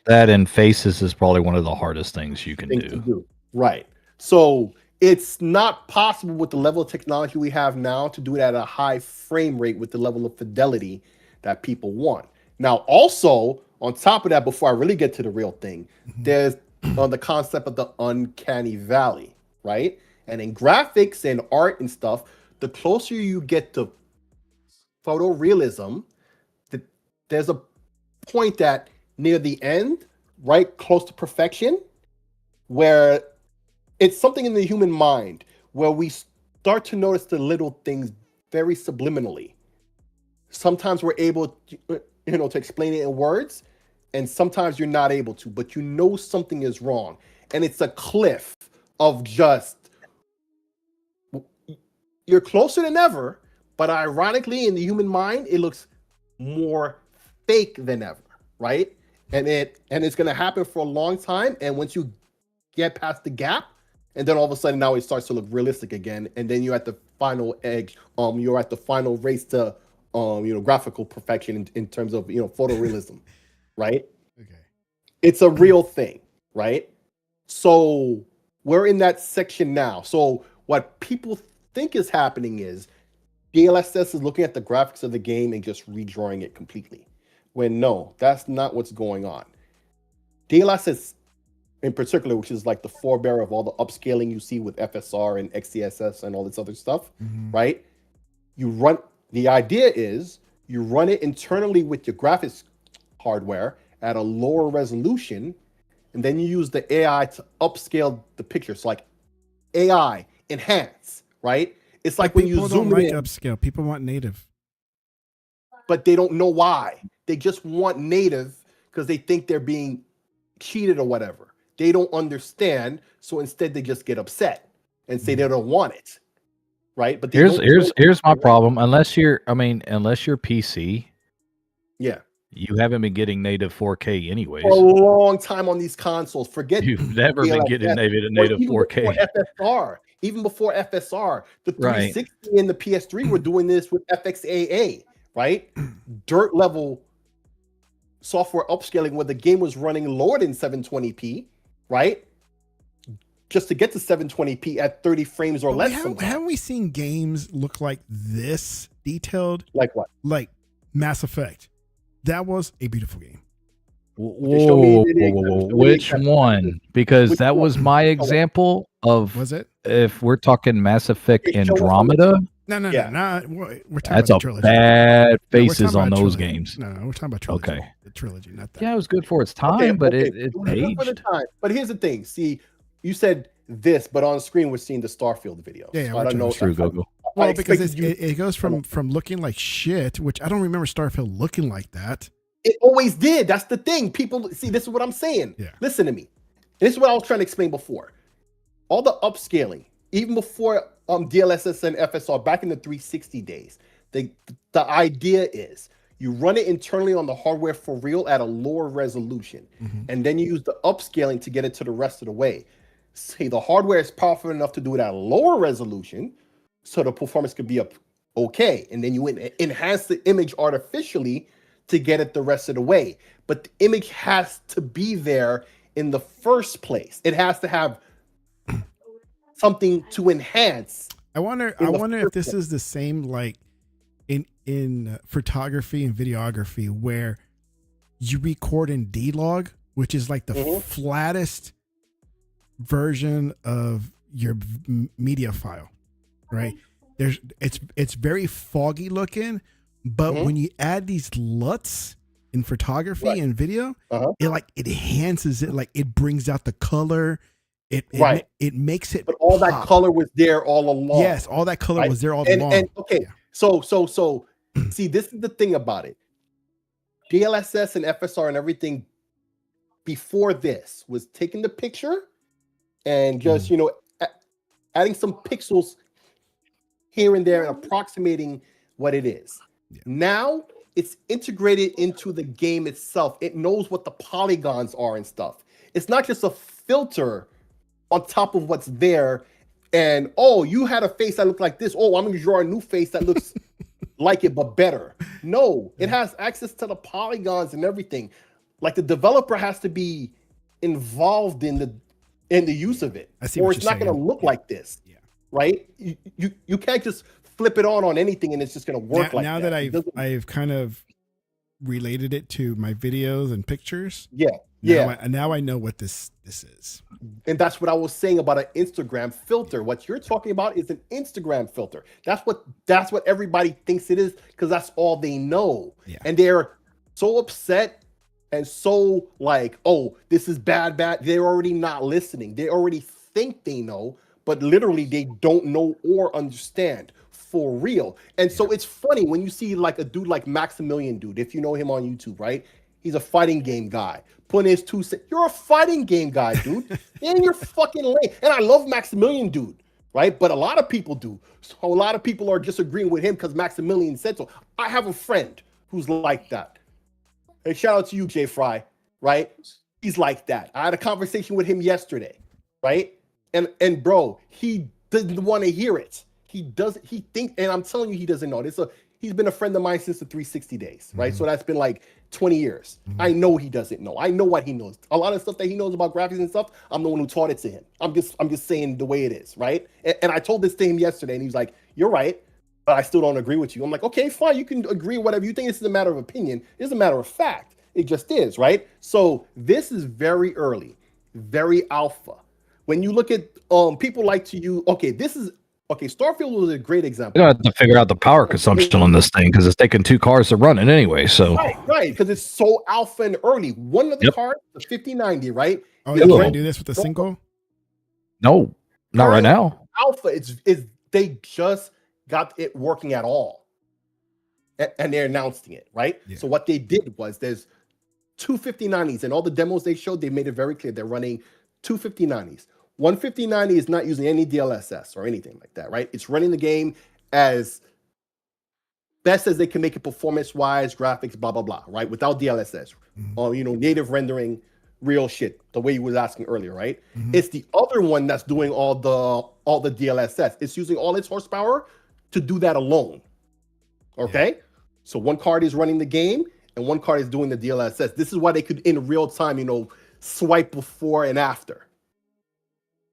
that and faces is probably one of the hardest things you can do. Right. So it's not possible with the level of technology we have now to do it at a high frame rate with the level of fidelity that people want. Now, also on top of that, before I really get to the real thing, there's the concept of the uncanny valley, right? And in graphics and art and stuff, the closer you get to photorealism, there's a point that near the end, right close to perfection, where it's something in the human mind where we start to notice the little things very subliminally. Sometimes we're able to explain it in words, and sometimes you're not able to, but something is wrong. And it's a cliff of just, you're closer than ever, but ironically in the human mind, it looks more fake than ever, right? And it's going to happen for a long time. And once you get past the gap, and then all of a sudden now it starts to look realistic again, and then you're at the final edge. You're at the final race to graphical perfection in terms of photorealism, right? Okay, it's a real thing, right? So we're in that section now. So what people think is happening is DLSS is looking at the graphics of the game and just redrawing it completely. When no, that's not what's going on. DLSS in particular, which is like the forebearer of all the upscaling you see with FSR and XeSS and all this other stuff, right? The idea is you run it internally with your graphics hardware at a lower resolution, and then you use the AI to upscale the picture. So like AI enhance, right? It's like when you zoom in. Upscale. People want native. but they don't know why. They just want native because they think they're being cheated or whatever. They don't understand, so instead they just get upset and say they don't want it, right? But here's my problem. Unless you're PC, yeah, you haven't been getting native 4K anyways. For a long time on these consoles. Forget you've never been getting native 4K. Even before FSR, the 360 and the PS3 were doing this with FXAA, right? Dirt level software upscaling where the game was running lower than 720p, right? Just to get to 720p at 30 frames or less. Haven't we seen games look like this detailed? Like what? Like Mass Effect. That was a beautiful game. Whoa. Which one? Because that was my example of. Was it? If we're talking Mass Effect Andromeda. No. We're talking that's about the trilogy. Bad faces on those games. No, we're talking about trilogy. Okay. The trilogy, not that. Yeah, it was good for its time, but it aged. But here's the thing. See, you said this, but on screen we're seeing the Starfield video. Yeah, so I don't know. True, Google. Well, because it goes from looking like shit, which I don't remember Starfield looking like that. It always did. That's the thing. People see. This is what I'm saying. Yeah. Listen to me. This is what I was trying to explain before. All the upscaling, even before DLSS and FSR, back in the 360 days, the idea is you run it internally on the hardware for real at a lower resolution, and then you use the upscaling to get it to the rest of the way. Say the hardware is powerful enough to do it at a lower resolution, so the performance could be up okay, and then you enhance the image artificially to get it the rest of the way. But the image has to be there in the first place. It has to have something to enhance. I wonder if this is the same like in photography and videography where you record in D-Log, which is like the flattest version of your media file, right? It's very foggy looking, but when you add these LUTs in photography and video, it enhances it, like it brings out the color. It makes it. But all pop. that color was there all along. Yes, all that color was there all along. And okay, so see, this is the thing about it. DLSS and FSR and everything before this was taking the picture and just adding some pixels here and there and approximating what it is. Yeah. Now it's integrated into the game itself. It knows what the polygons are and stuff. It's not just a filter on top of what's there. And, you had a face that looked like this. I'm going to draw a new face that looks like it, but better. No, it has access to the polygons and everything. Like the developer has to be involved in the use of it, or it's not going to look like this. Yeah. Right? You can't just flip it on anything and it's just going to work like that. Now that I've kind of related it to my videos and pictures. Now I know what this is. And that's what I was saying about an Instagram filter. What you're talking about is an Instagram filter. That's what everybody thinks it is because that's all they know. Yeah. And they're so upset and so like, this is bad. They're already not listening. They already think they know, but literally they don't know or understand for real. And so it's funny when you see like a dude like Maximilian, dude, if you know him on YouTube, right? He's a fighting game guy. Putting his 2 cents. You're a fighting game guy, dude. And you're fucking lame. And I love Maximilian, dude, right? But a lot of people do. So a lot of people are disagreeing with him because Maximilian said so. I have a friend who's like that. Hey, shout out to you, Jay Fry, right? He's like that. I had a conversation with him yesterday, right? And bro, he doesn't want to hear it. He thinks, and I'm telling you, he doesn't know. He's been a friend of mine since the 360 days, right? So that's been like 20 years. I know he doesn't know. I know what he knows. A lot of stuff that he knows about graphics and stuff, I'm the one who taught it to him. I'm just saying the way it is, right? And I told this to him yesterday, and he was like, "You're right, but I still don't agree with you." I'm like, "Okay, fine. You can agree whatever you think. This is a matter of opinion. It's a matter of fact. It just is, right?" So this is very early, very alpha. When you look at people like to use, Starfield was a great example. You don't have to figure out the power consumption on this thing because it's taking 2 cars to run it anyway. So right, because it's so alpha and early. One of the cars, the 5090, right? Oh, you can't do this with a single? No, not right now. Alpha, they just got it working at all. and they're announcing it, right? Yeah. So what they did was there's two 5090s, and all the demos they showed, they made it very clear they're running two 5090s. One 5090 is not using any DLSS or anything like that, right? It's running the game as best as they can make it performance-wise, graphics, blah, blah, blah, right? Without DLSS, or, native rendering, real shit, the way you was asking earlier, right? It's the other one that's doing all the DLSS. It's using all its horsepower to do that alone, okay? Yeah. So one card is running the game, and one card is doing the DLSS. This is why they could, in real time, swipe before and after,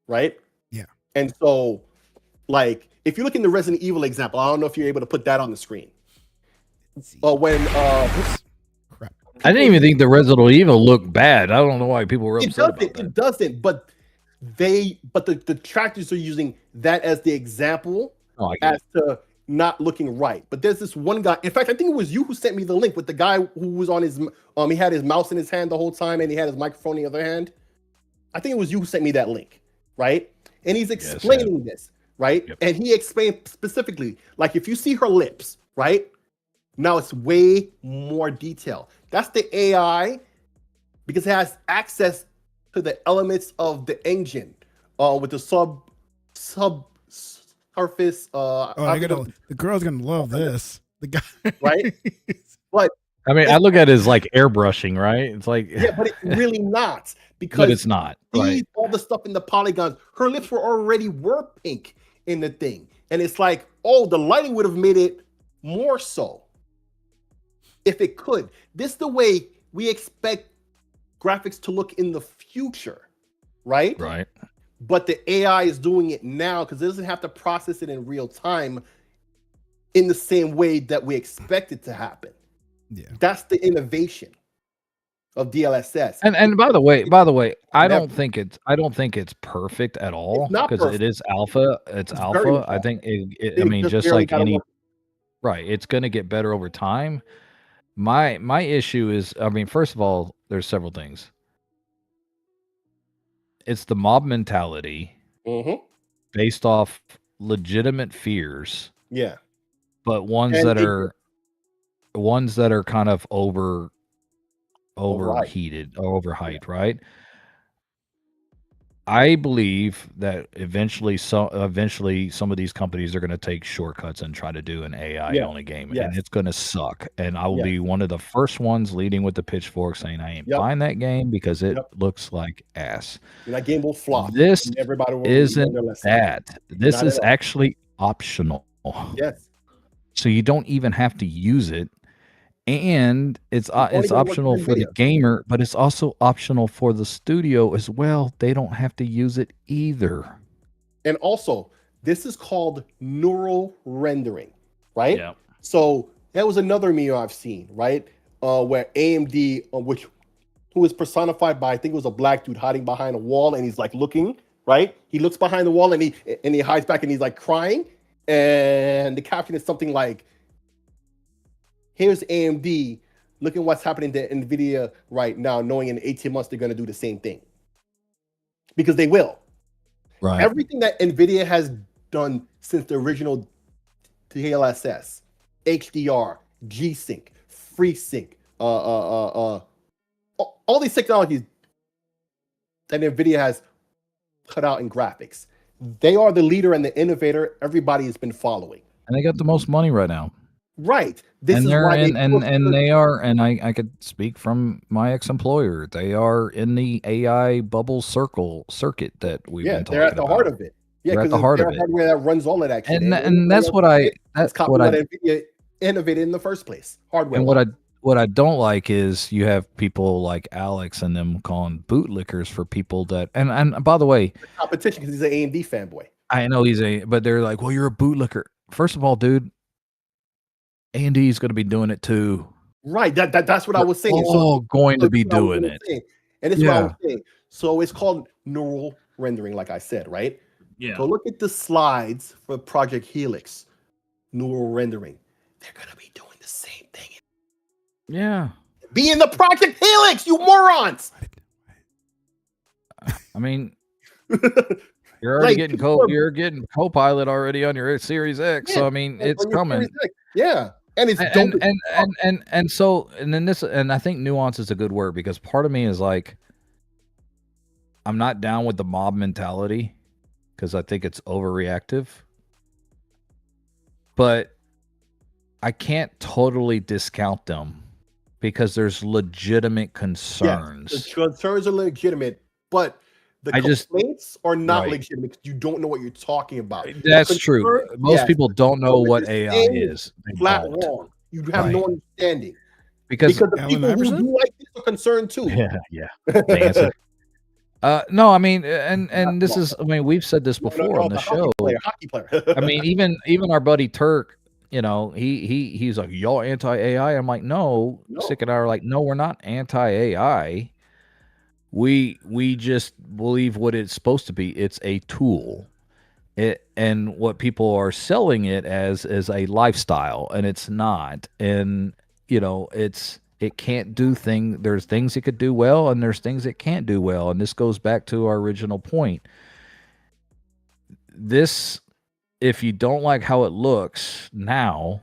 right? Yeah. And so, like, if you look in the Resident Evil example, I don't know if you're able to put that on the screen. When crap. I didn't even think the Resident Evil looked bad. I don't know why people were upset about that. It doesn't, but the detractors are using that as the example as to not looking right. But there's this one guy. In fact, I think it was you who sent me the link with the guy who was on his he had his mouse in his hand the whole time and he had his microphone in the other hand. I think it was you who sent me that link, right? And he's explaining this, right? Yep. And he explained specifically, like if you see her lips, right? Now it's way more detail. That's the AI because it has access to the elements of the engine with the subsurface. The girl's gonna love this. The guy, right? But I mean, I look at it as like airbrushing, right? It's like but it's really not because but it's not. Right. All the stuff in the polygons. Her lips were pink in the thing, and it's like, oh, the lighting would have made it more so if it could. This is the way we expect graphics to look in the future, right? Right. But the AI is doing it now because it doesn't have to process it in real time in the same way that we expect it to happen. Yeah. That's the innovation of DLSS. And by the way, I don't think it's perfect at all because it is alpha. It's alpha. I think I mean, just like any right, it's going to get better over time. My issue is, I mean, first of all, there's several things. It's the mob mentality based off legitimate fears. Yeah. But ones that are kind of overheated or overhyped, right? I believe that eventually some of these companies are going to take shortcuts and try to do an AI only game, and it's going to suck. And I will be one of the first ones leading with the pitchfork saying I ain't buying that game because it looks like ass. And that game will flop. This isn't that. This is actually optional. Yes. So you don't even have to use it. And it's optional for the gamer, but it's also optional for the studio as well. They don't have to use it either. And also, this is called neural rendering, right? Yeah. So that was another meme I've seen, right? Where AMD, who is personified by, I think it was a black dude hiding behind a wall, and he's like looking, right? He looks behind the wall and he hides back and he's like crying, and the caption is something like, here's AMD, looking what's happening to NVIDIA right now, knowing in 18 months they're going to do the same thing. Because they will. Right. Everything that NVIDIA has done since the original DLSS, HDR, G-Sync, FreeSync, all these technologies that NVIDIA has put out in graphics, they are the leader and the innovator everybody has been following. And they got the most money right now. Right. This is why they are, and I could speak from my ex-employer. They are in the AI bubble circuit that we've been talking about. They're at the heart of it. Yeah, they're at the heart of it. Hardware that runs all of that shit. And that's what NVIDIA innovated in the first place. Hardware. And what I don't like is you have people like Alex and them calling bootlickers for people that and by the way, competition because he's an AMD fanboy. I know but they're like, well, you're a bootlicker. First of all, dude, AMD is going to be doing it too. Right. That's what I was saying. All going to be doing it. And it's what I was saying. So it's called neural rendering, like I said, right? Yeah. So look at the slides for Project Helix, neural rendering. They're going to be doing the same thing. Yeah. Be in the Project Helix, you morons! I mean, you're already getting Copilot already on your Series X, so I mean, it's coming. Yeah. And it's and then this, and I think nuance is a good word, because part of me is like, I'm not down with the mob mentality because I think it's overreactive, but I can't totally discount them because there's legitimate concerns. Yes, the concerns are legitimate, but the complaints are not legitimate because you don't know what you're talking about. That's true. Most people don't know what AI is. Flat wrong. You have no understanding. Because the people who do like this are concerned too. Yeah. The answer. No, I mean, and this is, I mean, we've said this before on the show. Hockey player. I mean, even our buddy Turk, you know, he's like, y'all anti-AI. I'm like, no. Sick and I are like, no, we're not anti-AI. We just believe what it's supposed to be. It's a tool. And what people are selling it as is a lifestyle, and it's not. And you know, it can't do things. There's things it could do well, and there's things it can't do well. And this goes back to our original point. This, if you don't like how it looks now,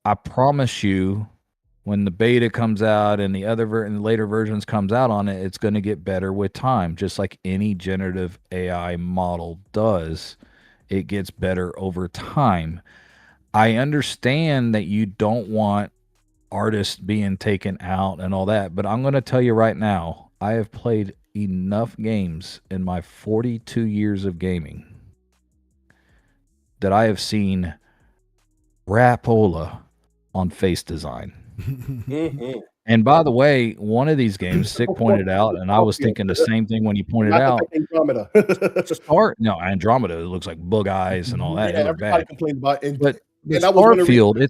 I promise you, when the beta comes out and the other and the later versions comes out on it, it's going to get better with time, just like any generative AI model does. It gets better over time. I understand that you don't want artists being taken out and all that, but I'm going to tell you right now, I have played enough games in my 42 years of gaming that I have seen Rapola on face design. And by the way, one of these games, Sick pointed out, and I was thinking the same thing when he pointed out. Andromeda. Andromeda, it looks like bug eyes and all that. Yeah, everybody complained about it. But Starfield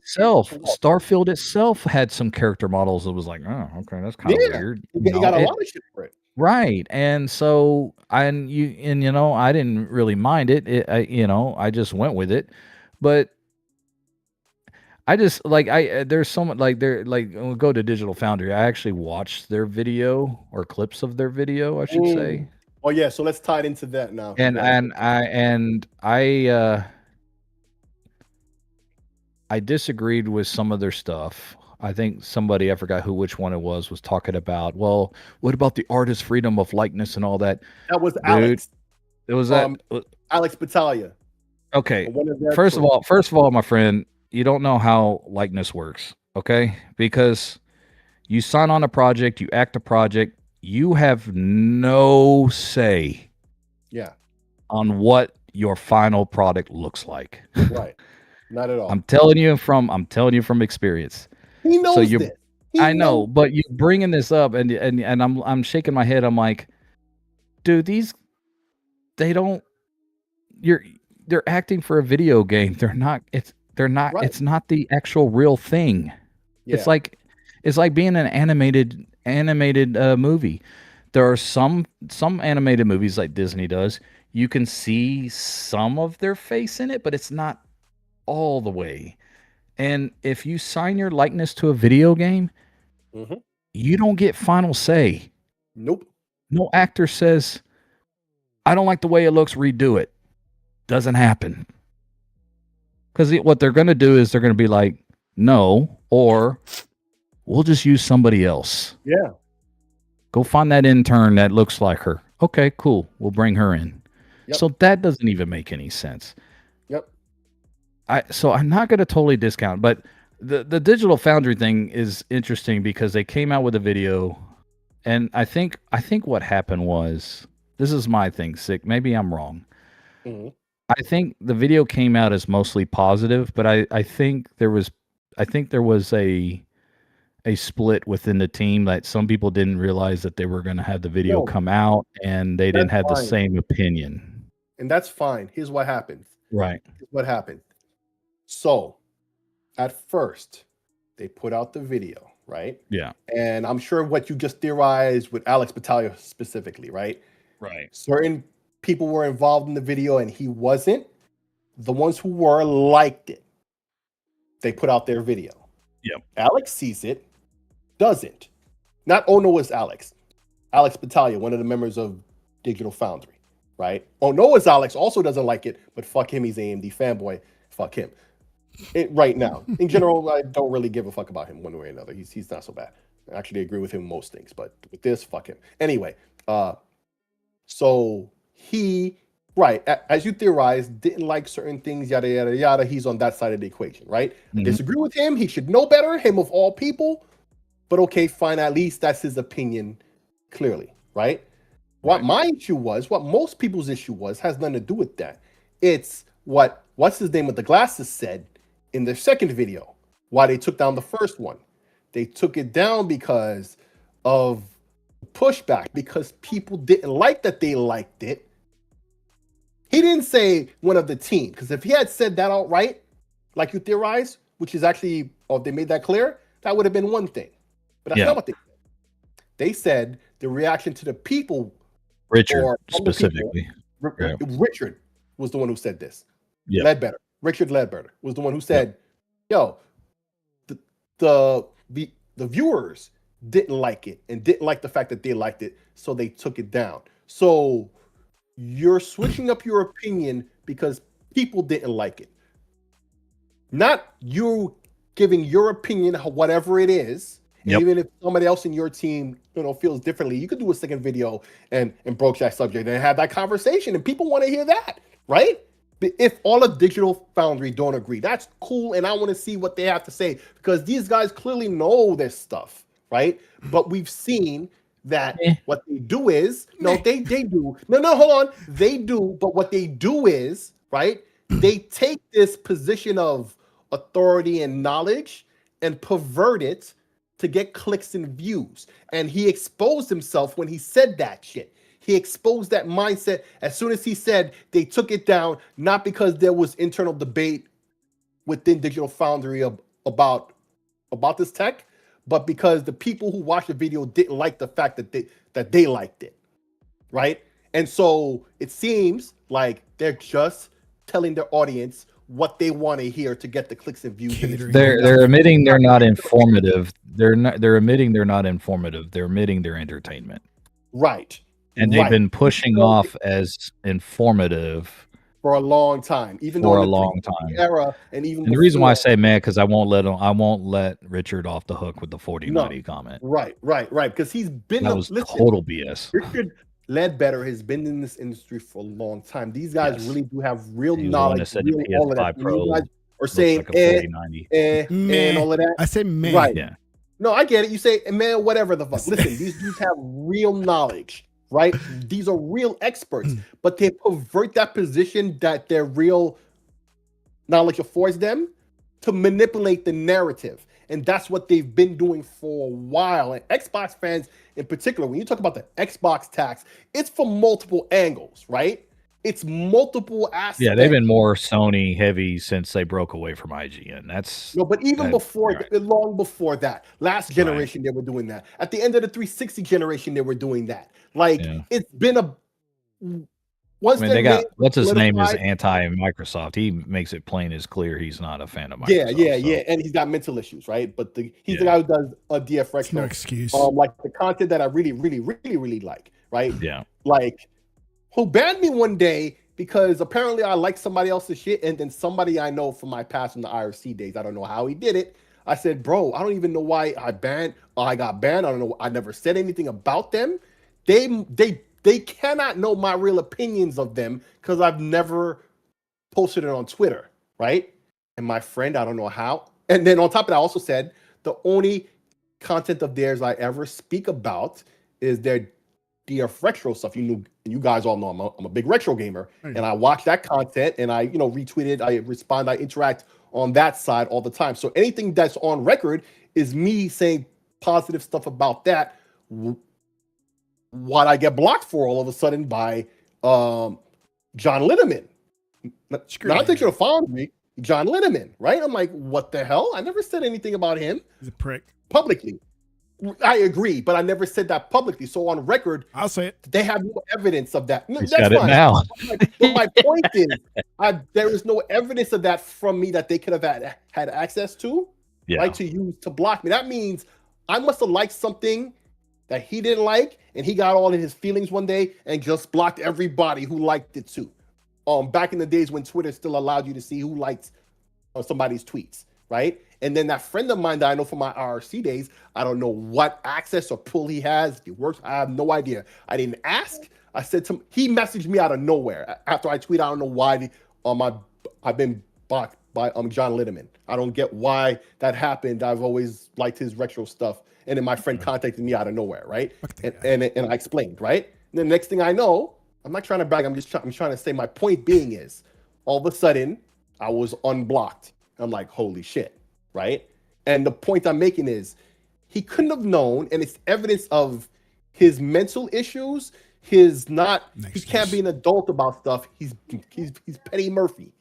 itself had some character models that was like, oh, okay, that's kind of weird. You got a lot of shit for it. Right. And so I didn't really mind it. I just went with it. But I just there's so much we'll go to Digital Foundry. I actually watched their video, or clips of their video, I should say. Oh yeah, so let's tie it into that now. I disagreed with some of their stuff. I think somebody, I forgot which one it was talking about, well, what about the artist freedom of likeness and all that? That was Alex. It was Alex Battaglia. Okay. First of all, my friend, you don't know how likeness works, okay? Because you sign on a project, you act a project, you have no say on what your final product looks like. Right. Not at all. I'm telling you from experience. He knows this. I know, but you're bringing this up, and I'm shaking my head. I'm like, dude, they're acting for a video game. They're not. Right. It's not the actual real thing. Yeah. It's like being an animated movie. There are some animated movies like Disney does. You can see some of their face in it, but it's not all the way. And if you sign your likeness to a video game, you don't get final say. Nope. No actor says, I don't like the way it looks, redo it. Doesn't happen. Because what they're going to do is they're going to be like, no, or we'll just use somebody else. Yeah. Go find that intern that looks like her. Okay, cool. We'll bring her in. Yep. So that doesn't even make any sense. Yep. So I'm not going to totally discount, but the Digital Foundry thing is interesting because they came out with a video, and I think what happened was, this is my thing, Sick. Maybe I'm wrong. I think the video came out as mostly positive, but I think there was a split within the team that some people didn't realize that they were going to have the video come out, and they didn't have the same opinion. And that's fine. Here's what happened. Right. Here's what happened. So, at first, they put out the video, right? Yeah. And I'm sure what you just theorized with Alex Battaglia specifically, right? Right. Certain people were involved in the video and he wasn't. The ones who were liked it. They put out their video. Yep. Alex sees it, doesn't. Not Ono is Alex. Alex Battaglia, one of the members of Digital Foundry, right? Ono is Alex, also doesn't like it, but fuck him, he's AMD fanboy. Fuck him. right now. In general, I don't really give a fuck about him one way or another. He's not so bad. I actually agree with him in most things, but with this, fuck him. Anyway, so he, right, as you theorized, didn't like certain things, yada, yada, yada. He's on that side of the equation, right? Mm-hmm. I disagree with him. He should know better, him of all people. But okay, fine. At least that's his opinion, clearly, right? What my issue was, what most people's issue was, has nothing to do with that. It's what's his name with the glasses said in their second video, why they took down the first one. They took it down because of pushback, because people didn't like that they liked it. He didn't say one of the team, because if he had said that outright, like you theorize, which is actually, they made that clear, that would have been one thing. But that's not what they said. They said the reaction to the people, Richard specifically. Richard was the one who said this. Ledbetter. Richard Ledbetter was the one who said, yo, the viewers didn't like it and didn't like the fact that they liked it, so they took it down. So you're switching up your opinion because people didn't like it. Not you giving your opinion, whatever it is. And even if somebody else in your team, feels differently, you could do a second video and broach that subject and have that conversation, and people want to hear that, right? If all of Digital Foundry don't agree, that's cool, and I want to see what they have to say, because these guys clearly know this stuff, right? But we've seen that what they do is, they do. No, hold on. They do, but what they do is, right, they take this position of authority and knowledge and pervert it to get clicks and views. And he exposed himself when he said that shit. He exposed that mindset as soon as he said they took it down, not because there was internal debate within Digital Foundry about this tech, but because the people who watched the video didn't like the fact that they liked it, right? And so it seems like they're just telling their audience what they want to hear to get the clicks and views. They're admitting they're not informative. They're admitting they're not informative. They're admitting they're entertainment. Right. And they've been pushing off as informative for a long time, even for a long time. Era, and the reason why I say mad, because I won't let Richard off the hook with the 4090 comment. Right. Because he's been total BS. Richard Ledbetter has been in this industry for a long time. These guys really do have real knowledge. Real all of that. You guys are saying like and all of that. I say man. Right. Yeah. No, I get it. You say man, whatever the fuck. Listen, these dudes have real knowledge, right? These are real experts, but they pervert that position that their real knowledge affords them to manipulate the narrative. And that's what they've been doing for a while. And Xbox fans in particular, when you talk about the Xbox tax, it's from multiple angles, right? It's multiple aspects. Yeah, they've been more Sony heavy since they broke away from IGN. But even long before that, last generation, they were doing that. At the end of the 360 generation, they were doing that. It's been a... they got what's his name is anti-Microsoft. He makes it plain as clear he's not a fan of Microsoft. Yeah, and he's got mental issues, right? But he's the guy who does a DF Retro. No excuse. Like the content that I really, really, really, really like, right? Yeah. Like, who banned me one day because apparently I like somebody else's shit, and then somebody I know from my past from the IRC days, I don't know how he did it. I said, bro, I don't even know why I got banned. I don't know. I never said anything about them. They cannot know my real opinions of them because I've never posted it on Twitter, right? And my friend, I don't know how. And then on top of that, I also said the only content of theirs I ever speak about is their DF retro stuff. You guys all know I'm a big retro gamer, and I watch that content and I retweet it, I respond, I interact on that side all the time. So anything that's on record is me saying positive stuff about that. What I get blocked for all of a sudden by John Linneman. Not Digital Foundry, John Linneman, right? I'm like, what the hell? I never said anything about him. He's a prick. Publicly. I agree, but I never said that publicly. So on record, I'll say it. They have no evidence of that. He's got it now. But my point is, there is no evidence of that from me that they could have had access to, right? To use to block me. That means I must have liked something that he didn't like, and he got all in his feelings one day and just blocked everybody who liked it too. Back in the days when Twitter still allowed you to see who liked somebody's tweets, right? And then that friend of mine that I know from my RRC days, I don't know what access or pull he has. If he works, I have no idea. I didn't ask. I said to him, he messaged me out of nowhere after I tweet. I don't know why I've been blocked by John Litterman. I don't get why that happened. I've always liked his retro stuff. And then my friend contacted me out of nowhere, right? And I explained, right? And the next thing I know, I'm not trying to brag. I'm trying to say my point being is, all of a sudden, I was unblocked. I'm like, holy shit, right? And the point I'm making is, he couldn't have known, and it's evidence of his mental issues. He can't be an adult about stuff. He's Petty Murphy.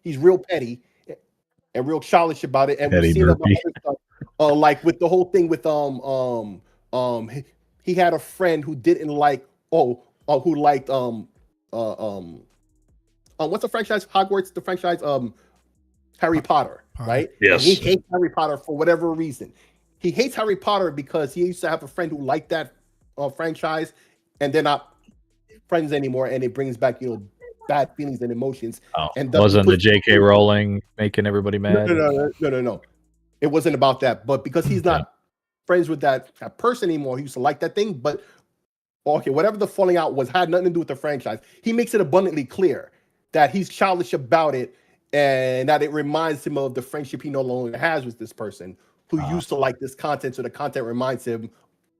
He's real petty and real childish about it. And we've seen about stuff, like with the whole thing with he had a friend who didn't like who liked what's the franchise? Hogwarts, the franchise Harry Potter, right? Yes. And he hates Harry Potter for whatever reason. He hates Harry Potter because he used to have a friend who liked that franchise, and they're not friends anymore, and it brings back bad feelings and emotions. Oh, and wasn't the J.K. Rowling making everybody mad? No. It wasn't about that. But because he's not friends with that person anymore, he used to like that thing. But okay, whatever the falling out was had nothing to do with the franchise. He makes it abundantly clear that he's childish about it, and that it reminds him of the friendship he no longer has with this person who used to like this content. So the content reminds him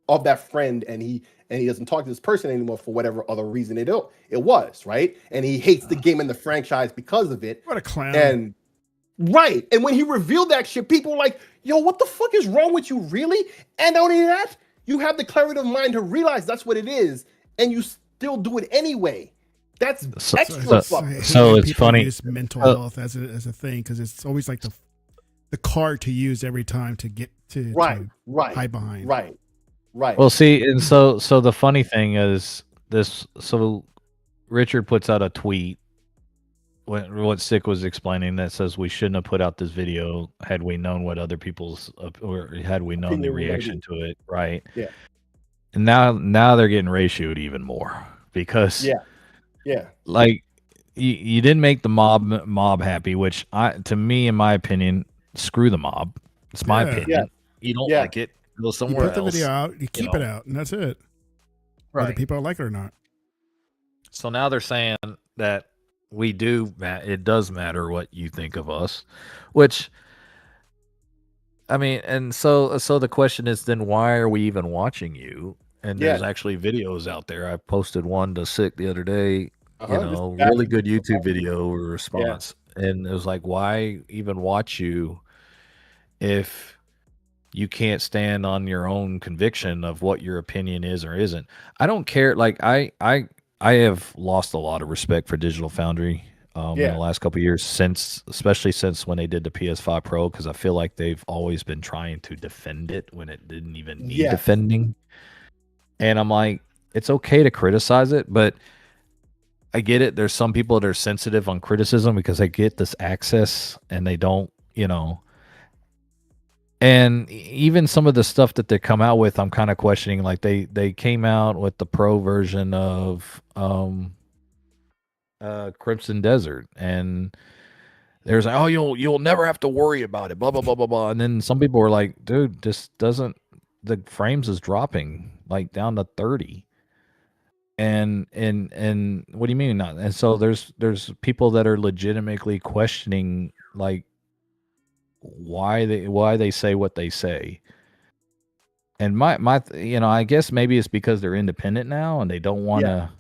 of that friend, and he doesn't talk to this person anymore for whatever other reason it was, right? And he hates the game and the franchise because of it. What a clown. And right. And when he revealed that shit, people were like, yo, what the fuck is wrong with you, really? And not only that, you have the clarity of mind to realize that's what it is, and you still do it anyway. That's extra fucking. So it's funny. Use mental health as a thing, because it's always like the card to use every time to get to hide behind. Right. Well, see, and so the funny thing is this. So Richard puts out a tweet what Sick was explaining that says we shouldn't have put out this video had we known what other people's or had we known the reaction to it, right? Yeah. And now they're getting ratioed even more because like you didn't make the mob happy, which to me, in my opinion, screw the mob. It's my opinion. Yeah. You don't like it, go somewhere else. You put the video out, you keep it out, and that's it. Right. Whether people like it or not. So now they're saying that it does matter what you think of us, which I mean, and so the question is then why are we even watching you? And there's actually videos out there. I posted one to Sick the other day, really good YouTube video response. And it was like, why even watch you if you can't stand on your own conviction of what your opinion is or isn't? I don't care. Like I have lost a lot of respect for Digital Foundry in the last couple of years, especially since when they did the PS5 Pro, because I feel like they've always been trying to defend it when it didn't even need defending. And I'm like, it's okay to criticize it, but I get it. There's some people that are sensitive on criticism because they get this access and they don't, And even some of the stuff that they come out with, I'm kind of questioning. Like they came out with the pro version of Crimson Desert, and there's like, oh, you'll never have to worry about it, blah blah blah blah blah. And then some people were like, dude, this doesn't. The frames is dropping like down to 30. And what do you mean not? And so there's people that are legitimately questioning like why they say what they say. And my I guess maybe it's because they're independent now and they don't want to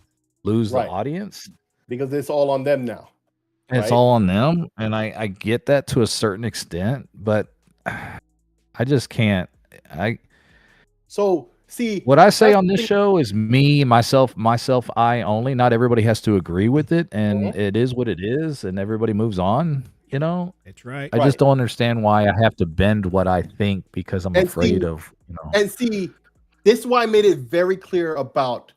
lose the audience because it's all on them now. It's all on them, and I get that to a certain extent, but I just can't. So see, what I say on this show is me, myself, I only. Not everybody has to agree with it, and it is what it is, and everybody moves on. It's right. I just don't understand why I have to bend what I think because I'm afraid of. And see, this is why I made it very clear about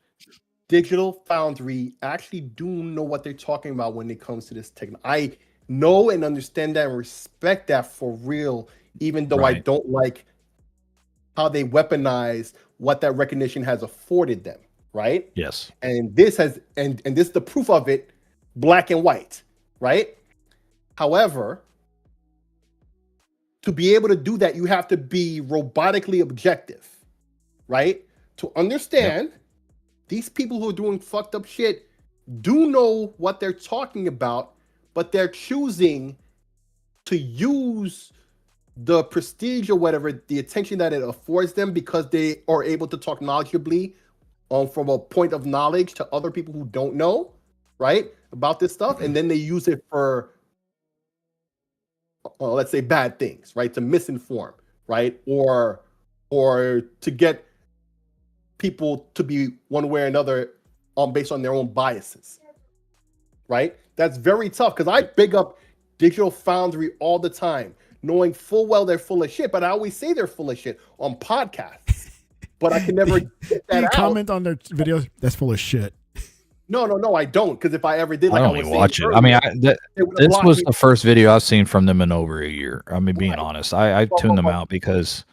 Digital Foundry actually do know what they're talking about when it comes to this technology. I know and understand that and respect that for real, even though I don't like how they weaponize what that recognition has afforded them, right? Yes. And this has and this is the proof of it, black and white, right? However, to be able to do that, you have to be robotically objective, right? To understand these people who are doing fucked up shit do know what they're talking about, but they're choosing to use the prestige or whatever, the attention that it affords them because they are able to talk knowledgeably from a point of knowledge to other people who don't know, right, about this stuff. And then they use it for, let's say, bad things, right, to misinform, right, or to get people to be one way or another based on their own biases, right? That's very tough because I big up Digital Foundry all the time, knowing full well they're full of shit, but I always say they're full of shit on podcasts, but I can never get that out. Comment on their videos, that's full of shit. No, I don't, because if I ever did, like, I don't even watch it. I mean, this was the first video I've seen from them in over a year. I mean, being honest, I tuned them out because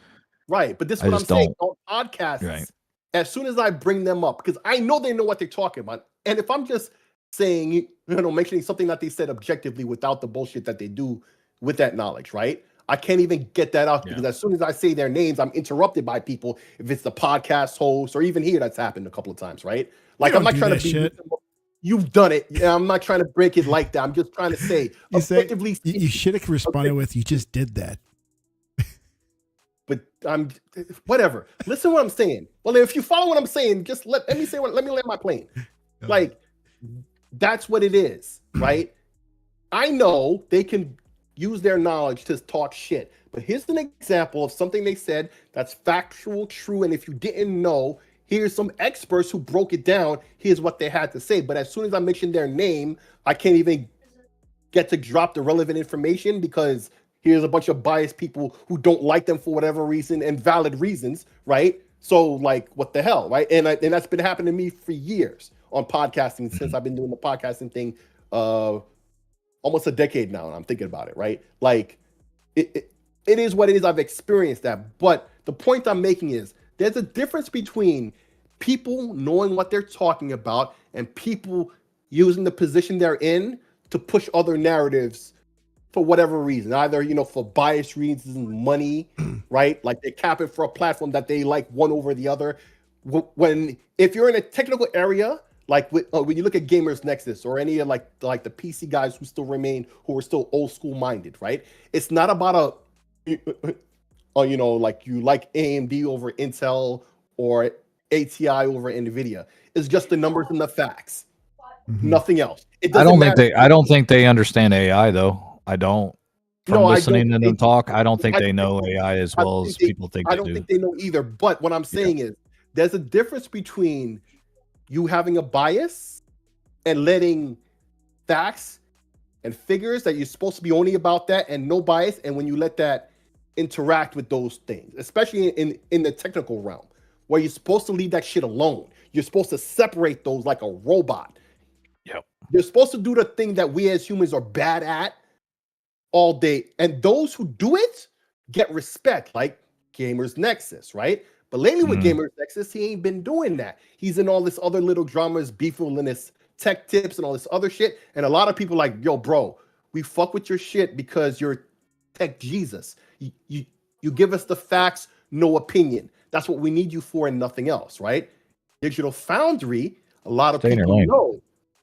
but this is what I'm saying on podcasts. Right. As soon as I bring them up, because I know they know what they're talking about, and if I'm just saying, mentioning something that they said objectively without the bullshit that they do with that knowledge, right? I can't even get that out because as soon as I say their names, I'm interrupted by people. If it's the podcast host or even here, that's happened a couple of times, right? Like, I'm not trying to be. Shit. You've done it. I'm not trying to break it like that. I'm just trying to say, objectively, you should have responded with, "You just did that." But I'm whatever. Listen to what I'm saying. Well, if you follow what I'm saying, just let me say what. Let me land my plane. Like, that's what it is, right? I know they can use their knowledge to talk shit, but here's an example of something they said that's factual, true, and if you didn't know, here's some experts who broke it down. Here's what they had to say. But as soon as I mention their name, I can't even get to drop the relevant information because here's a bunch of biased people who don't like them for whatever reason and valid reasons, right? So, like, what the hell, right? And that's been happening to me for years on podcasting since I've been doing the podcasting thing almost a decade now, and I'm thinking about it, right? Like, it is what it is. I've experienced that. But the point I'm making is there's a difference between people knowing what they're talking about and people using the position they're in to push other narratives for whatever reason, either, for bias reasons, money, right? Like, they cap it for a platform that they like one over the other. If you're in a technical area, like when you look at Gamers Nexus or any of like the PC guys who are still old school minded, right? It's not about like you like AMD over Intel or ATI over NVIDIA. It's just the numbers and the facts, nothing else. I don't think they understand AI though. I don't. From listening to them talk, I don't think they know AI as well as people think they do. I don't think they know either. But what I'm saying is there's a difference between you having a bias and letting facts and figures that you're supposed to be only about that and no bias, and when you let that interact with those things, especially in the technical realm, where you're supposed to leave that shit alone. You're supposed to separate those like a robot. Yep. You're supposed to do the thing that we as humans are bad at all day. And those who do it get respect, like Gamers Nexus, right? But lately with Gamers Nexus, he ain't been doing that. He's in all this other little dramas, beefulness, tech tips, and all this other shit. And a lot of people like, yo, bro, we fuck with your shit because you're tech Jesus. You give us the facts, no opinion. That's what we need you for and nothing else, right? Digital Foundry, a lot of people know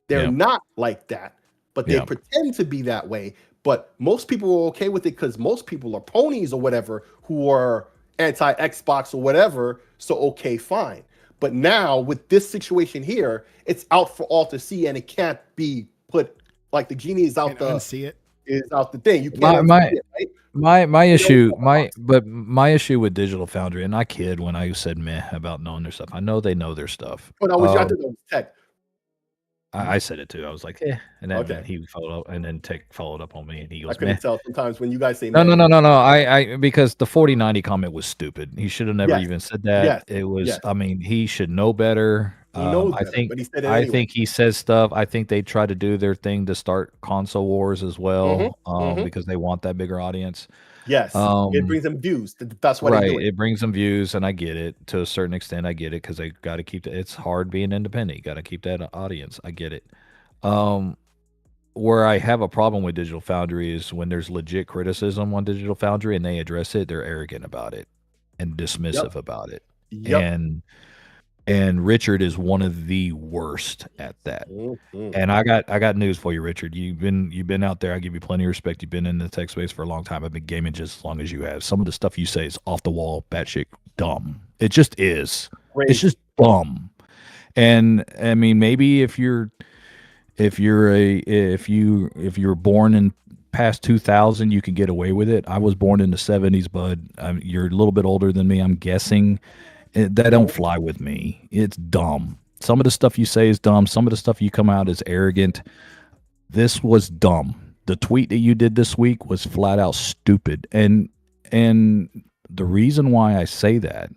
they're not like that, but they pretend to be that way. But most people are okay with it because most people are ponies or whatever who are anti-Xbox or whatever. So, okay, fine. But now with this situation here, it's out for all to see, and it can't be put like the genie is out see it. Is out the thing. You can't see it, right? My issue with Digital Foundry, and I kid when I said meh about knowing their stuff. I know they know their stuff. But I thought it was tech. I said it too. I was like, and then he followed up, and then Tech followed up on me, and he goes, I couldn't tell sometimes when you guys say no. I because the 4090 comment was stupid. He should have never even said that. Yes. It was. I mean, he should know better. He knows better, but he said it anyway. I think he says stuff. I think they try to do their thing to start console wars as well, because they want that bigger audience. Yes, it brings them views. That's what they're doing. It brings them views, and I get it to a certain extent. I get it because they got to keep it's hard being independent. You got to keep that audience. I get it. where I have a problem with Digital Foundry is when there's legit criticism on Digital Foundry and they address it, they're arrogant about it and dismissive about it. And Richard is one of the worst at that. And I got news for you, Richard. You've been out there. I give you plenty of respect. You've been in the tech space for a long time. I've been gaming just as long as you have. Some of the stuff you say is off the wall, batshit dumb. It just is. Great. It's just dumb. And I mean, maybe if you're born in past 2000, you can get away with it. I was born in the 70s, bud. You're a little bit older than me, I'm guessing. That don't fly with me. It's dumb. Some of the stuff you say is dumb. Some of the stuff you come out is arrogant. This was dumb. The tweet that you did this week was flat out stupid. And the reason why I say that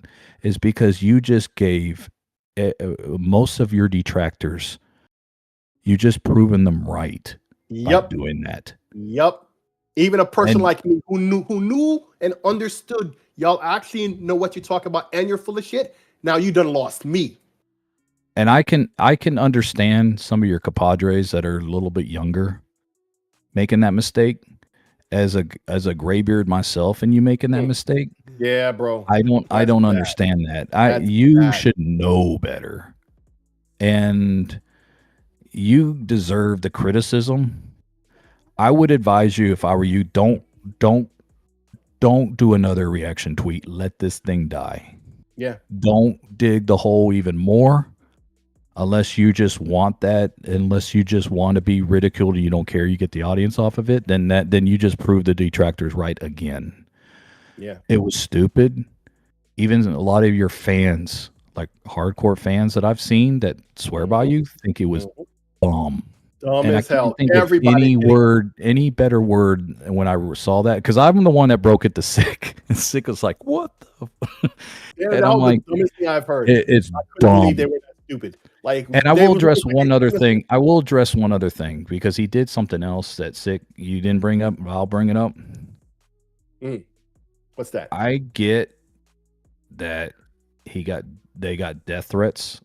is because you just gave most of your detractors, you just proven them right by doing that. Even a person like me who knew and understood y'all actually know what you're talking about and you're full of shit. Now you done lost me. And I can understand some of your compadres that are a little bit younger making that mistake as a graybeard myself, and you making that mistake. Yeah, bro. I don't understand that. You should know better. And you deserve the criticism. I would advise you, if I were you, don't do another reaction tweet. Let this thing die. Yeah. Don't dig the hole even more unless you just want that, unless you just want to be ridiculed and you don't care, you get the audience off of it, then you just prove the detractors right again. Yeah. It was stupid. Even a lot of your fans, like hardcore fans that I've seen that swear by you, think it was dumb. Dumb as hell. Everybody any better word when I saw that, because I'm the one that broke it to Sick. And Sick was like, "What the?" Yeah, and I'm like, the dumbest thing I've heard. It's dumb. They were that stupid. Like, and I will address one other thing. I will address one other thing because he did something else that Sick you didn't bring up. I'll bring it up. What's that? I get that they got death threats.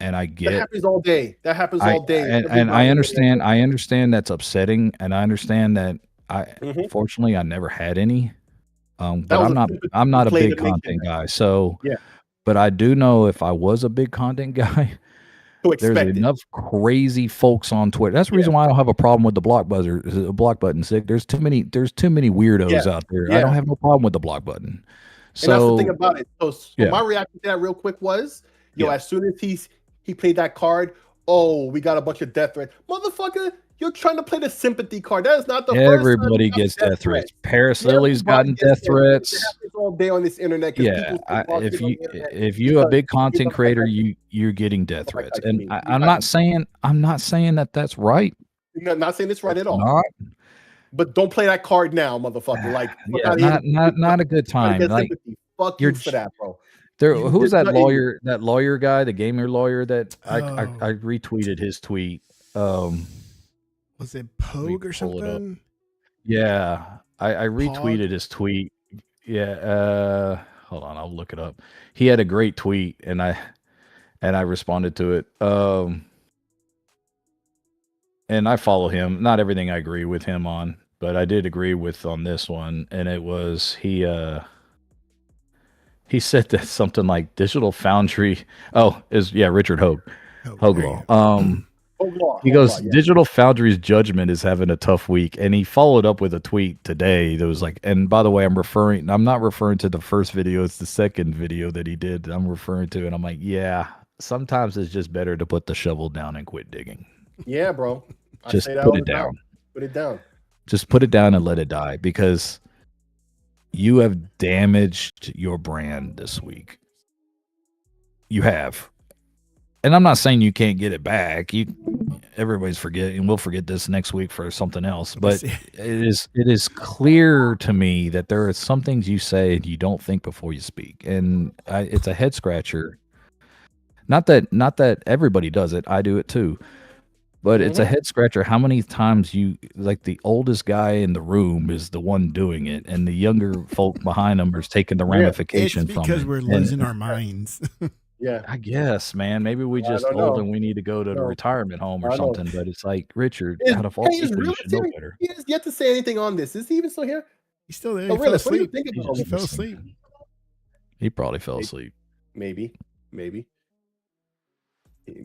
And I get that happens all day. That happens all day. And I understand. I understand that's upsetting, and I understand that. Fortunately, I never had any. But I'm not a big content guy. So yeah. But I do know if I was a big content guy, there's enough crazy folks on Twitter. That's the reason why I don't have a problem with the block button. Sick. There's too many weirdos out there. I don't have no problem with the block button. So and that's the thing about it. So my reaction to that real quick was, as soon as he played that card, we got a bunch of death threats. Motherfucker, you're trying to play the sympathy card. That is not the Everybody gets death threats. Paris Lily's gotten death threats. It happens all day on this internet. If you're a big content creator, you're getting death threats. And I'm not saying that that's right. I'm not saying it's right at all. But don't play that card now, motherfucker. Like, not a good time. Like, fuck you for that, bro. Who's that lawyer? That lawyer guy, the gamer lawyer that I retweeted his tweet. Was it Pogue or something? Yeah, I retweeted his tweet. Yeah, hold on, I'll look it up. He had a great tweet, and I responded to it. And I follow him. Not everything I agree with him on, but I did agree with on this one, and it was he said that something like Digital Foundry. Richard Hoglaw. He goes, Digital Foundry's judgment is having a tough week, and he followed up with a tweet today that was like, and by the way, I'm not referring to the first video, it's the second video that he did. I'm referring to, and I'm like, yeah, sometimes it's just better to put the shovel down and quit digging. Yeah, bro. Just put it down. Put it down. Just put it down and let it die, because you have damaged your brand this week. You have. And I'm not saying you can't get it back. Everybody's forgetting. We'll forget this next week for something else. But it is clear to me that there are some things you say and you don't think before you speak. And it's a head scratcher. Not that everybody does it. I do it too. But it's a head scratcher how many times the oldest guy in the room is the one doing it, and the younger folk behind them are taking the ramification from it. It's because we're losing our minds. Yeah, I guess, man. Maybe we just old and we need to go to the retirement home or something. But it's like, Richard, out of all people, you should know better. He has yet to say anything on this. Is he even still here? He's still there. He fell asleep. He fell asleep. He probably fell asleep. Maybe.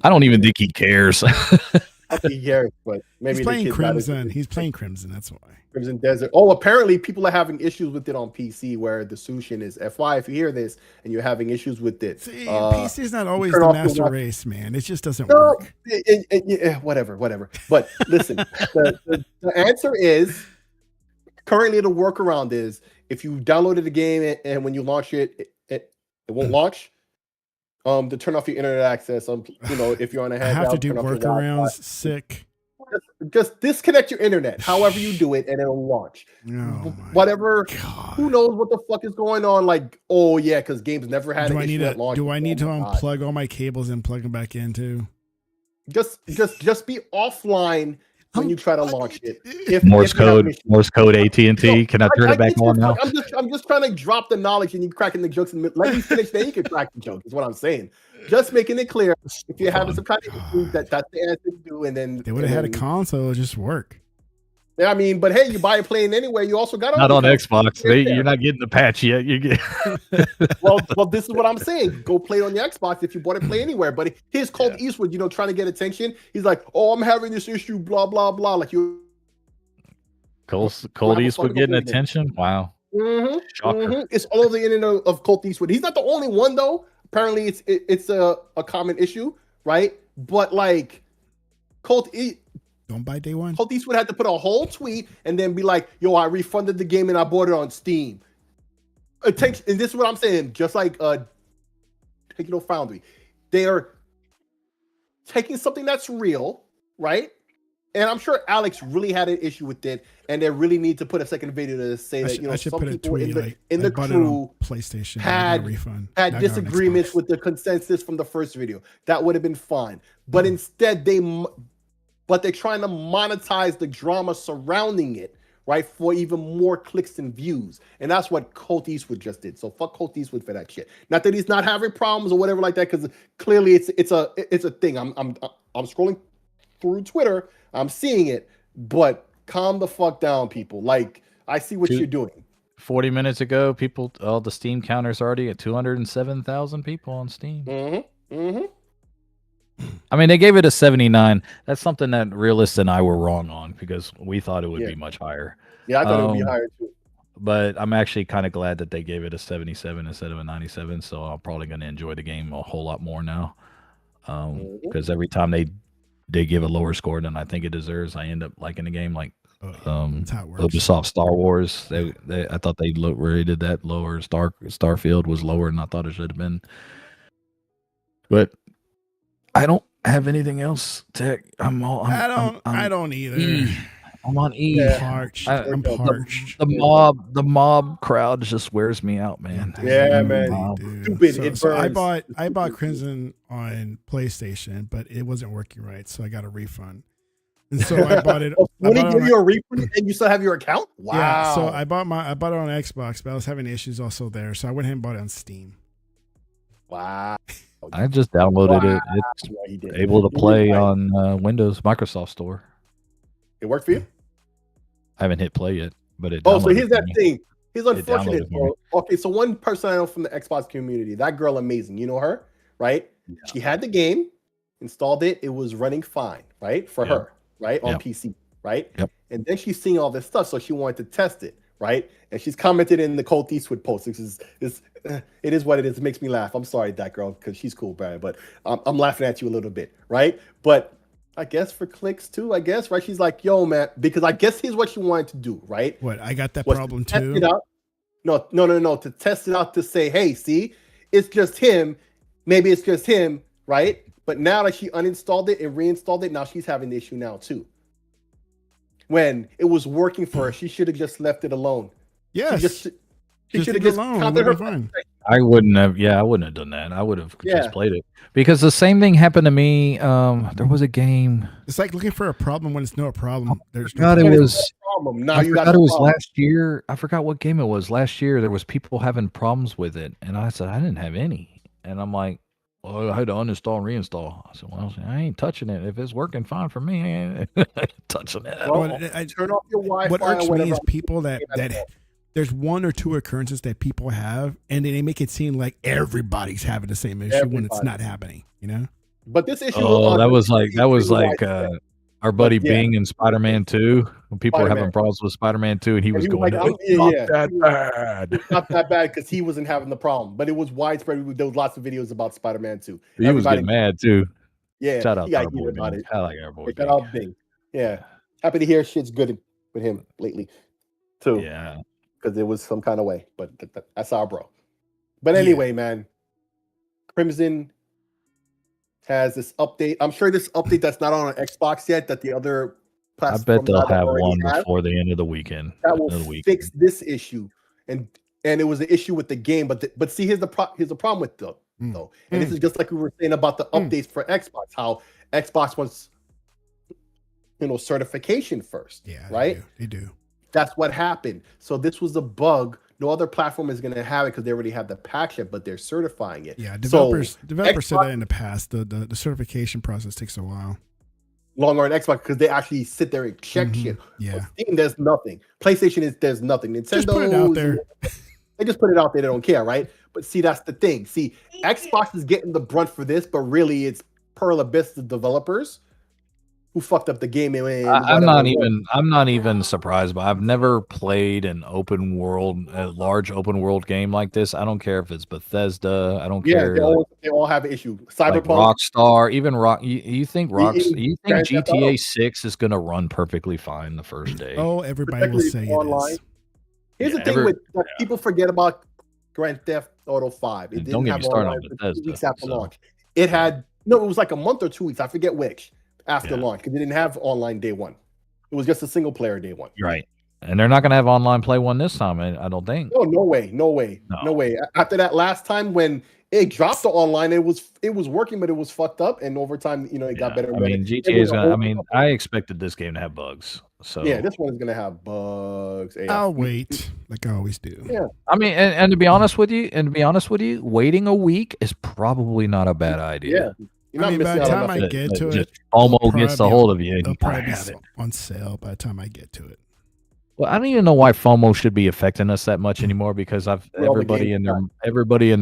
I don't even think he cares. I think he cares, but maybe he's playing Crimson. He's playing Crimson. That's why. Crimson Desert. Oh, apparently people are having issues with it on PC, where the solution is FY. If you hear this and you're having issues with it, see, PC is not always the master race, man. It just doesn't work. Whatever. But listen, the answer is currently the workaround is if you downloaded the game and when you launch it, it won't launch. To turn off your internet access. If you're on a handheld, I have to do workarounds. Sick. Just disconnect your internet, however you do it, and it'll launch. Whatever. God. Who knows what the fuck is going on? Like, oh yeah, because games never had an issue at launch. Do I need to unplug all my cables and plug them back in too? Just be offline when you try to launch it. Morse code AT&T. Can I turn it back on now? I'm just trying to drop the knowledge and you cracking the jokes and let me finish. Then you can crack the joke. Is what I'm saying. Just making it clear. If you're having some kind of issue, that's the answer to do. And then they would have had a console, it would just work. I mean, but hey, you buy a plane anyway. You also got not on Xbox. You're not getting the patch yet. You get well, this is what I'm saying. Go play on the Xbox if you bought it. Play anywhere. But here's Colt Eastwood, trying to get attention. He's like, "Oh, I'm having this issue." Blah blah blah. Like you, Colt Eastwood getting attention. Wow. Mm-hmm. It's all over the internet of Colt Eastwood. He's not the only one though. Apparently, it's a common issue, right? But like, don't buy day one. Colt Eastwood had to put a whole tweet and then be like, "Yo, I refunded the game and I bought it on Steam." Attention, and this is what I'm saying. Just like Foundry, they are taking something that's real, right? And I'm sure Alex really had an issue with it, and they really need to put a second video to say that some people in the crew PlayStation had disagreements with the consensus from the first video. That would have been fine, but instead they're trying to monetize the drama surrounding it, right, for even more clicks and views, and that's what Colt Eastwood just did. So fuck Colt Eastwood for that shit. Not that he's not having problems or whatever like that, because clearly it's a thing. I'm scrolling through Twitter. I'm seeing it, but calm the fuck down, people. Like, I see what you're doing. 40 minutes ago, the Steam counter's already at 207,000 people on Steam. I mean, they gave it a 79. That's something that Realist and I were wrong on because we thought it would be much higher. Yeah, I thought it would be higher too. But I'm actually kind of glad that they gave it a 77 instead of a 97. So I'm probably going to enjoy the game a whole lot more now. Because every time they give a lower score than I think it deserves, I end up liking the game. Like Ubisoft Star Wars, I thought they rated that lower. Starfield was lower than I thought it should have been. But I don't have anything else. Tech. I don't either. I'm on E. I'm parched. The mob crowd just wears me out, man. Yeah, man. Stupid. So I bought Crimson on PlayStation, but it wasn't working right, so I got a refund. And so I bought it. When he gave you a refund and you still have your account? Wow. Yeah, so I bought it on Xbox, but I was having issues also there, so I went ahead and bought it on Steam. Wow. I just downloaded it. It's able to play on Windows Microsoft Store. It worked for you? I haven't hit play yet, but it. So here's that thing. He's unfortunate, bro. Okay, so one person I know from the Xbox community, that girl, amazing. You know her, right? Yeah. She had the game, installed it. It was running fine, right? For her, right? On PC, right? Yep. And then she's seeing all this stuff, so she wanted to test it, right? And she's commented in the Colt Eastwood post. It is what it is. It makes me laugh. I'm sorry, that girl, because she's cool, Brian, but I'm laughing at you a little bit, right? But I guess for clicks too, I guess, right? She's like, yo, man, because I guess here's what she wanted to do, right? What, I got that problem too? No, to test it out, to say, hey, see, it's just him. Maybe it's just him, right? But now that she uninstalled it and reinstalled it, now she's having the issue now too. When it was working for her, she should have just left it alone. Yes. She should have just counted her fine. I wouldn't have done that. I would have just played it. Because the same thing happened to me. There was a game. It's like looking for a problem when it's not a problem. There's no problem. It was last year. I forgot what game it was. Last year there was people having problems with it. And I said, I didn't have any. And I'm like, well, I had to uninstall and reinstall. I said, well, I ain't touching it. If it's working fine for me, I ain't touching it at all. Turn off your Wi-Fi. What irks me is people that there's one or two occurrences that people have, and then they make it seem like everybody's having the same issue when it's not happening, you know? But this issue... that was like our buddy Bing in Spider-Man 2, when people were having problems with Spider-Man 2, and he was going, like, it's not that bad. It's not that bad because he wasn't having the problem, but it was widespread. There was lots of videos about Spider-Man 2. He was getting mad, too. Yeah. Shout out to our boy, Bing. I like our boy, Shout out Bing. Yeah. Happy to hear shit's good with him lately, too. Yeah. Because it was some kind of way, but that's our bro. But anyway, man, Crimson has this update. I'm sure this update that's not on Xbox yet, that the other platforms... I bet they'll have one before the end of the weekend. That will fix this issue. And it was an issue with the game, but see, here's the problem with though. And this is just like we were saying about the updates for Xbox, how Xbox wants, certification first. Yeah, right? They do. That's what happened. So this was a bug. No other platform is going to have it because they already have the patch yet, but they're certifying it. Yeah, developers said that in the past. The certification process takes a while. Longer on Xbox because they actually sit there and check shit. Yeah. Steam, there's nothing. PlayStation there's nothing. Nintendo, just put it out there. They just put it out there. They don't care, right? But see, that's the thing. See, Xbox is getting the brunt for this, but really it's Pearl Abyss, the developers, who fucked up the game. I'm not even surprised, but I've never played a large open world game like this. I don't care if it's Bethesda. I don't care. They all have an issue. Cyberpunk, like Rockstar, even You think GTA 6 is gonna run perfectly fine the first day? Oh, everybody will say online. Here's the thing with people forget about Grand Theft Auto 5. It didn't have online for 2 weeks after launch. It was like a month or 2 weeks. I forget which. After launch, because they didn't have online day one. It was just a single player day one. Right. And they're not going to have online play one this time, I don't think. No way. After that last time when it dropped the online, it was working, but it was fucked up. And over time, it got better. GTA is going to, I expected this game to have bugs. So yeah, this one is going to have bugs. I'll wait, like I always do. Yeah. I mean, and to be honest with you, waiting a week is probably not a bad idea. Yeah. By the time I get to it, FOMO gets a hold of you. It'll probably be on sale by the time I get to it. Well, I don't even know why FOMO should be affecting us that much anymore because everybody and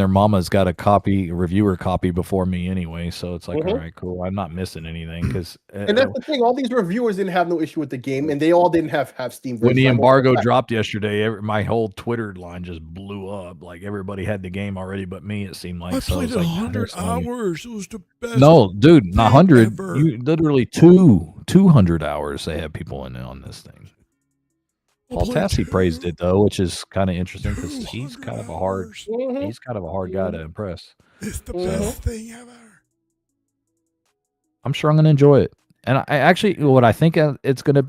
their mama's got a reviewer copy before me anyway. So it's like, all right, cool. I'm not missing anything because. And that's the thing. All these reviewers didn't have no issue with the game, and they all didn't have Steam. When the embargo dropped yesterday, my whole Twitter line just blew up. Like everybody had the game already, but me. It seemed like I played 100 hours. It was the best. No, dude, not 100. You literally 200 hours. They have people on this thing. Paul Tassi praised it though, which is kind of interesting because he's kind of a hard guy to impress. It's the best thing ever. I'm sure I'm going to enjoy it. And I actually, what I think it's going to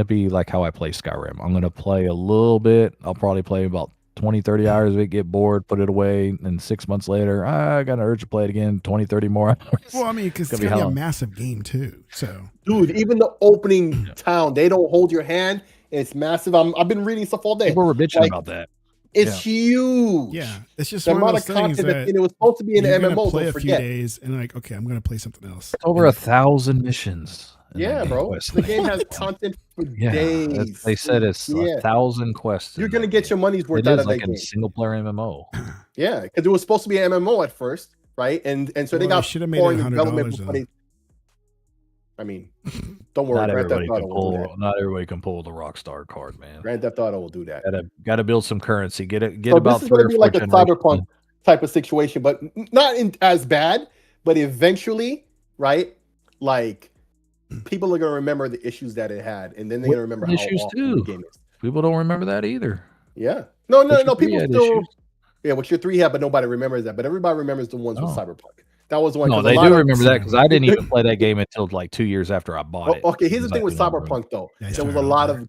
be, like how I play Skyrim. I'm going to play a little bit. I'll probably play about 20, 30 hours of it, get bored, put it away, and 6 months later, I got an urge to play it again, 20, 30 more hours. Well, I mean, because it's going to be a massive game too. So, dude, even the opening town, they don't hold your hand. It's massive. I've been reading stuff all day. People were bitching about that. It's huge. Yeah, it's just the one amount of those content things that it was supposed to be in an MMO. Play a few days and like, okay, I'm going to play something else. It's over 1,000 missions. Yeah, bro. The game has content for days. They said it's 1,000 quests. You're gonna get your money's worth out of that game. It is like a single player MMO. Yeah, because it was supposed to be an MMO at first, right? And so they got should have made it $100. I mean, don't worry. Not everybody can pull the Rockstar card, man. Grand Theft Auto will do that. Got to build some currency. Get so about this is 3 or 4 be like a Cyberpunk type of situation, but not as bad. But eventually, right? Like people are gonna remember the issues that it had, and then they're gonna remember how awful the game is. People don't remember that either. Yeah. No. People still. Issues. Yeah, Witcher 3 had, but nobody remembers that. But everybody remembers the ones with Cyberpunk. That was the one. No, they do remember that because I didn't even play that game until like 2 years after I bought it. Okay, here's the thing with Cyberpunk though. There was a lot of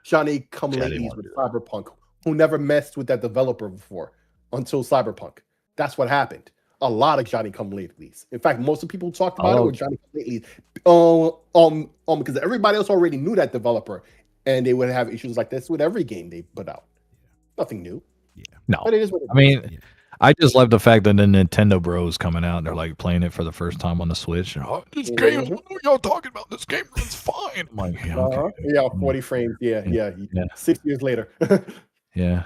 Johnny come latelys with Cyberpunk who never messed with that developer before until Cyberpunk. That's what happened. A lot of Johnny come latelys. In fact, most of the people who talked about it were Johnny come latelys. Because everybody else already knew that developer, and they would have issues like this with every game they put out. Nothing new. Yeah. No, but it is what it is. I just love the fact that the Nintendo Bros coming out and they're like playing it for the first time on the Switch. And, this game, what are y'all talking about? This game runs fine. I'm like, yeah, okay. Yeah, 40 frames. Yeah. 6 years later. Yeah.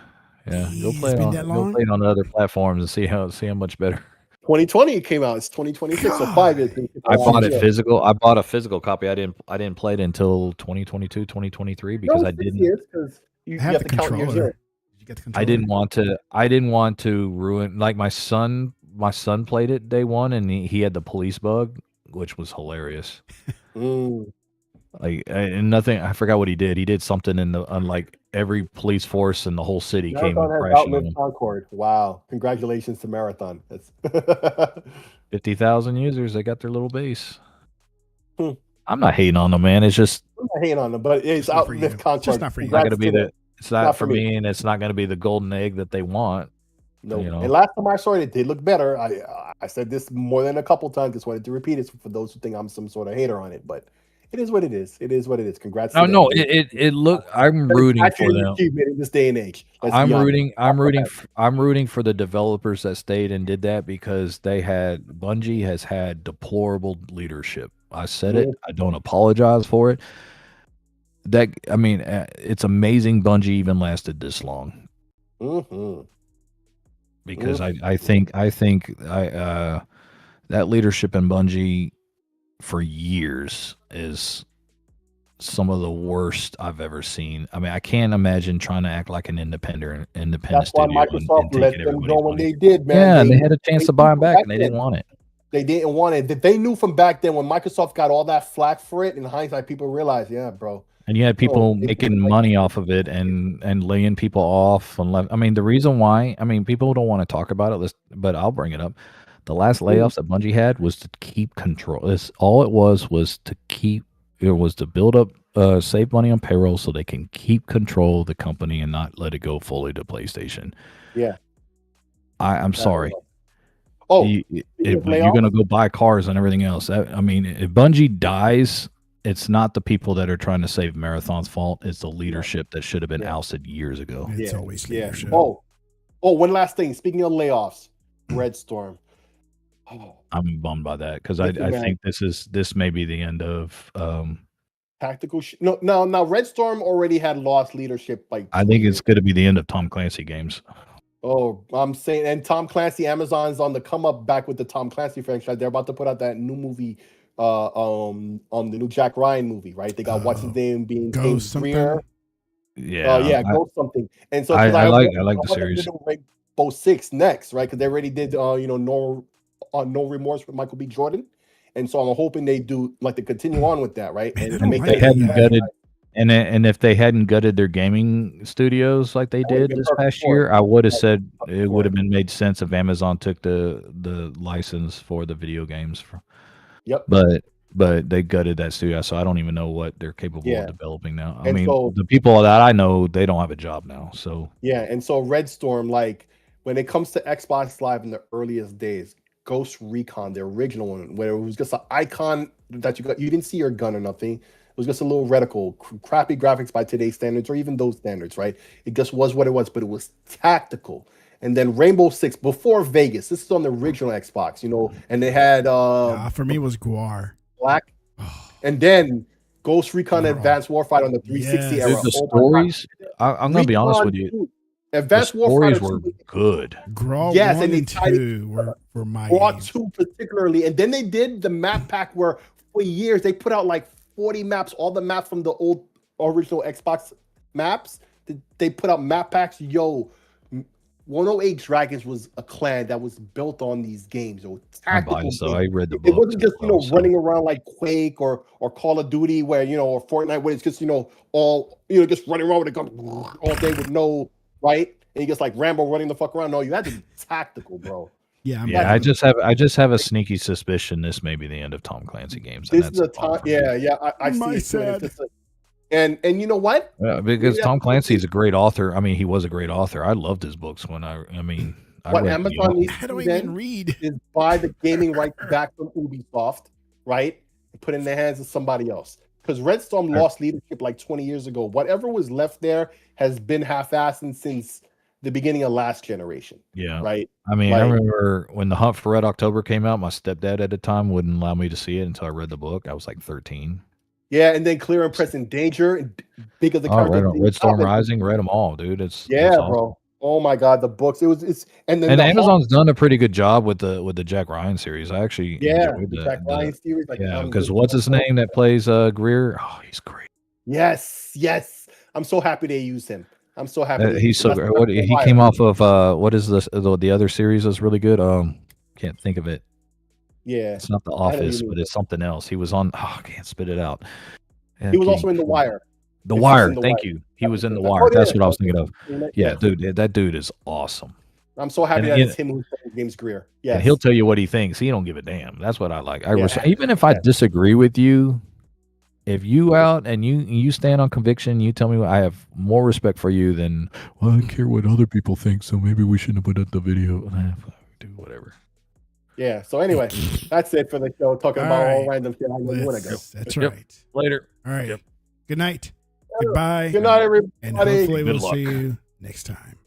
Go play it on other platforms and see how much better. 2020 came out. It's 2026, so 5 years. I bought it physical. I bought a physical copy. I didn't play it until 2022, 2023 because I didn't. You have to count years in. I didn't want to ruin, like my son played it day one and he had the police bug, which was hilarious. Like and nothing, I forgot what he did. He did something on like every police force in the whole city came crashing on him. Concord. Wow. Congratulations to Marathon. That's 50,000 users, they got their little base. I'm not hating on them, man. It's just I'm not hating on them, but it's out with Concord. Just not for you. It's not for me, and it's not going to be the golden egg that they want. No. You know? And last time I saw it did look better. I said this more than a couple times. Just wanted to repeat it for those who think I'm some sort of hater on it, but it is what it is. It is what it is. Congrats. No, it look. I'm rooting for them in this day and age. I'm rooting for the developers that stayed and did that because Bungie has had deplorable leadership. I said it. I don't apologize for it. It's amazing Bungie even lasted this long. Because I think that leadership in Bungie for years is some of the worst I've ever seen. I mean, I can't imagine trying to act like an independent That's why studio Microsoft let them go when they did, man. Yeah, and they had a chance to buy them back, and they didn't want it. They didn't want it. They knew from back then when Microsoft got all that flack for it. In hindsight, people realized, yeah, bro. And you had people making money off of it and laying people off. I mean, the reason why, people don't want to talk about it, but I'll bring it up. The last layoffs that Bungie had was to keep control. All it was to build up, save money on payroll so they can keep control of the company and not let it go fully to PlayStation. Yeah. I'm sorry. You're going to go buy cars and everything else. If Bungie dies, it's not the people that are trying to save Marathon's fault. It's the leadership that should have been ousted years ago. It's always leadership. One last thing. Speaking of layoffs, Red Storm. I'm bummed by that because I think this may be the end of tactical. No. Red Storm already had lost leadership. I think it's going to be the end of Tom Clancy games. Oh, I'm saying, and Tom Clancy, Amazon's on the come up back with the Tom Clancy franchise. They're about to put out that new movie, on the new Jack Ryan movie, right? They got what's his name being Ghost something. Ghost something. And so I like the series. Rainbow Six next, right? Because they already did, No Remorse with Michael B. Jordan, and so I'm hoping they do like to continue on with that, right? And if they hadn't gutted, and if they hadn't gutted their gaming studios like they did this past year, I would have said it would have been made sense if Amazon took the license for the video games. Yep. But they gutted that studio, so I don't even know what they're capable of developing now. The people that I know, they don't have a job now. So and so Red Storm, like when it comes to Xbox Live in the earliest days, Ghost Recon, the original one, where it was just an icon that you didn't see your gun or nothing. It was just a little reticle, crappy graphics by today's standards or even those standards, right? It just was what it was, but it was tactical. And then Rainbow Six before Vegas. This is on the original Xbox, and they had for me it was Guar Black, and then Ghost Recon Advanced Warfighter on the 360 era. The stories, I'm gonna be honest with you. Advanced Warfighter were good. Grawl 1 and 2 were my Grawl 2 particularly, and then they did the map pack where for years they put out like 40 maps, all the maps from the old original Xbox maps. They put out map packs. 108 Dragons was a clan that was built on these games. So I read the book. It wasn't just running around like Quake or Call of Duty where or Fortnite where it's just all just running around with a gun all day with no right, and you just like Rambo running the fuck around. No, you had to be tactical, bro. I just have a sneaky suspicion this may be the end of Tom Clancy games. This is a time. I see it. And you know what? Because Tom Clancy is a great author. He was a great author. I loved his books what Amazon needs to do read is buy the gaming rights back from Ubisoft, right? And put it in the hands of somebody else. Because Red Storm lost leadership like 20 years ago. Whatever was left there has been half-assed since the beginning of last generation. Yeah. Right. I mean, I remember when The Hunt for Red October came out, my stepdad at the time wouldn't allow me to see it until I read the book. I was like 13. Yeah, and then Clear and Present Danger, and big of the character. Red Storm Rising, read them all, dude. It's awesome. bro. Oh my god, the books. And Amazon's done a pretty good job with the Jack Ryan series. I actually enjoyed the Jack Ryan series. because what's his name that plays Greer? Oh, he's great. Yes. I'm so happy they used him. I'm so happy. He's so great. He came off of what is this? The other series that's really good. Can't think of it. Yeah, it's not The Office, but it's something else. He was on. Oh, I can't spit it out. He was also in The Wire. The Wire. Thank you. He was in The Wire. That's what I was thinking of. Yeah, dude, that dude is awesome. I'm so happy that it's him who's playing James Greer. Yeah, and he'll tell you what he thinks. He don't give a damn. That's what I like. Even if I disagree with you, if you out and you stand on conviction, you tell me I have more respect for you than I don't care what other people think. So maybe we shouldn't have put up the video. Do whatever. Yeah. So anyway, that's it for the show. Talking about all random shit. I know you want to go. That's right. Later. All right. Good night. Goodbye. Good night, everybody. And hopefully we'll see you next time.